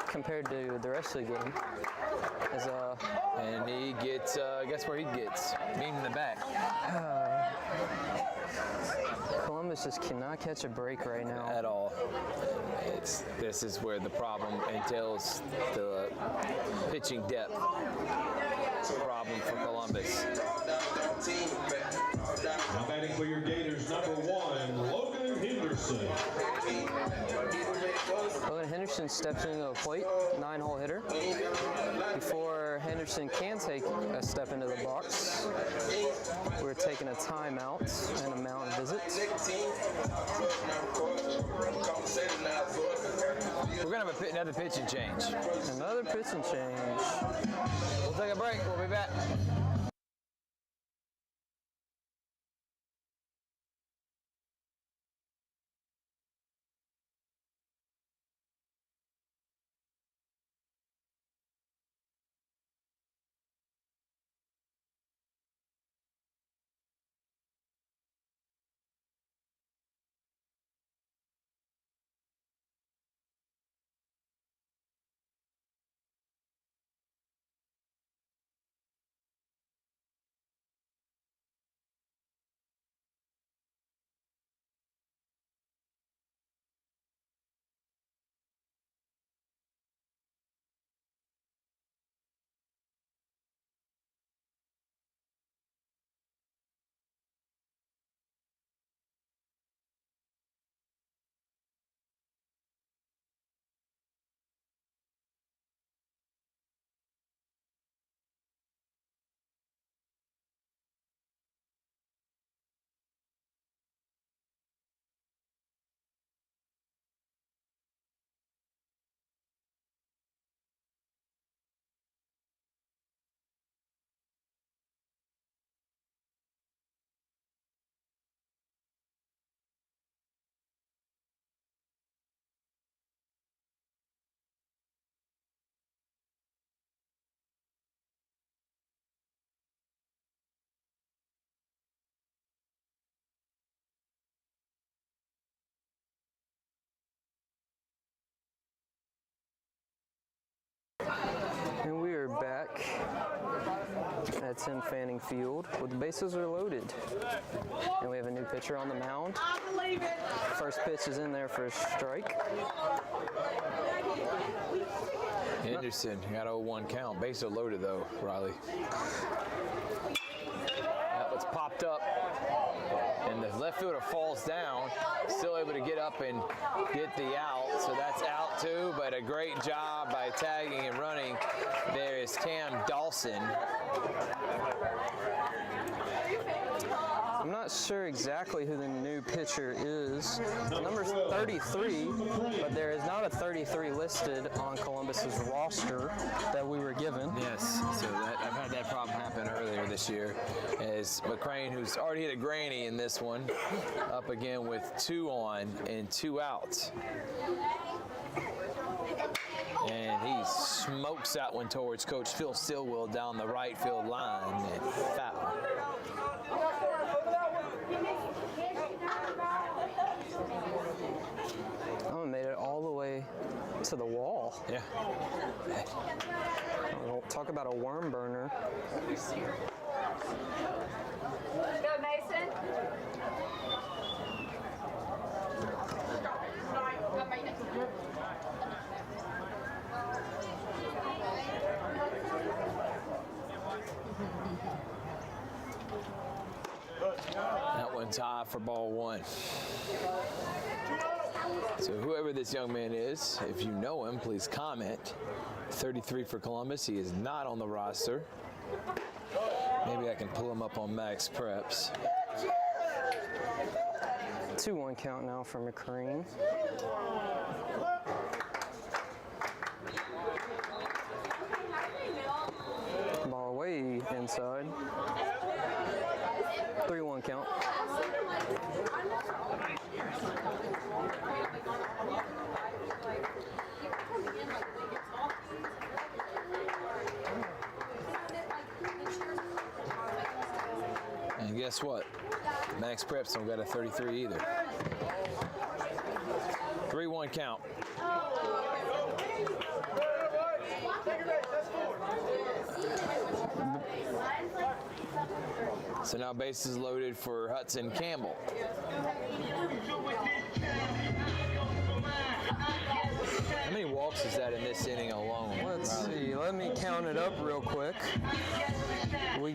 compared to the rest of the game, is And he gets, guess where he gets? Beam in the back. Columbus just cannot catch a break right now. At all. This is where the problem entails the pitching depth. It's a problem for Columbus. Now batting for your Gators, number 1, Logan Henderson. Logan Henderson steps into the plate, 9-hole hitter. Before Henderson can take a step into the box, we're taking a timeout and a mound visit. We're going to have another pitching change. Another pitching change. We'll take a break. We'll be back. And we are back at Tim Fanning Field where the bases are loaded. And we have a new pitcher on the mound. First pitch is in there for a strike. Henderson got a 0-1 count. Bases are loaded though, Rylee. That was popped up. And the left fielder falls down, still able to get up and get the out. So that's out too, but a great job by tagging and running. There is Cam Dawson. I'm not sure exactly who the new pitcher is. The number's 33, but there is not a 33 listed on Columbus's roster that we were given. Yes, so I've had that problem happen earlier this year. As McCrane, who's already hit a granny in this one, up again with 2 on and 2 outs. And he smokes that one towards Coach Phil Stillwell down the right field line and foul. Oh, made it all the way to the wall. Yeah. Well, talk about a worm burner. Go, Mason. Come right next to me. That one's high for ball 1. So whoever this young man is, if you know him, please comment. 33 for Columbus. He is not on the roster. Maybe I can pull him up on Max Preps. 2-1 count now for McCrane. Ball way inside. 3-1 count. And guess what? Max Preps don't got a 33 either. 3-1 count. So now bases loaded for Hudson Campbell. How many walks is that in this inning alone? Let's see. Let me count it up real quick. We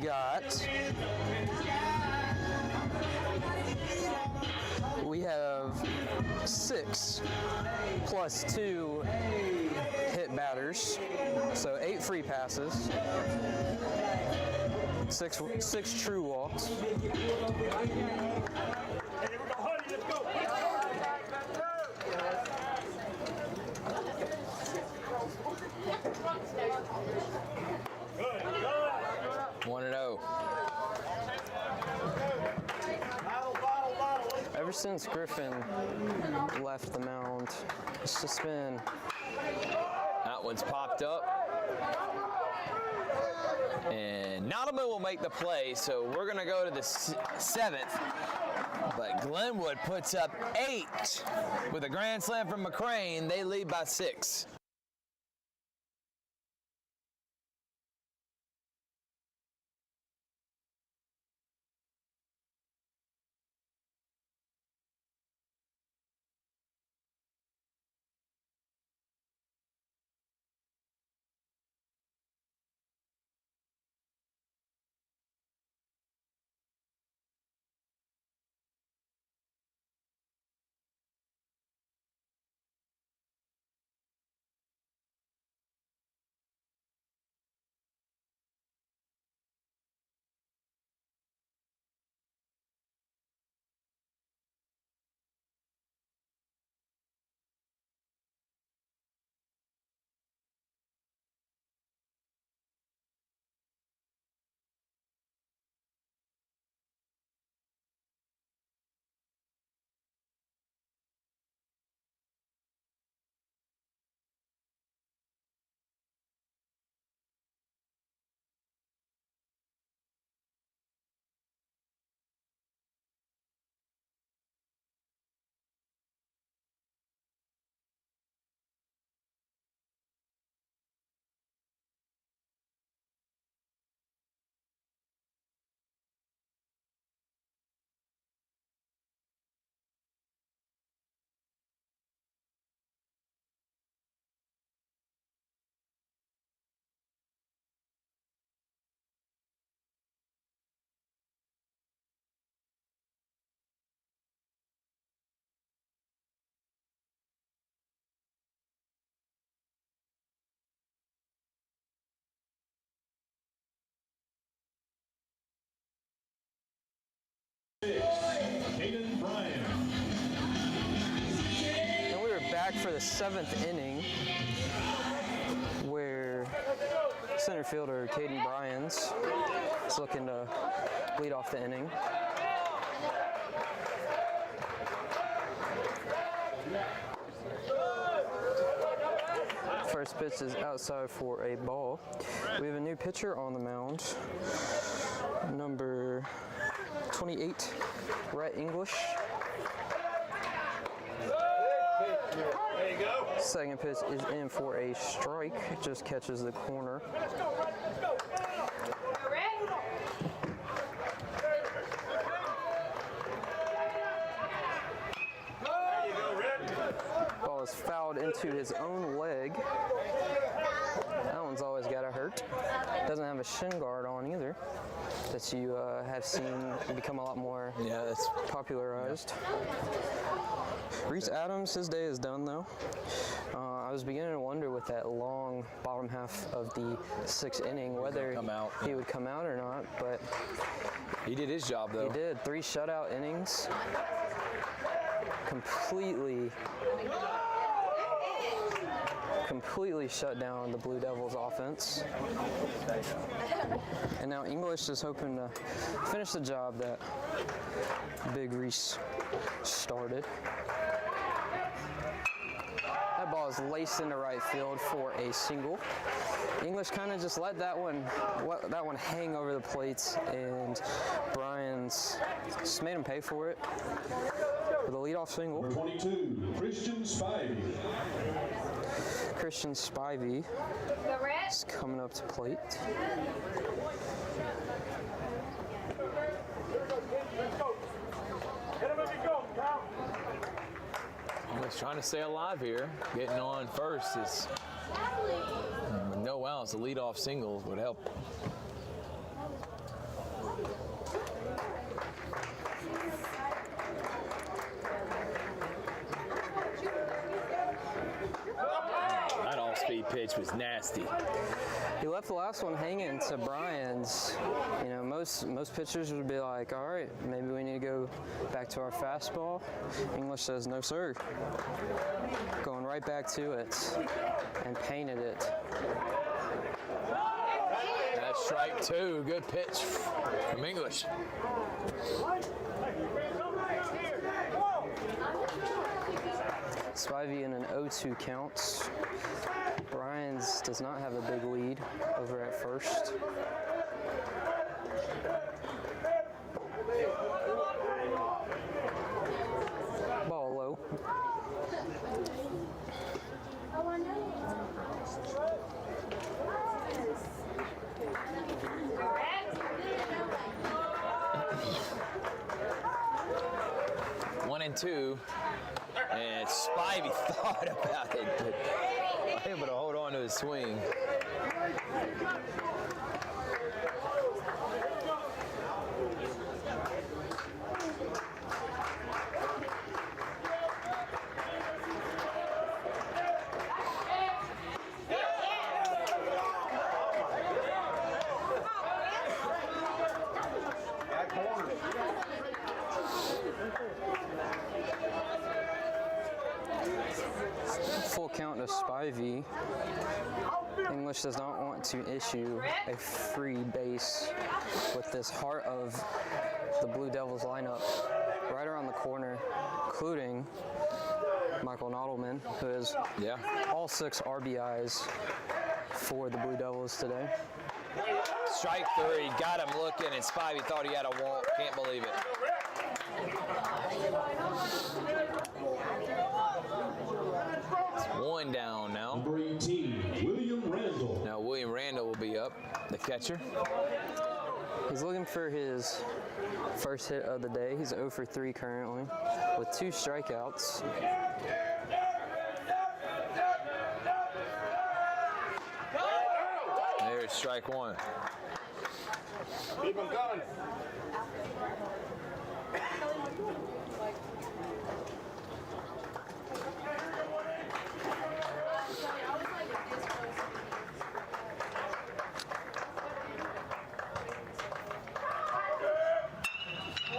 have 6 plus 2 hit batters, so 8 free passes, 6 true walks. One and 0. Ever since Griffin left the mound, it's just been... That one's popped up. And Nlman will make the play, so we're going to go to the 7th. But Glenwood puts up 8 with a grand slam from McCrane. They lead by 6. And we were back for the 7th inning, where center fielder Caden Bryans is looking to lead off the inning. First pitch is outside for a ball. We have a new pitcher on the mound, number 28, Rhett English. Second pitch is in for a strike, just catches the corner. Ball is fouled into his own leg. That one's always got to hurt. Doesn't have a shin guard on either, that you have seen become a lot more that's popularized. Reese Adams, his day is done though. I was beginning to wonder with that long bottom half of the 6th inning whether he would come out or not, but he did his job though. He did. 3 shutout innings. Completely shut down the Blue Devils offense. And now English is hoping to finish the job that Big Reese started. That ball ball is laced into right field for a single. English kind of just let that one hang over the plates, and Brian's just made him pay for it with a leadoff single. Number 22, Christian Spivey. Christian Spivey Go red. is coming up to plate. He's trying to stay alive here. Getting on first is with no outs. The leadoff single would help. That off-speed pitch was nasty. He left the last one hanging to Brian's. You know, most pitchers would be like, all right, maybe we need to go back to our fastball. English says, no, sir. Going right back to it and painted it. That's strike two. Good pitch from English. Spivey in an 0-2 count. Brian's does not have a big lead over at first. Ball low. One and two. And Spivey thought about it, but able to hold on to his swing. Full count to Spivey. English does not want to issue a free base with this heart of the Blue Devils lineup right around the corner, including Michael Nlman, who has all 6 RBIs for the Blue Devils today. Strike three, got him looking, and Spivey thought he had a walk. Can't believe it. It's one down now. Number 18, William Randall. Now William Randall will be up, the catcher. He's looking for his first hit of the day. He's 0 for 3 currently with 2 strikeouts. There's strike one. Keep them coming.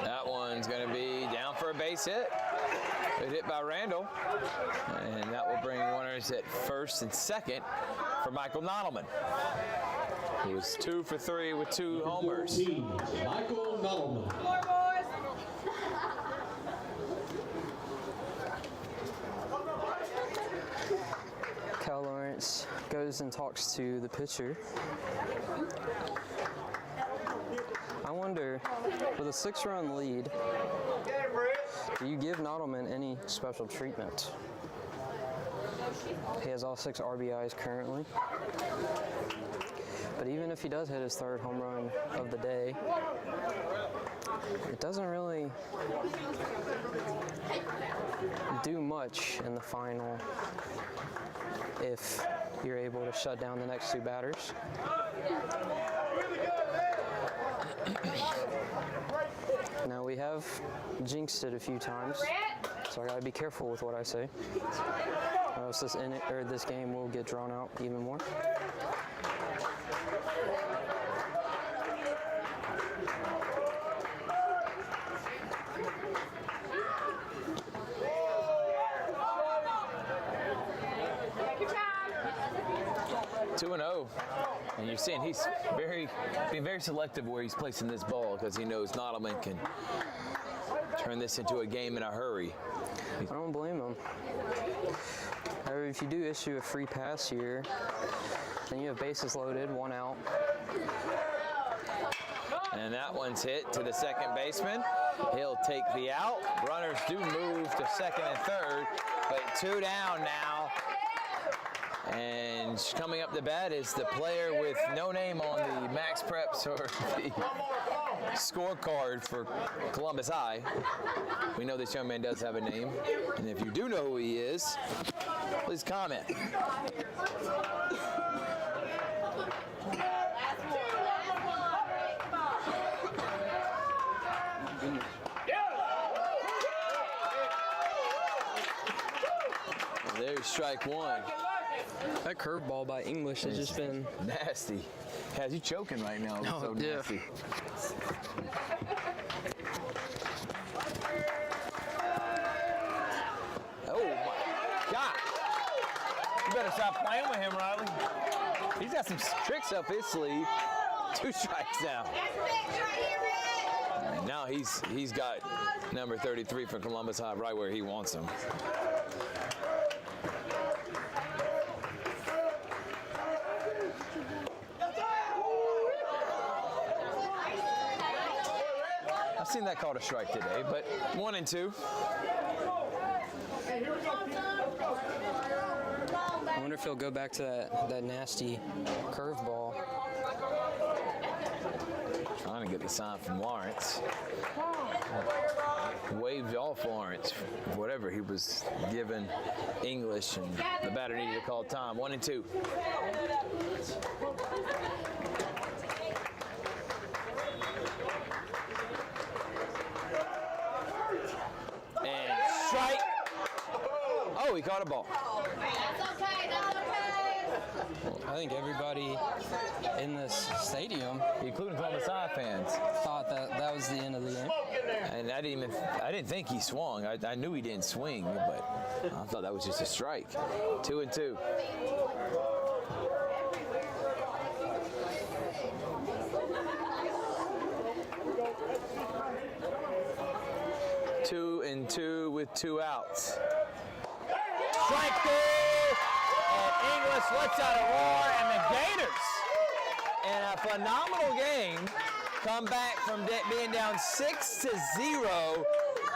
That one's going to be down for a base hit. Good hit by Randall. And that will bring runners at first and second for Michael Nlman, who was 2 for 3 with 2 homers. 14, Michael Nlman. Cal Lawrence goes and talks to the pitcher. I wonder, with a 6-run lead, do you give Nlman any special treatment? He has all 6 RBIs currently. But even if he does hit his 3rd home run of the day, it doesn't really do much in the final if you're able to shut down the next 2 batters. Now we have jinxed it a few times, so I gotta be careful with what I say, or else this game will get drawn out even more. Take your time. 2-0. And you're seeing he's being very selective where he's placing this ball because he knows Nlman can turn this into a game in a hurry. I don't blame him. However, if you do issue a free pass here, then you have bases loaded, 1 out. And that one's hit to the second baseman. He'll take the out. Runners do move to second and third, but 2 down now. And coming up to bat is the player with no name on the Max Preps or the scorecard for Columbus High. We know this young man does have a name, and if you do know who he is, please comment. There's strike 1. That curveball by English has just been nasty. Has you choking right now? It's so yeah. nasty. Oh my God! You better stop playing with him, Rylee. He's got some tricks up his sleeve. 2 strikes now. And now he's got number 33 for Columbus High right where he wants him. I've seen that called a strike today, but 1 and 2. I wonder if he'll go back to that nasty curveball. Trying to get the sign from Lawrence. Waved off Lawrence, whatever he was given English, and the batter needed to call time. 1 and 2. And strike. Oh, he caught a ball. That's okay, that's okay. I think everybody in this stadium, Including Columbus High fans. thought that was the end of the game. And I didn't think he swung. I knew he didn't swing, but I thought that was just a strike. 2 and 2. Two and 2 with 2 outs. Strike 3, and English lets out a roar, and the Gators, in a phenomenal game, come back from being down 6-0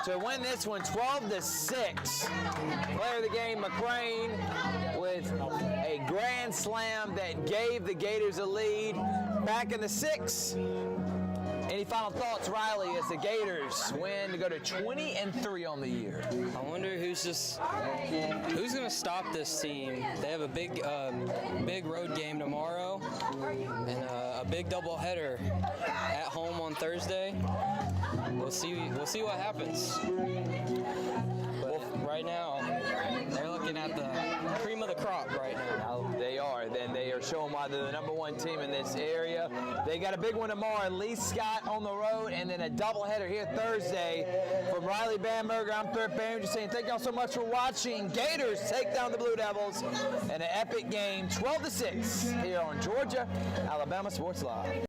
to win this one 12-6. Player of the game, McCrane, with a grand slam that gave the Gators a lead back in the 6th. Any final thoughts, Rylee, as the Gators win to go to 20-3 on the year? I wonder who's going to stop this team. They have a big road game tomorrow and a big doubleheader at home on Thursday. We'll see what happens. But right now, they're looking at the cream of the crop right now. They are. Then they are showing why they're the #1 team in this area. They got a big one tomorrow. Lee Scott on the road, and then a doubleheader here Thursday. From Rylee, Bamberger, I'm Thrift Barringer, just saying thank y'all so much for watching. Gators take down the Blue Devils in an epic game, 12-6, here on Georgia, Alabama Sports Live.